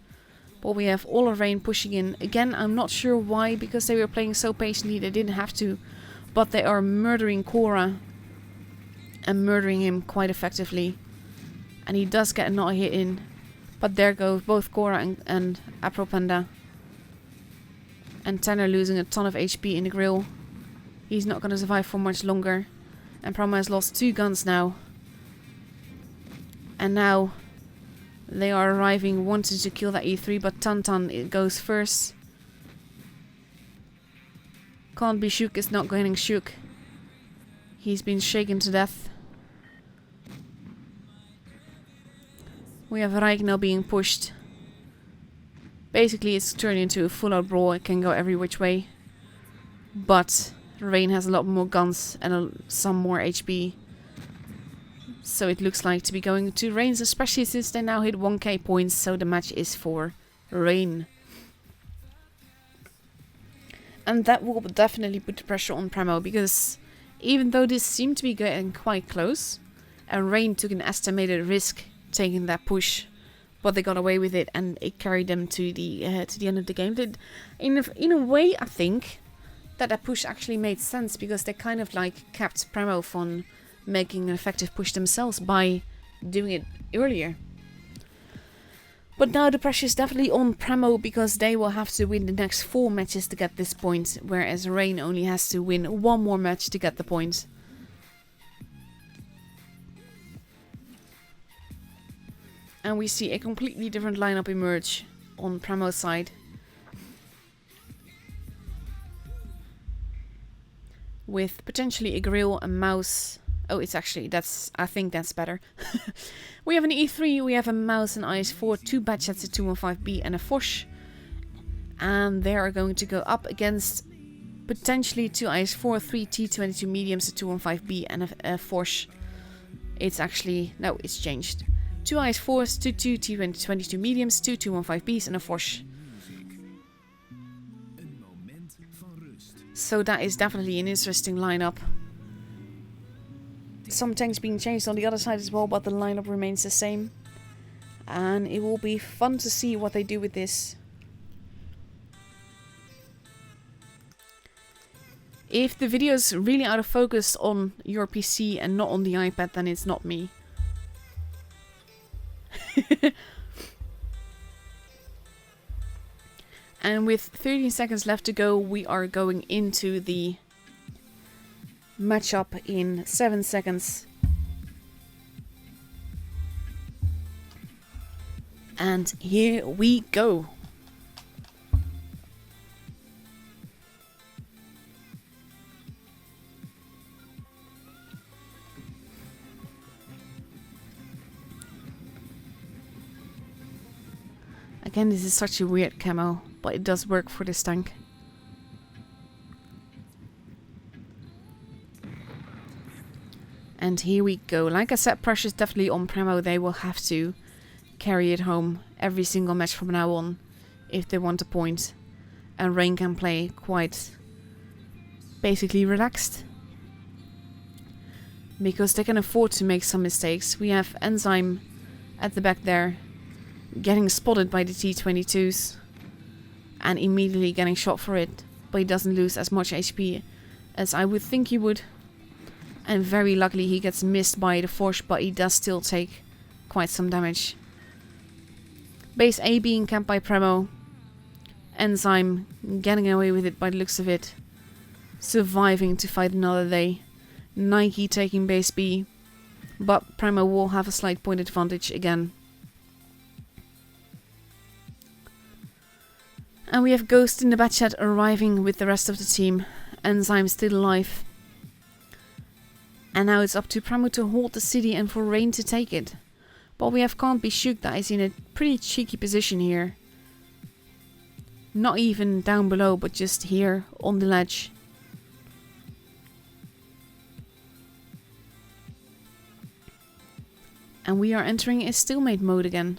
Speaker 1: But we have all of Rain pushing in. Again, I'm not sure why, because they were playing so patiently they didn't have to. But they are murdering Cora. And murdering him quite effectively. And he does get another hit in. But there go both Cora and April Panda. And Tanner losing a ton of HP in the grill. He's not going to survive for much longer. And Prama has lost 2 guns now. And now they are arriving, wanting to kill that E3, but Tantan it goes first. Can't be shook is not getting shook. He's been shaken to death. We have Reich now being pushed. Basically it's turned into a full-out brawl. It can go every which way. But Rain has a lot more guns and some more HP. So it looks like to be going to Rain's, especially since they now hit 1k points. So the match is for Rain. And that will definitely put the pressure on Premo, because even though this seemed to be getting quite close, and Rain took an estimated risk taking that push, but they got away with it and it carried them to the end of the game. In a way, I think that push actually made sense, because they kind of like kept Premo from making an effective push themselves by doing it earlier. But now the pressure is definitely on Premo, because they will have to win the next 4 matches to get this point, whereas Rain only has to win 1 more match to get the point. And we see a completely different lineup emerge on Premo's side. With potentially a grill, a mouse. Oh, it's actually, I think that's better. We have an E3, we have a mouse, an IS-4, 2 batch sets, a 215B and a Foch. And they are going to go up against potentially 2 IS-4, 3 T22 mediums, a 215B and a Foch. It's actually, no, it's changed. 2 IS-4s, 2 T22 mediums, 2 215Bs and a Foch. So that is definitely an interesting lineup. Some tanks being changed on the other side as well, but the lineup remains the same. And it will be fun to see what they do with this. If the video is really out of focus on your PC and not on the iPad, then it's not me. And with 13 seconds left to go, we are going into the matchup in 7 seconds. And here we go. Again, this is such a weird camo, but it does work for this tank. And here we go. Like I said, pressure's definitely on Premo. They will have to carry it home every single match from now on if they want a point. And Rain can play quite basically relaxed, because they can afford to make some mistakes. We have Enzyme at the back there, getting spotted by the T22s and immediately getting shot for it, but he doesn't lose as much HP as I would think he would. And very luckily he gets missed by the Foch, but he does still take quite some damage. Base A being camped by Premo. Enzyme getting away with it by the looks of it. Surviving to fight another day. Nike taking base B. But Premo will have a slight point advantage again. And we have Ghost in the Batchat arriving with the rest of the team. Enzyme still alive. And now it's up to Premo to hold the city and for Rain to take it. But we have Can't Be Shook that is in a pretty cheeky position here. Not even down below, but just here on the ledge. And we are entering a stalemate mode again.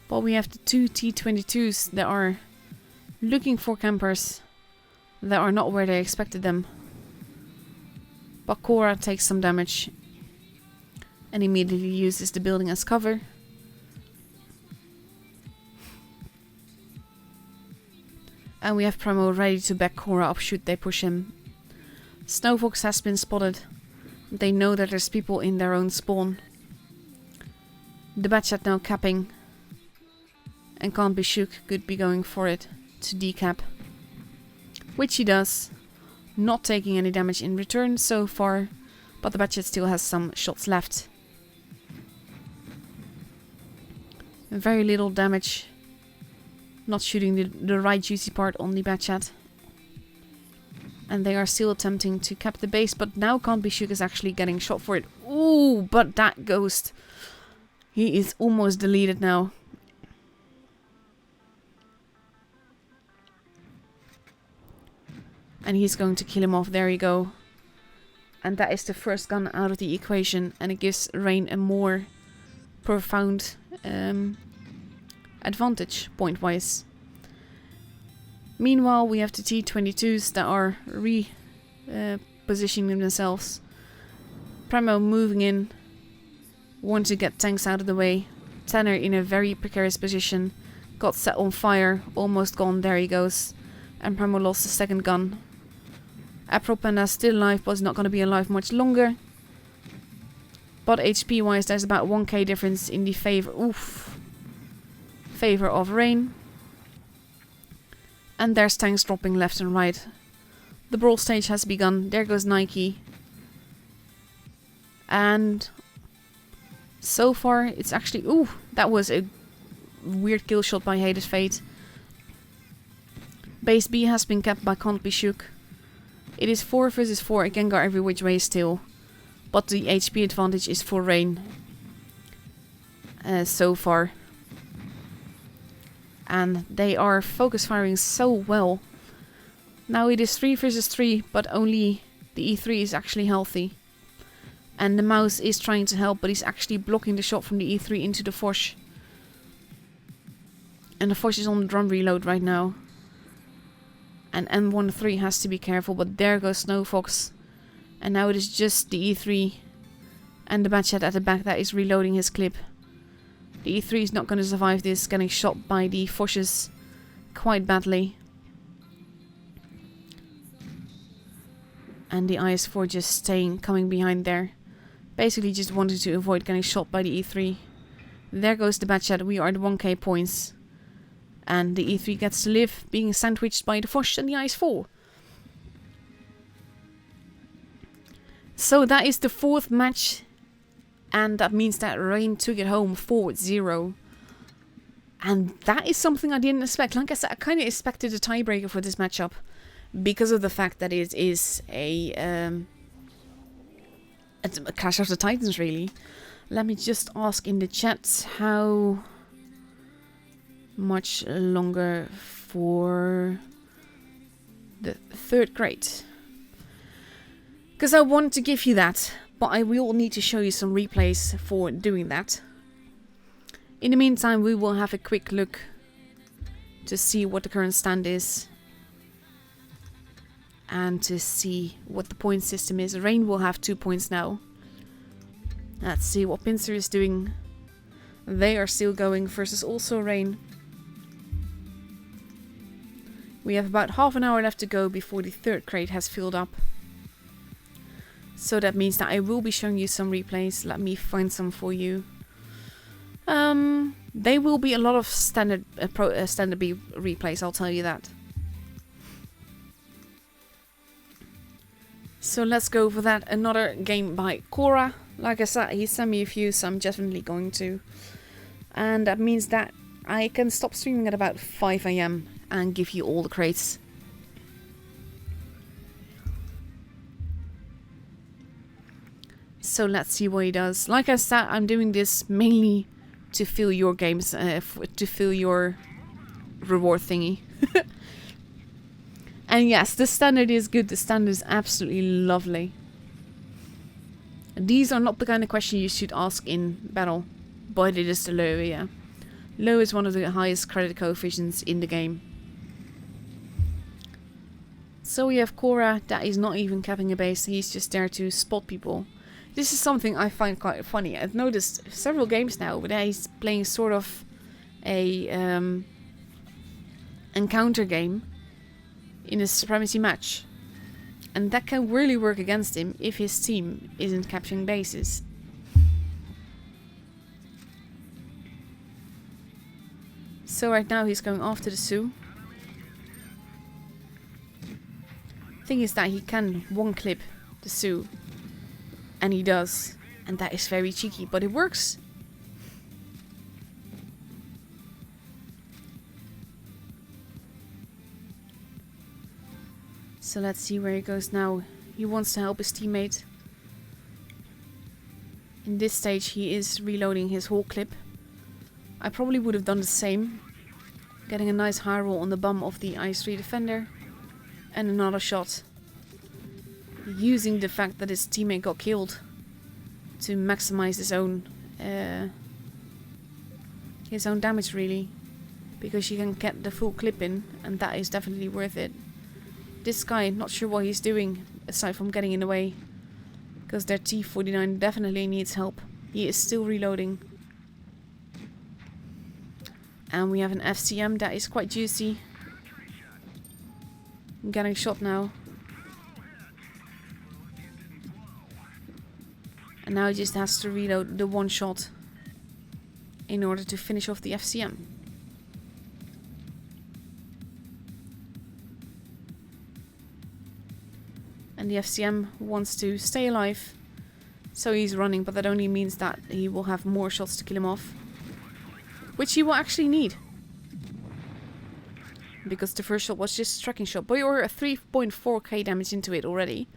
Speaker 1: But we have the two T-22s that are looking for campers that are not where they expected them. But Cora takes some damage and immediately uses the building as cover. And we have Premo ready to back Cora up should they push him. Snowfox has been spotted. They know that there's people in their own spawn. The Batchat now capping. And Can't Be Shook could be going for it to decap. Which he does. Not taking any damage in return so far. But the Batchat still has some shots left. Very little damage. Not shooting the right juicy part on the Batchat. And they are still attempting to cap the base. But now Can't Be Shook is actually getting shot for it. Ooh, but that Ghost. He is almost deleted now. And he's going to kill him off. There you go. And that is the first gun out of the equation. And it gives Rain a more profound advantage point-wise. Meanwhile, we have the T-22s that are positioning themselves. Premo moving in. Want to get tanks out of the way. Tanner in a very precarious position. Got set on fire. Almost gone. There he goes. And Premo lost the second gun. Apropanda still alive, but is not going to be alive much longer. But HP wise, there's about 1k difference in the favor of Rain. And there's tanks dropping left and right. The brawl stage has begun. There goes Nike. And so far, it's actually... Ooh, that was a weird kill shot by Hated Fate. Base B has been kept by Can't Be Shook. It is 4 versus 4, it can go every which way still. But the HP advantage is for Rain. So far. And they are focus firing so well. Now it is 3 versus 3, but only the E3 is actually healthy. And the mouse is trying to help, but he's actually blocking the shot from the E3 into the Foch. And the Foch is on the drum reload right now. And M13 has to be careful, but there goes Snowfox. And now it is just the E3 and the Batchat at the back that is reloading his clip. The E3 is not going to survive this, getting shot by the Foches quite badly. And the IS-4 just coming behind there. Basically just wanted to avoid getting shot by the E3. There goes the Batchat, we are at 1k points. And the E3 gets to live, being sandwiched by the Foch and the IS-4. So that is the 4th match. And that means that Rain took it home 4-0. And that is something I didn't expect. Like I said, I kind of expected a tiebreaker for this matchup. Because of the fact that it is a Clash of the Titans, really. Let me just ask in the chat how much longer for the 3rd grade. Because I want to give you that, but I will need to show you some replays for doing that. In the meantime, we will have a quick look to see what the current stand is. And to see what the point system is. Rain will have 2 points now. Let's see what Pincer is doing. They are still going versus also Rain. We have about half an hour left to go before the 3rd crate has filled up. So that means that I will be showing you some replays. Let me find some for you. They will be a lot of standard standard B replays, I'll tell you that. So let's go for that. Another game by Cora. Like I said, he sent me a few, so I'm definitely going to. And that means that I can stop streaming at about 5 AM and give you all the crates. So let's see what he does. Like I said, I'm doing this mainly to fill your games, to fill your reward thingy. And yes, the standard is good. The standard is absolutely lovely. These are not the kind of question you should ask in battle, but it is the low, yeah. Low is one of the highest credit coefficients in the game. So we have Cora that is not even capping a base. He's just there to spot people. This is something I find quite funny. I've noticed several games now where he's playing sort of a encounter game in a supremacy match. And that can really work against him if his team isn't capturing bases. So right now he's going after the Sioux. Thing is that he can one clip the Sioux. And he does. And that is very cheeky, but it works. So let's see where he goes now. He wants to help his teammate. In this stage he is reloading his whole clip. I probably would have done the same. Getting a nice high roll on the bum of the IS-3 defender. And another shot. Using the fact that his teammate got killed to maximize his own damage, really, because you can get the full clip in, and that is definitely worth it. This guy, not sure what he's doing aside from getting in the way, because their T-49 definitely needs help. He is still reloading, and we have an FCM that is quite juicy. I'm getting shot now. And now he just has to reload the one shot in order to finish off the FCM. And the FCM wants to stay alive, so he's running, but that only means that he will have more shots to kill him off. Which he will actually need. Because the first shot was just a tracking shot, but you're a 3.4k damage into it already.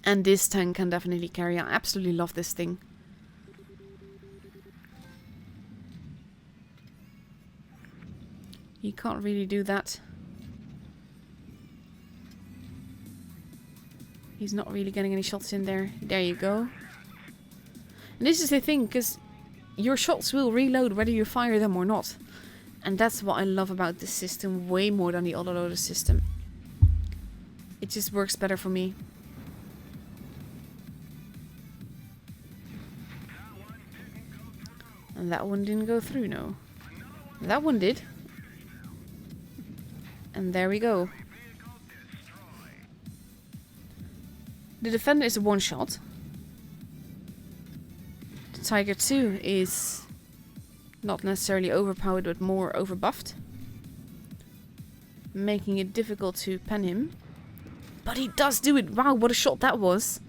Speaker 1: And this tank can definitely carry. I absolutely love this thing. You can't really do that. He's not really getting any shots in there. There you go. And this is the thing, because your shots will reload whether you fire them or not. And that's what I love about this system way more than the autoloader system. It just works better for me. And that one didn't go through, no. That one did. And there we go. The Defender is a one shot. The Tiger 2 is not necessarily overpowered, but more overbuffed, making it difficult to pen him. But he does do it. Wow, what a shot that was.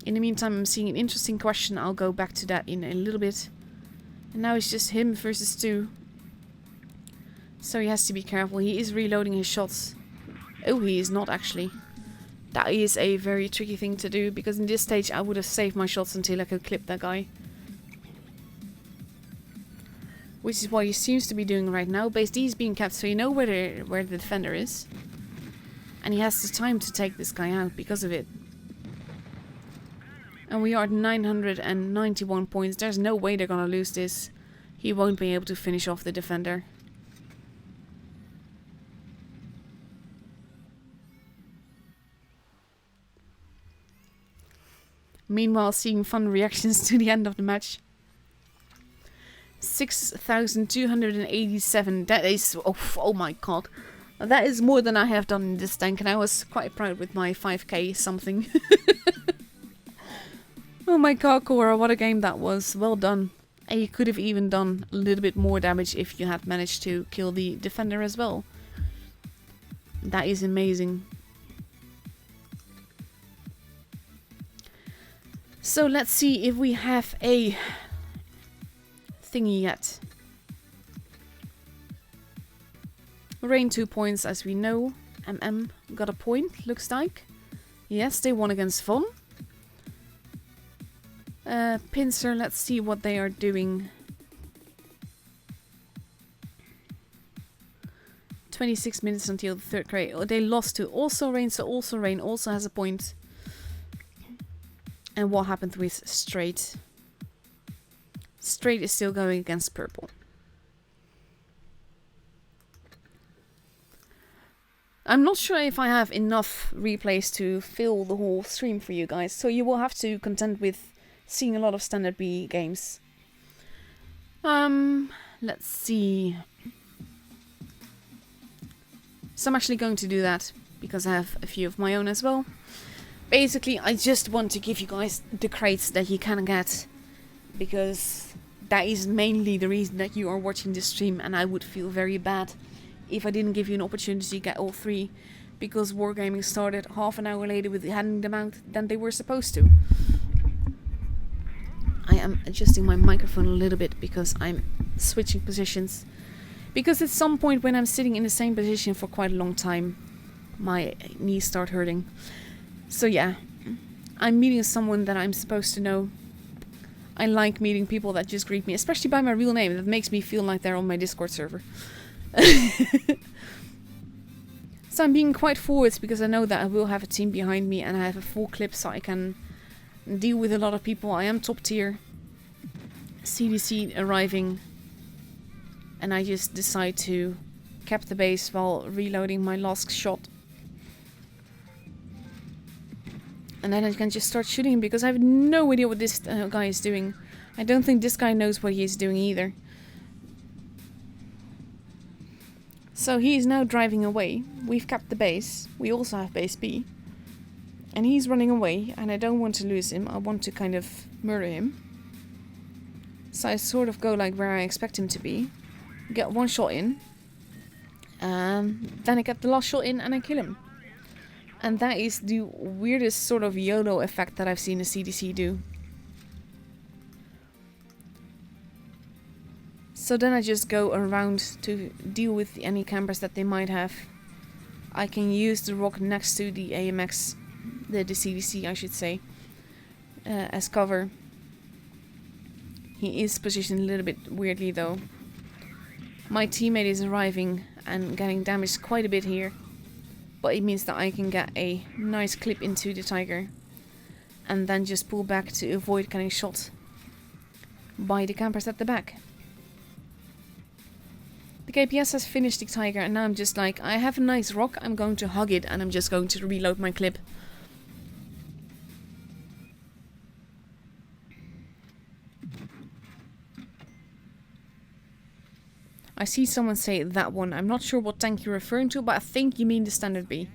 Speaker 1: In the meantime, I'm seeing an interesting question. I'll go back to that in a little bit. And now it's just him versus 2. So he has to be careful. He is reloading his shots. Oh, he is not actually. That is a very tricky thing to do, because in this stage I would have saved my shots until I could clip that guy. Which is what he seems to be doing right now. Base D is being kept, so you know where the defender is. And he has the time to take this guy out because of it. And we are at 991 points. There's no way they're gonna lose this. He won't be able to finish off the defender. Meanwhile, seeing fun reactions to the end of the match. 6,287. That is... Oh my god. That is more than I have done in this tank, and I was quite proud with my 5k something. Oh my god, Cora, what a game that was. Well done. And you could have even done a little bit more damage if you had managed to kill the defender as well. That is amazing. So let's see if we have a thingy yet. Rain 2 points, as we know. MM got a point, looks like. Yes, they won against Von. Pincer, let's see what they are doing. 26 minutes until the third grade. Oh, they lost to Also Rain, so Also Rain also has a point. And what happened with Straight? Straight is still going against Purple. I'm not sure if I have enough replays to fill the whole stream for you guys, so you will have to contend with seeing a lot of standard B games. Let's see. So I'm actually going to do that because I have a few of my own as well. Basically, I just want to give you guys the crates that you can get, because that is mainly the reason that you are watching this stream, and I would feel very bad if I didn't give you an opportunity to get all three, because Wargaming started half an hour later with handing them out than they were supposed to. I am adjusting my microphone a little bit because I'm switching positions. Because at some point when I'm sitting in the same position for quite a long time, my knees start hurting. So yeah, I'm meeting someone that I'm supposed to know. I like meeting people that just greet me, especially by my real name. That makes me feel like they're on my Discord server. So I'm being quite forwards because I know that I will have a team behind me and I have a full clip so I can deal with a lot of people. I am top tier. CDC arriving. And I just decide to cap the base while reloading my last shot. And then I can just start shooting him because I have no idea what this guy is doing. I don't think this guy knows what he is doing either. So he is now driving away. We've capped the base. We also have base B. And he's running away, and I don't want to lose him. I want to kind of murder him. So I sort of go like where I expect him to be. Get one shot in. And then I get the last shot in and I kill him. And that is the weirdest sort of YOLO effect that I've seen the CDC do. So then I just go around to deal with any campers that they might have. I can use the rock next to the AMX, the CDC I should say, as cover. He is positioned a little bit weirdly though. My teammate is arriving and getting damaged quite a bit here. But it means that I can get a nice clip into the Tiger. And then just pull back to avoid getting shot by the campers at the back. The KPS has finished the Tiger and now I'm just like, I have a nice rock, I'm going to hug it and I'm just going to reload my clip. I see someone say that one. I'm not sure what tank you're referring to, but I think you mean the standard B.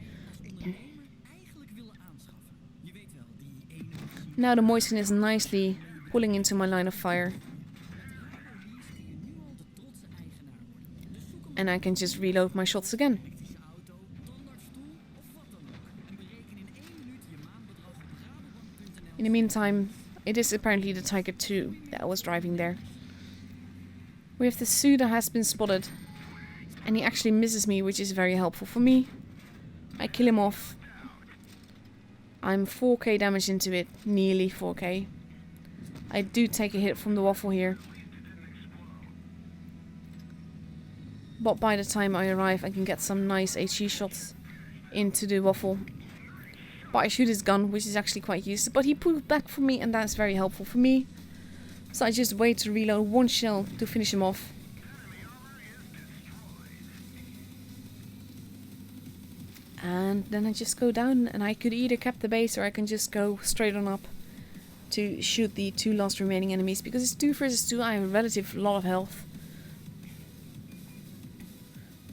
Speaker 1: Now the Moisten is nicely pulling into my line of fire. And I can just reload my shots again. In the meantime, it is apparently the Tiger 2 that was driving there. We have the Su that has been spotted. And he actually misses me, which is very helpful for me. I kill him off. I'm 4k damage into it. Nearly 4k. I do take a hit from the waffle here. But by the time I arrive, I can get some nice HE shots into the waffle. But I shoot his gun, which is actually quite useful. But he pulled back from me, and that's very helpful for me. So I just wait to reload one shell to finish him off. And then I just go down and I could either cap the base or I can just go straight on up to shoot the two last remaining enemies. Because it's 2 versus 2, I have a relative lot of health.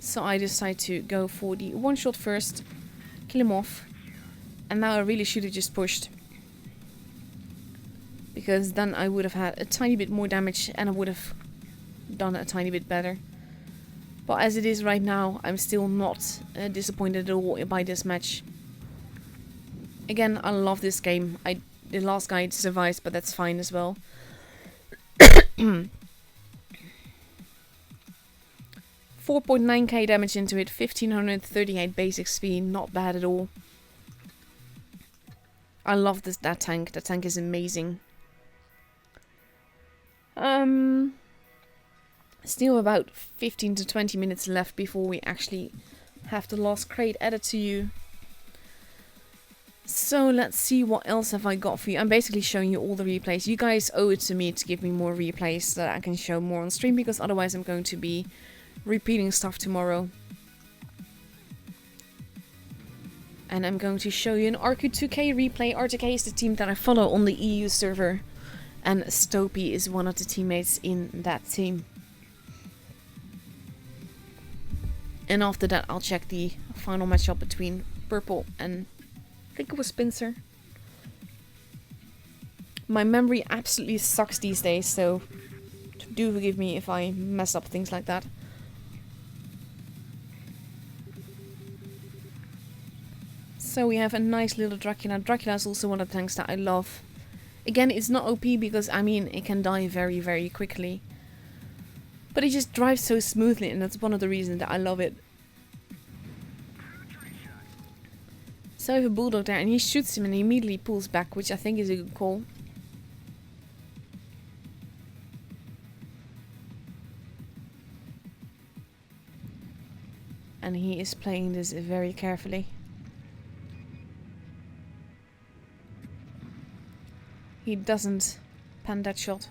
Speaker 1: So I decide to go for the one shot first, kill him off, and now I really should have just pushed. Because then I would have had a tiny bit more damage and I would have done a tiny bit better. But as it is right now, I'm still not disappointed at all by this match. Again, I love this game. The last guy survives, but that's fine as well. 4.9k damage into it, 1538 basic speed, not bad at all. I love that tank. That tank is amazing. Still about 15 to 20 minutes left before we actually have the last crate added to you. So let's see what else have I got for you. I'm basically showing you all the replays. You guys owe it to me to give me more replays so that I can show more on stream, because otherwise I'm going to be repeating stuff tomorrow. And I'm going to show you an RQ2K replay. RTK is the team that I follow on the EU server, and Stopey is one of the teammates in that team. And after that I'll check the final matchup between Purple and I think it was Spencer. My memory absolutely sucks these days, so do forgive me if I mess up things like that. So we have a nice little Dracula. Dracula is also one of the tanks that I love. Again, it's not OP because, I mean, it can die very, very quickly. But it just drives so smoothly, and that's one of the reasons that I love it. So I have a Bulldog there, and he shoots him and he immediately pulls back, which I think is a good call. And he is playing this very carefully. He doesn't pan that shot.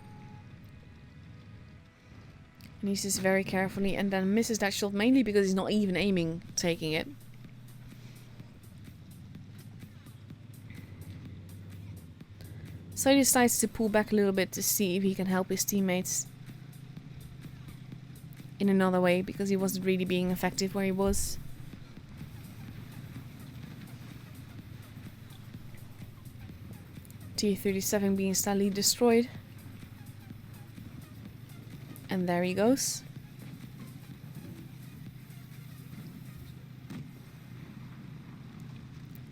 Speaker 1: And he's just very carefully, and then misses that shot mainly because he's not even aiming taking it. So he decides to pull back a little bit to see if he can help his teammates in another way, because he wasn't really being effective where he was. T-37 being sadly destroyed. And there he goes.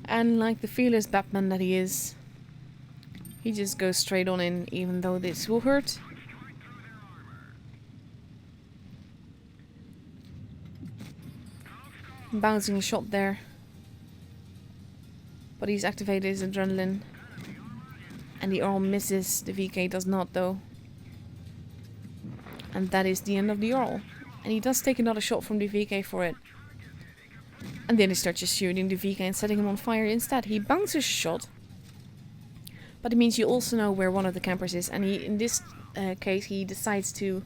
Speaker 1: And like the fearless Batman that he is, he just goes straight on in, even though this will hurt. Bouncing a shot there. But he's activated his adrenaline. And the Arl misses, the VK does not though. And that is the end of the Arl. And he does take another shot from the VK for it. And then he starts just shooting the VK and setting him on fire instead. He bounces a shot. But it means you also know where one of the campers is. And he, in this case, he decides to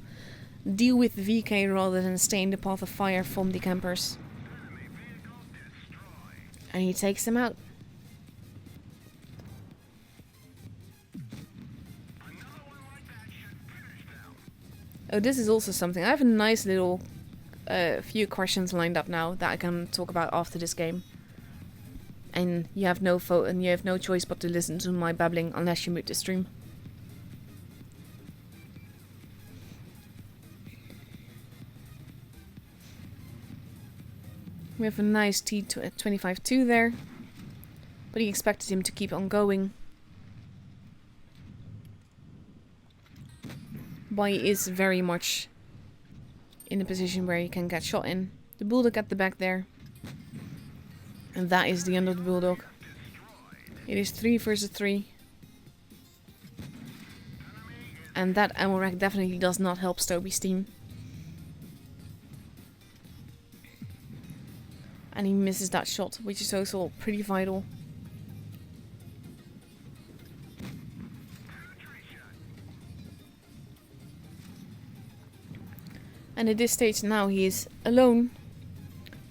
Speaker 1: deal with the VK rather than stay in the path of fire from the campers. And he takes them out. Oh, this is also something. I have a nice little few questions lined up now that I can talk about after this game. And you have no choice but to listen to my babbling unless you mute the stream. We have a nice T25-2 there, but he expected him to keep on going. But he is very much in a position where he can get shot in. The Bulldog at the back there. And that is the end of the Bulldog. It is 3 versus 3. And that ammo rack definitely does not help Stopey's team. And he misses that shot, which is also pretty vital. And at this stage now he is alone.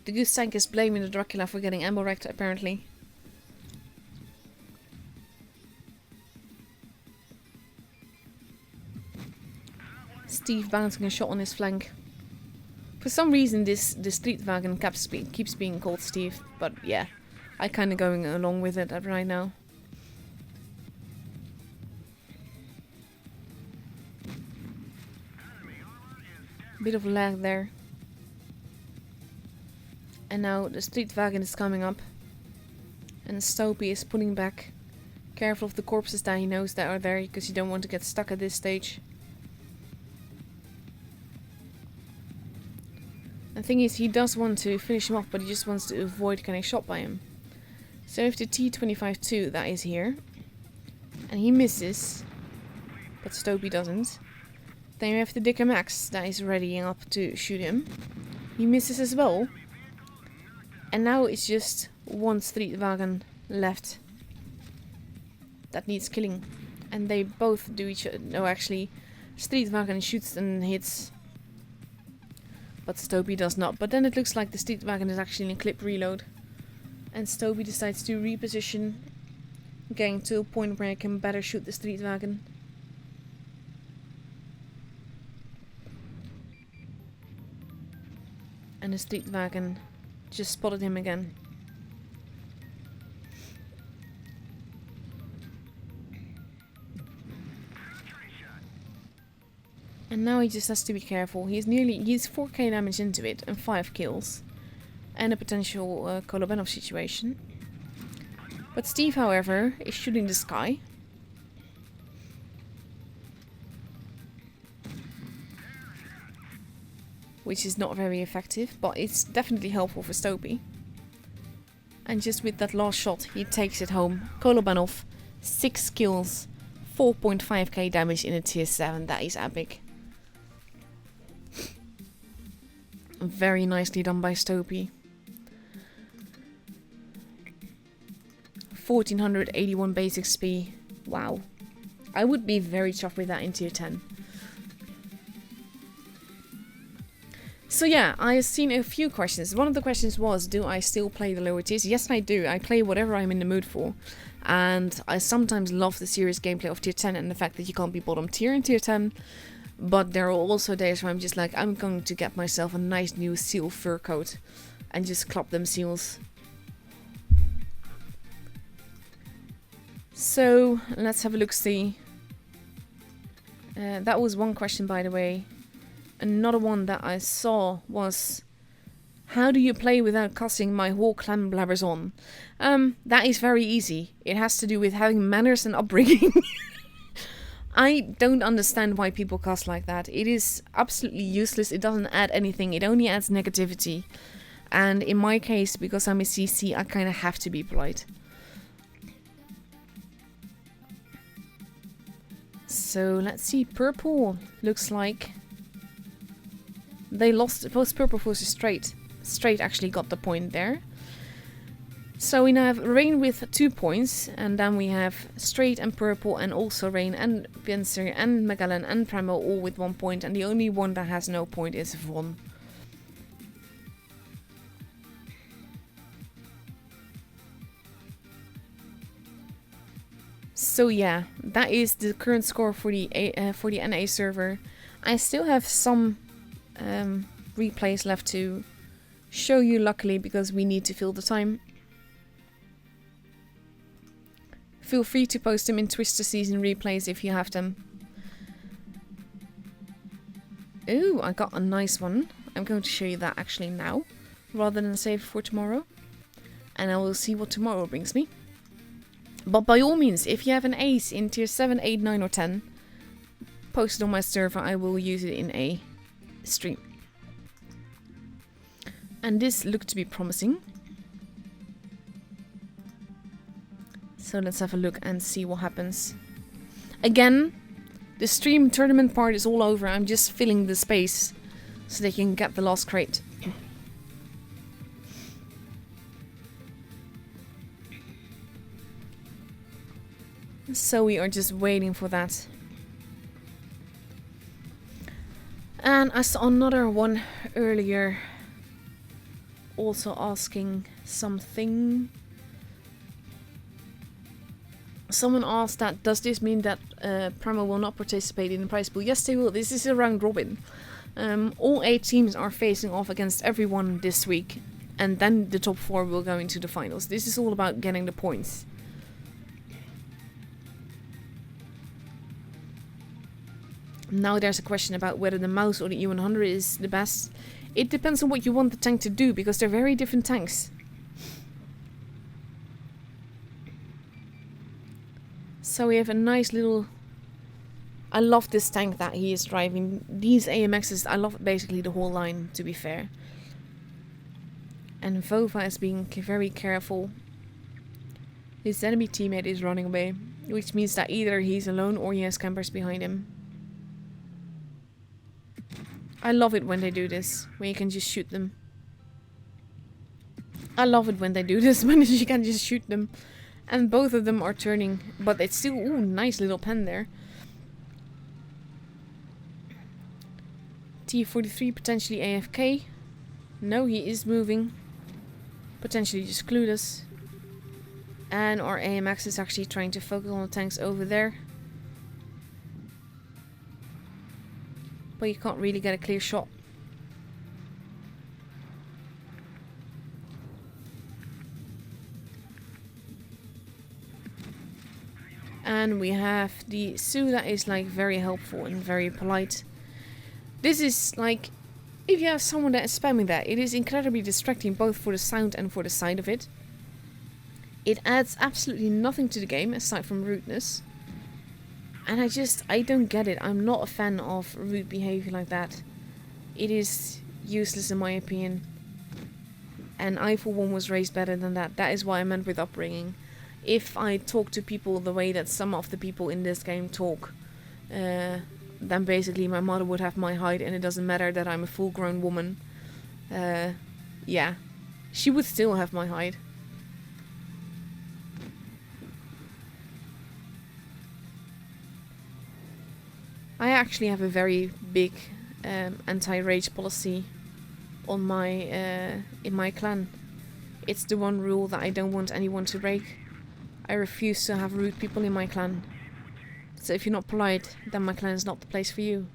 Speaker 1: The Goose Tank is blaming the Dracula for getting ammo wrecked, apparently. Steve bouncing a shot on his flank. For some reason, the Streetwagen keeps being called Steve, but yeah, I kind of going along with it right now. Bit of lag there. And now the Streetwagen is coming up. And Stopey is pulling back. Careful of the corpses that he knows that are there, because you don't want to get stuck at this stage. The thing is, he does want to finish him off, but he just wants to avoid getting shot by him. So if the T-25-2 that is here, and he misses, but Stopey doesn't, then you have the Dicker Max that is readying up to shoot him. He misses as well. And now it's just one Streetwagen left that needs killing. And they both do each other. No, actually, Streetwagen shoots and hits, but Stopey does not. But then it looks like the Streetwagen is actually in a clip reload. And Stopey decides to reposition, getting to a point where I can better shoot the Streetwagen. And the Streetwagen just spotted him again. And now he just has to be careful. He's 4k damage into it and 5 kills. And a potential Kolobanov situation. But Steve, however, is shooting the sky. Which is not very effective, but it's definitely helpful for Stopey. And just with that last shot, he takes it home. Kolobanov, 6 kills, 4.5k damage in a tier 7. That is epic. Very nicely done by Stopey. 1481 base XP. Wow. I would be very chuffed with that in tier 10. So yeah, I've seen a few questions. One of the questions was, do I still play the lower tiers? Yes, I do. I play whatever I'm in the mood for. And I sometimes love the serious gameplay of tier 10 and the fact that you can't be bottom tier in tier 10. But there are also days where I'm just like, I'm going to get myself a nice new seal fur coat and just clop them seals. So let's have a look-see. That was one question, by the way. Another one that I saw was, how do you play without cussing my whole clan blabbers on? That is very easy. It has to do with having manners and upbringing. I don't understand why people cuss like that. It is absolutely useless. It doesn't add anything. It only adds negativity. And in my case, because I'm a CC, I kind of have to be polite. So let's see. Purple looks like they lost. Both Purple versus Straight. Straight actually got the point there. So we now have Rain with 2 points, and then we have Straight and Purple, and also Rain and Pienser and Magellan and Primo all with 1 point, and the only one that has no point is Von. So yeah, that is the current score for the NA server. I still have some replays left to show you, luckily, because we need to fill the time. Feel free to post them in Twister Season replays if you have them. Ooh, I got a nice one. I'm going to show you that actually now, rather than save for tomorrow. And I will see what tomorrow brings me. But by all means, if you have an ace in tier 7, 8, 9 or 10, post it on my server. I will use it in a stream. And this looked to be promising. So let's have a look and see what happens. Again, the stream tournament part is all over. I'm just filling the space so they can get the last crate. So we are just waiting for that. And I saw another one earlier also asking something. Someone asked that, does this mean that Primo will not participate in the prize pool? Yes, they will. This is a round robin. All 8 teams are facing off against everyone this week. And then the top 4 will go into the finals. This is all about getting the points. Now there's a question about whether the mouse or the E100 is the best. It depends on what you want the tank to do, because they're very different tanks. So we have a nice little... I love this tank that he is driving. These AMXs, I love basically the whole line, to be fair. And Vova is being very careful. His enemy teammate is running away, which means that either he's alone or he has campers behind him. I love it when they do this, when you can just shoot them. I love it when they do this, when you can just shoot them. And both of them are turning, but it's still, ooh, nice little pen there. T43 potentially AFK. No, he is moving. Potentially just clueless. And our AMX is actually trying to focus on the tanks over there. But you can't really get a clear shot. And we have the Sue that is like very helpful and very polite. This is like, if you have someone that is spamming that, it is incredibly distracting both for the sound and for the sight of it. It adds absolutely nothing to the game aside from rudeness. And I don't get it. I'm not a fan of rude behavior like that. It is useless in my opinion. And I for one was raised better than that. That is what I meant with upbringing. If I talk to people the way that some of the people in this game talk, then basically my mother would have my height and it doesn't matter that I'm a full grown woman. Yeah, she would still have my height. I actually have a very big anti-rage policy on my in my clan. It's the one rule that I don't want anyone to break. I refuse to have rude people in my clan. So if you're not polite, then my clan is not the place for you.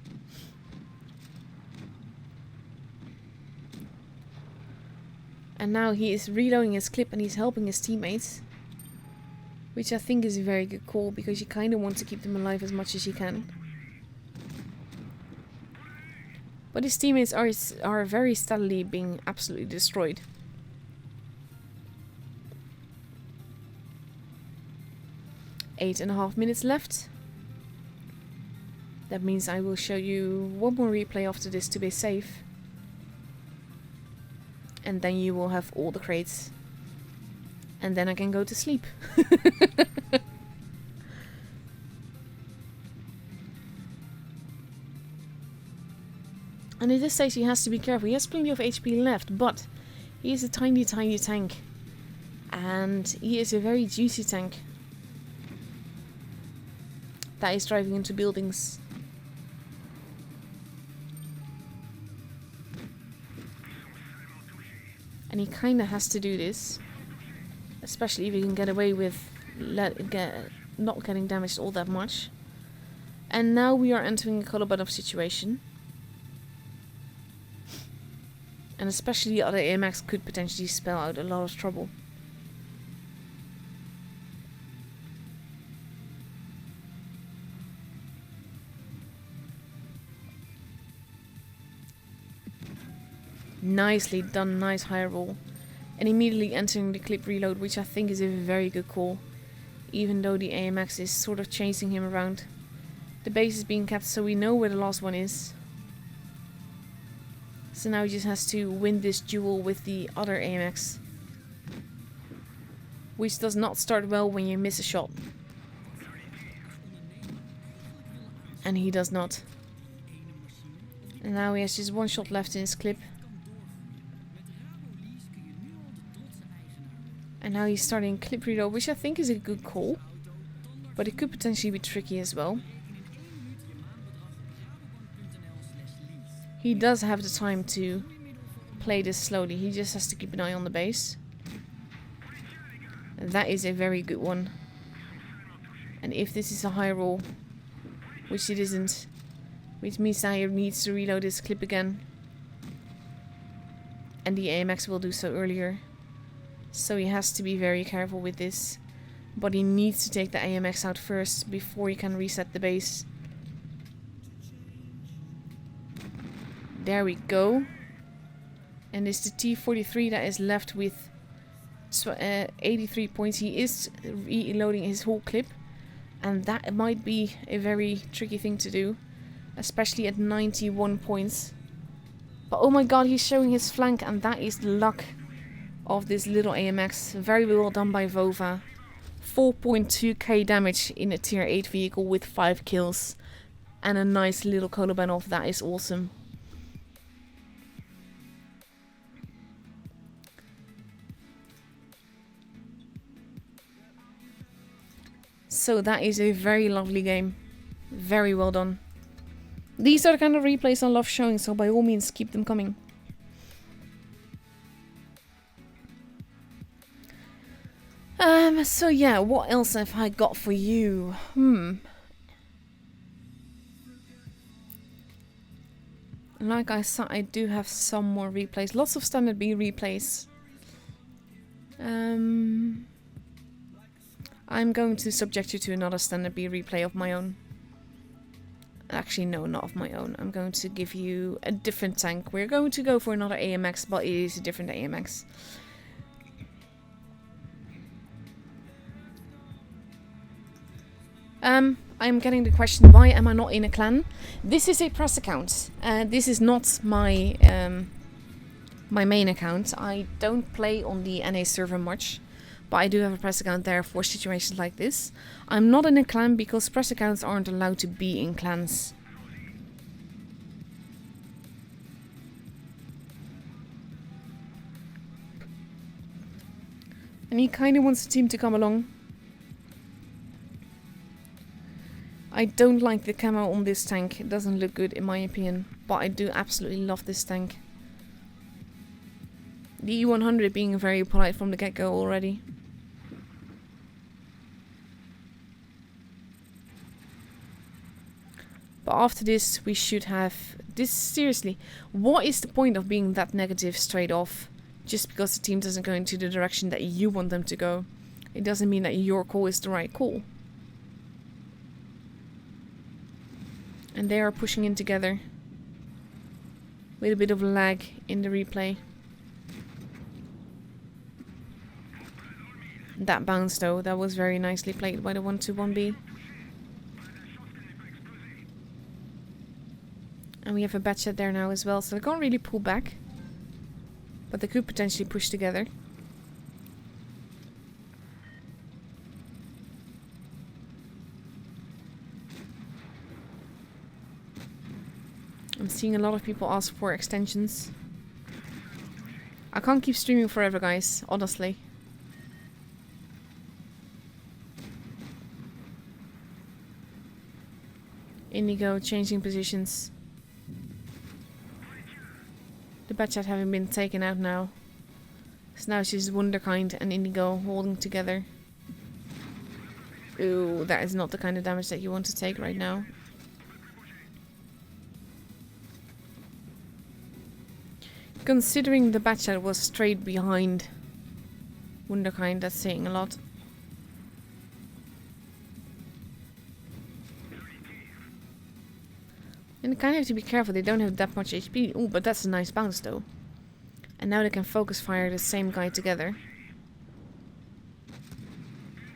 Speaker 1: And now he is reloading his clip and he's helping his teammates. Which I think is a very good call, because you kind of want to keep them alive as much as you can. But his teammates are very steadily being absolutely destroyed. Eight and a half minutes left. That means I will show you one more replay after this to be safe. And then you will have all the crates. And then I can go to sleep. And at this stage he has to be careful. He has plenty of HP left, but he is a tiny, tiny tank. And he is a very juicy tank. That is driving into buildings. And he kinda has to do this. Especially if he can get away with not getting damaged all that much. And now we are entering a color button situation. And especially the other AMX could potentially spell out a lot of trouble. Nicely done, nice high roll. And immediately entering the clip reload, which I think is a very good call. Even though the AMX is sort of chasing him around. The base is being kept so we know where the last one is. So now he just has to win this duel with the other AMX. Which does not start well when you miss a shot. And he does not. And now he has just one shot left in his clip. And now he's starting clip reload, which I think is a good call. But it could potentially be tricky as well. He does have the time to play this slowly. He just has to keep an eye on the base. And that is a very good one. And if this is a high roll, which it isn't, which means that he needs to reload his clip again. And the AMX will do so earlier. So he has to be very careful with this. But he needs to take the AMX out first before he can reset the base. There we go. And it's the T-43 that is left with 83 points. He is reloading his whole clip. And that might be a very tricky thing to do. Especially at 91 points. But oh my god, he's showing his flank. And that is the luck of this little AMX. Very well done by Vova. 4.2k damage in a tier 8 vehicle with 5 kills. And a nice little Coloban off. That is awesome. So that is a very lovely game. Very well done. These are the kind of replays I love showing, so by all means keep them coming. So yeah, what else have I got for you? Like I said, I do have some more replays. Lots of standard B replays. I'm going to subject you to another standard B replay of my own. Actually, no, not of my own. I'm going to give you a different tank. We're going to go for another AMX, but it is a different AMX. I'm getting the question, why am I not in a clan? This is a press account. This is not my my main account. I don't play on the NA server much, but I do have a press account there for situations like this. I'm not in a clan because press accounts aren't allowed to be in clans. And he kind of wants the team to come along. I don't like the camo on this tank. It doesn't look good in my opinion. But I do absolutely love this tank. The E100 being very polite from the get-go already. But after this we should have... This, seriously, what is the point of being that negative straight off? Just because the team doesn't go into the direction that you want them to go. It doesn't mean that your call is the right call. And they are pushing in together. With a bit of lag in the replay. That bounce though, that was very nicely played by the 121B. And we have a batchet there now as well, so they can't really pull back. But they could potentially push together. I'm seeing a lot of people ask for extensions. I can't keep streaming forever, guys, honestly. Indigo changing positions. The batchet having been taken out now. So now it's just Wunderkind and Indigo holding together. Ooh, that is not the kind of damage that you want to take right now. Considering the batchet was straight behind Wunderkind, that's saying a lot. And you kind of have to be careful, they don't have that much HP. Ooh, but that's a nice bounce though. And now they can focus fire the same guy together.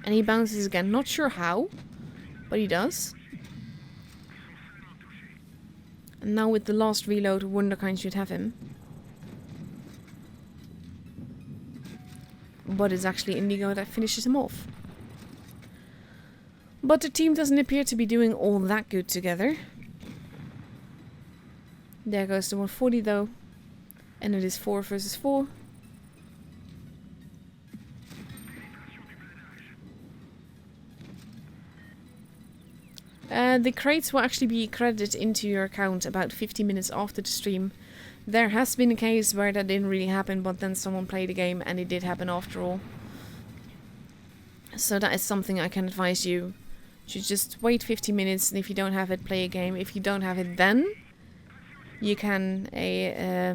Speaker 1: And he bounces again, not sure how, but he does. And now with the last reload, Wunderkind should have him. But it's actually Indigo that finishes him off. But the team doesn't appear to be doing all that good together. There goes the 140 though. And it is 4 versus 4. The crates will actually be credited into your account about 50 minutes after the stream. There has been a case where that didn't really happen, but then someone played the game and it did happen after all. So that is something I can advise you So just wait 50 minutes, and if you don't have it, play a game. If you don't have it, then you can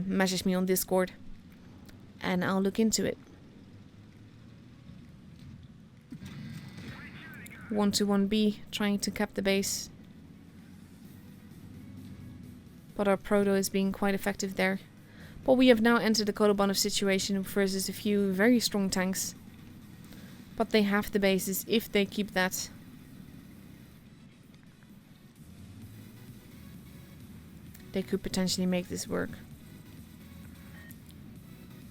Speaker 1: message me on Discord, and I'll look into it. 1-1B, trying to cap the base. But our Proto is being quite effective there. But we have now entered the Kolobanov situation versus a few very strong tanks. But they have the bases if they keep that. They could potentially make this work.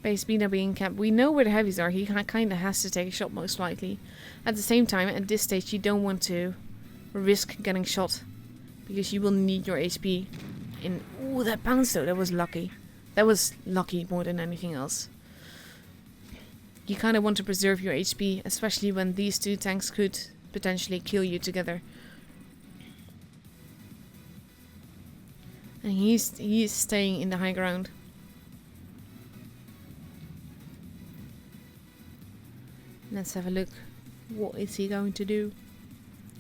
Speaker 1: Base B now being capped. We know where the heavies are. He kind of has to take a shot most likely. At the same time, at this stage, you don't want to risk getting shot. Because you will need your HP. Ooh, that bounce though. That was lucky. That was lucky more than anything else. You kind of want to preserve your HP. Especially when these two tanks could potentially kill you together. And he's staying in the high ground. Let's have a look. What is he going to do?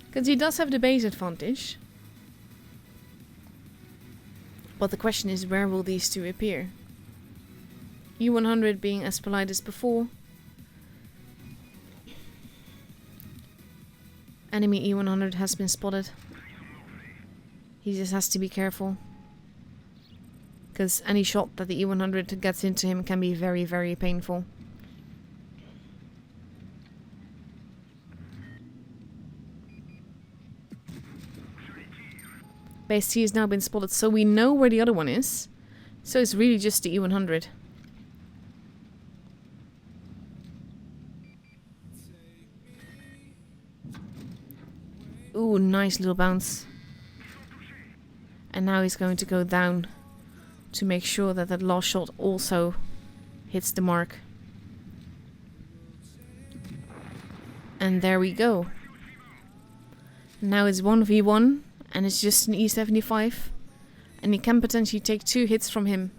Speaker 1: Because he does have the base advantage. But the question is, where will these two appear? E100 being as polite as before. Enemy E100 has been spotted. He just has to be careful. Because any shot that the E100 gets into him can be very, very painful. Base T has now been spotted, so we know where the other one is. So it's really just the E100. Ooh, nice little bounce. And now he's going to go down to make sure that that last shot also hits the mark. And there we go. Now it's 1v1. And it's just an E75. And he can potentially take 2 hits from him.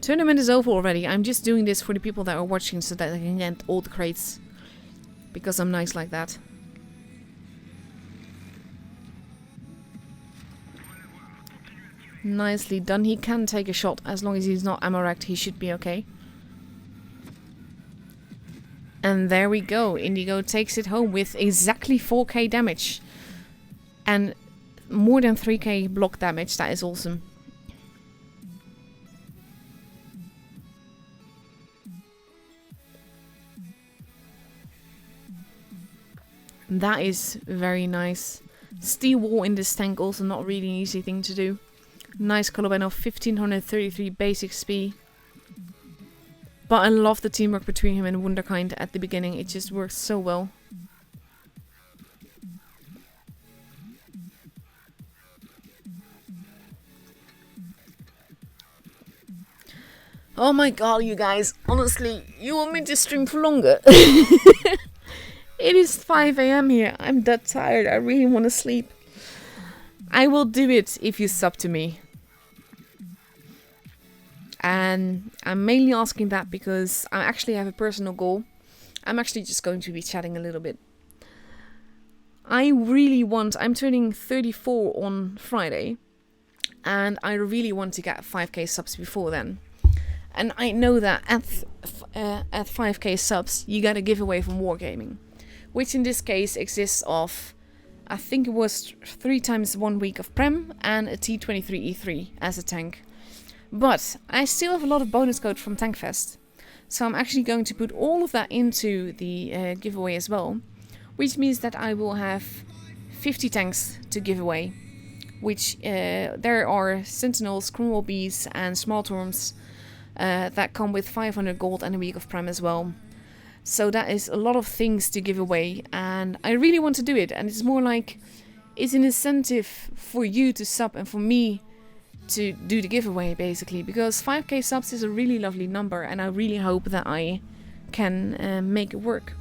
Speaker 1: Tournament is over already. I'm just doing this for the people that are watching so that I can get all the crates. Because I'm nice like that. Nicely done. He can take a shot. As long as he's not ammo wrecked, he should be okay. And there we go. Indigo takes it home with exactly 4k damage. And more than 3k block damage. That is awesome. That is very nice. Steel wall in this tank also not really an easy thing to do. Nice Kolobanov, 1533 basic speed. But I love the teamwork between him and Wunderkind at the beginning. It just works so well. Oh my god, you guys. Honestly, you want me to stream for longer? It is 5 AM here. I'm that tired. I really want to sleep. I will do it if you sub to me. And I'm mainly asking that because I actually have a personal goal. I'm actually just going to be chatting a little bit. I'm turning 34 on Friday. And I really want to get 5k subs before then. And I know that at 5k subs, you get a giveaway from Wargaming. Which in this case exists of, I think it was 3 times 1 week of Prem and a T23E3 as a tank. But I still have a lot of bonus code from Tankfest. So I'm actually going to put all of that into the giveaway as well. Which means that I will have 50 tanks to give away. Which there are Sentinels, Cromwell Bees and Small Torms that come with 500 gold and a week of Prem as well. So that is a lot of things to give away. And I really want to do it. And it's more like, it's an incentive for you to sub and for me to do the giveaway basically, because 5k subs is a really lovely number and I really hope that I can make it work.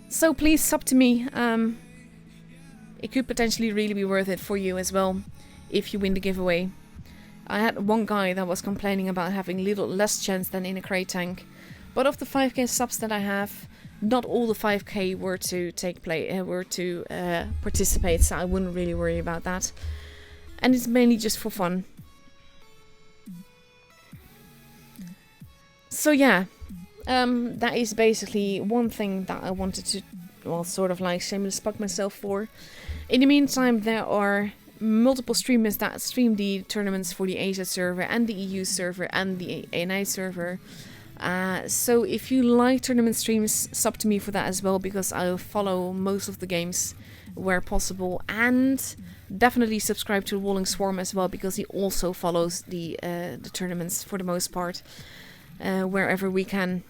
Speaker 1: So please sub to me. It could potentially really be worth it for you as well if you win the giveaway. I had one guy that was complaining about having little less chance than in a crate tank. But of the 5k subs that I have, not all the 5k were to participate, so I wouldn't really worry about that. And it's mainly just for fun. So yeah, that is basically one thing that I wanted to, well, sort of like shameless plug myself for. In the meantime, there are multiple streamers that stream the tournaments for the Asia server and the EU server and the ANI server. So if you like tournament streams, sub to me for that as well, because I'll follow most of the games where possible, and definitely subscribe to Walling Swarm as well, because he also follows the tournaments for the most part, wherever we can.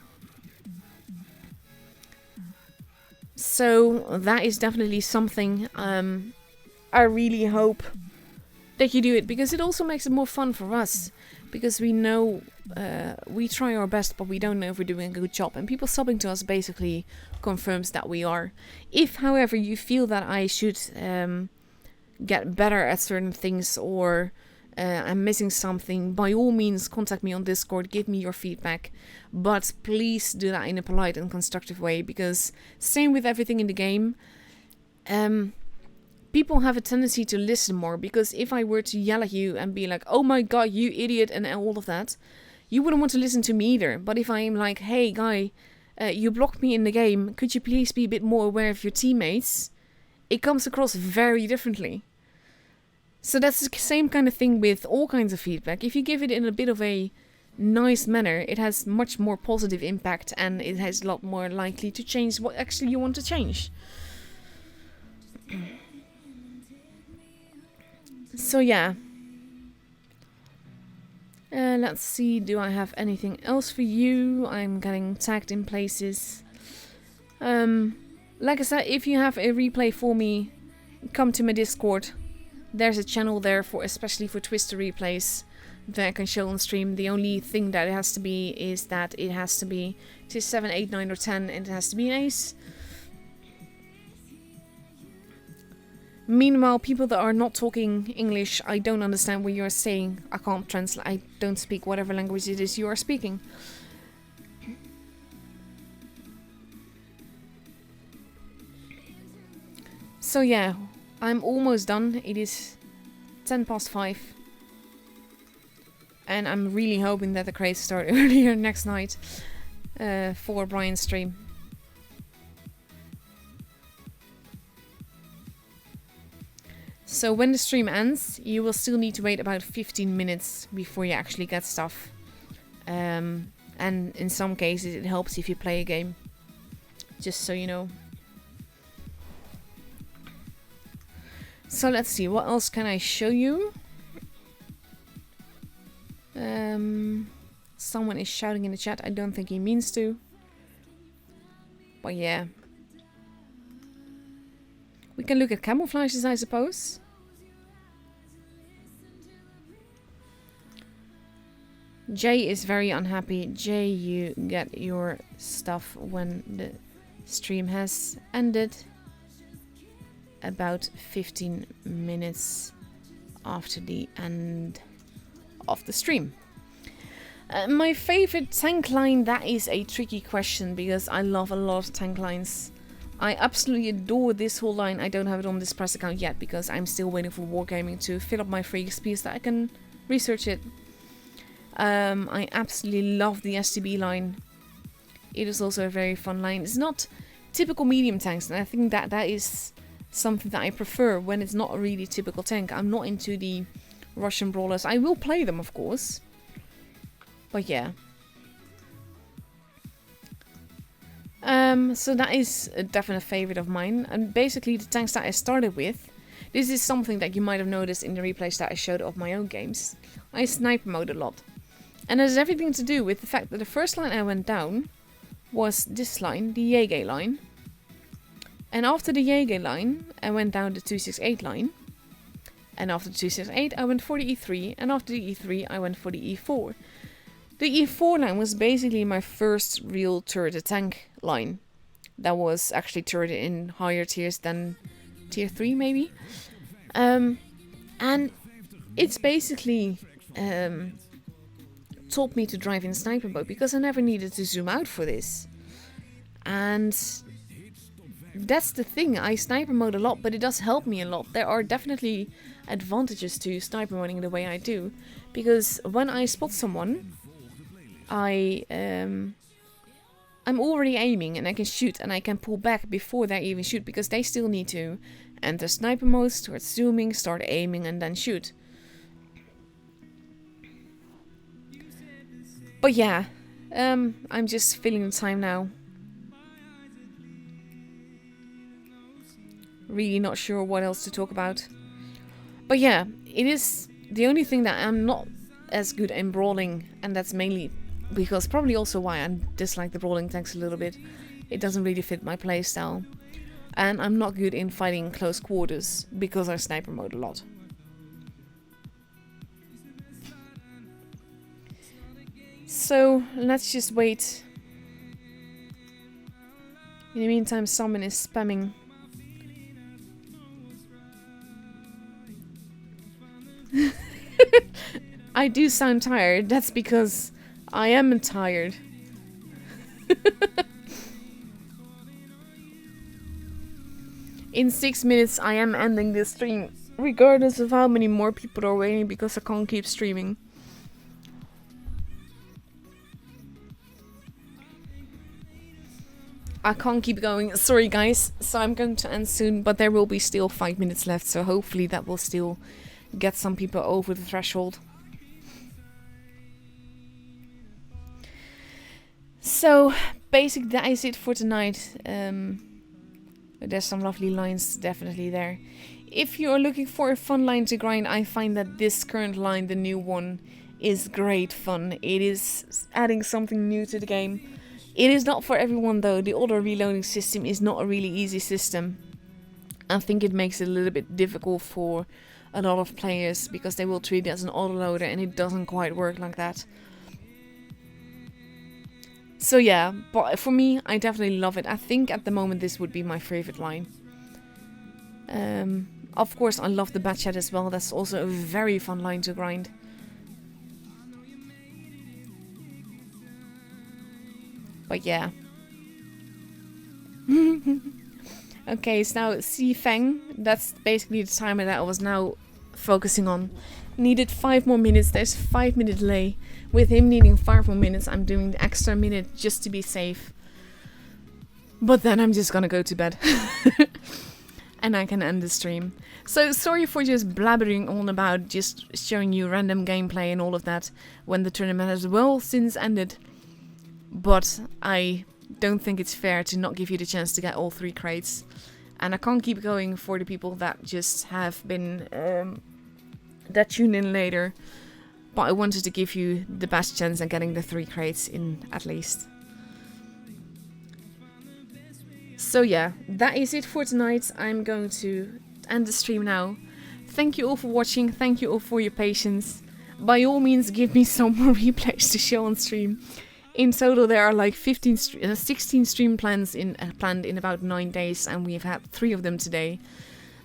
Speaker 1: So that is definitely something. I really hope that you do it, because it also makes it more fun for us, because we know we try our best, but we don't know if we're doing a good job, and people subbing to us basically confirms that we are. If, however, you feel that I should get better at certain things, or I'm missing something, by all means contact me on Discord, give me your feedback, but please do that in a polite and constructive way, because same with everything in the game, people have a tendency to listen more, because if I were to yell at you and be like, oh my god, you idiot, and all of that, you wouldn't want to listen to me either. But if I'm like, hey guy, you blocked me in the game, could you please be a bit more aware of your teammates? It comes across very differently. So that's the same kind of thing with all kinds of feedback. If you give it in a bit of a nice manner, it has much more positive impact, and it has a lot more likely to change what actually you want to change. So yeah. Let's see, do I have anything else for you? I'm getting tagged in places. Like I said, if you have a replay for me, come to my Discord. There's a channel there for, especially for Twister replays, that I can show on stream. The only thing that it has to be is that it has to be tier 7, 8, 9 or 10, and it has to be an ace. Meanwhile, people that are not talking English, I don't understand what you're saying. I can't translate. I don't speak whatever language it is you are speaking. So yeah, I'm almost done. It is 5:10. And I'm really hoping that the crates start earlier next night for Brian's stream. So when the stream ends, you will still need to wait about 15 minutes before you actually get stuff. And in some cases it helps if you play a game. Just so you know. So let's see, what else can I show you? Someone is shouting in the chat. I don't think he means to. But yeah. We can look at camouflages, I suppose. Jay is very unhappy. Jay, you get your stuff when the stream has ended. About 15 minutes after the end of the stream. My favorite tank line, that is a tricky question, because I love a lot of tank lines. I absolutely adore this whole line. I don't have it on this press account yet, because I'm still waiting for Wargaming to fill up my free XP so that I can research it. I absolutely love the STB line. It is also a very fun line. It's not typical medium tanks, and I think that that is something that I prefer when it's not a really typical tank. I'm not into the Russian brawlers. I will play them, of course. But yeah. So that is a definite favorite of mine. And basically the tanks that I started with, this is something that you might have noticed in the replays that I showed of my own games. I sniper mode a lot. And it has everything to do with the fact that the first line I went down was this line, the Yege line. And after the Yege line, I went down the 268 line. And after the 268, I went for the E3. And after the E3, I went for the E4. The E4 line was basically my first real turreted tank line. That was actually turreted in higher tiers than tier 3 maybe. And it's basically told me to drive in sniper mode because I never needed to zoom out for this. And that's the thing, I sniper mode a lot, but it does help me a lot. There are definitely advantages to sniper moding the way I do, because when I spot someone, I'm already aiming and I can shoot and I can pull back before they even shoot, because they still need to enter sniper mode, start zooming, start aiming and then shoot. But yeah, I'm just filling the time now. Really not sure what else to talk about. But yeah, it is the only thing that I'm not as good in brawling, and that's mainly because probably also why I dislike the brawling tanks a little bit. It doesn't really fit my playstyle. And I'm not good in fighting close quarters because I sniper mode a lot. So let's just wait. In the meantime, someone is spamming. I do sound tired. That's because I am tired. In 6 minutes I am ending this stream, regardless of how many more people are waiting, because I can't keep streaming. I can't keep going. Sorry guys, so I'm going to end soon, but there will be still 5 minutes left, so hopefully that will still get some people over the threshold. So basically that is it for tonight. There's some lovely lines definitely there. If you're looking for a fun line to grind, I find that this current line, the new one, is great fun. It is adding something new to the game. It is not for everyone though. The auto reloading system is not a really easy system. I think it makes it a little bit difficult for a lot of players because they will treat it as an autoloader and it doesn't quite work like that. So yeah, but for me, I definitely love it. I think at the moment this would be my favorite line. Of course, I love the bat chat as well. That's also a very fun line to grind. But yeah. Okay, so now Si Feng. That's basically the timer that I was now focusing on. Needed 5 more minutes. There's 5-minute delay. With him needing 5 more minutes, I'm doing the extra minute just to be safe. But then I'm just gonna go to bed. And I can end the stream. So sorry for just blabbering on about just showing you random gameplay and all of that when the tournament has well since ended. But I don't think it's fair to not give you the chance to get all 3 crates. And I can't keep going for the people that just have been that tune in later. But I wanted to give you the best chance at getting the 3 crates in at least. So yeah, that is it for tonight. I'm going to end the stream now. Thank you all for watching. Thank you all for your patience. By all means, give me some more replays to show on stream. In total, there are like 16 stream plans planned in about 9 days, and we've had 3 of them today.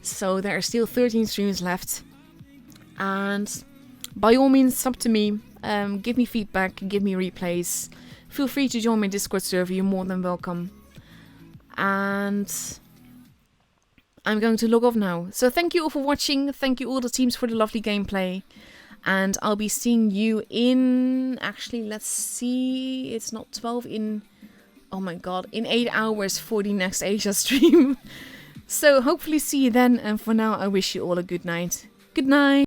Speaker 1: So there are still 13 streams left. And by all means, it's up to me. Give me feedback, give me replays. Feel free to join my Discord server. You're more than welcome. And I'm going to log off now. So thank you all for watching. Thank you all the teams for the lovely gameplay. And I'll be seeing you in... Actually, let's see. It's not 12 in... Oh my god. In 8 hours for the next Asia stream. So hopefully see you then. And for now, I wish you all a good night. Good night.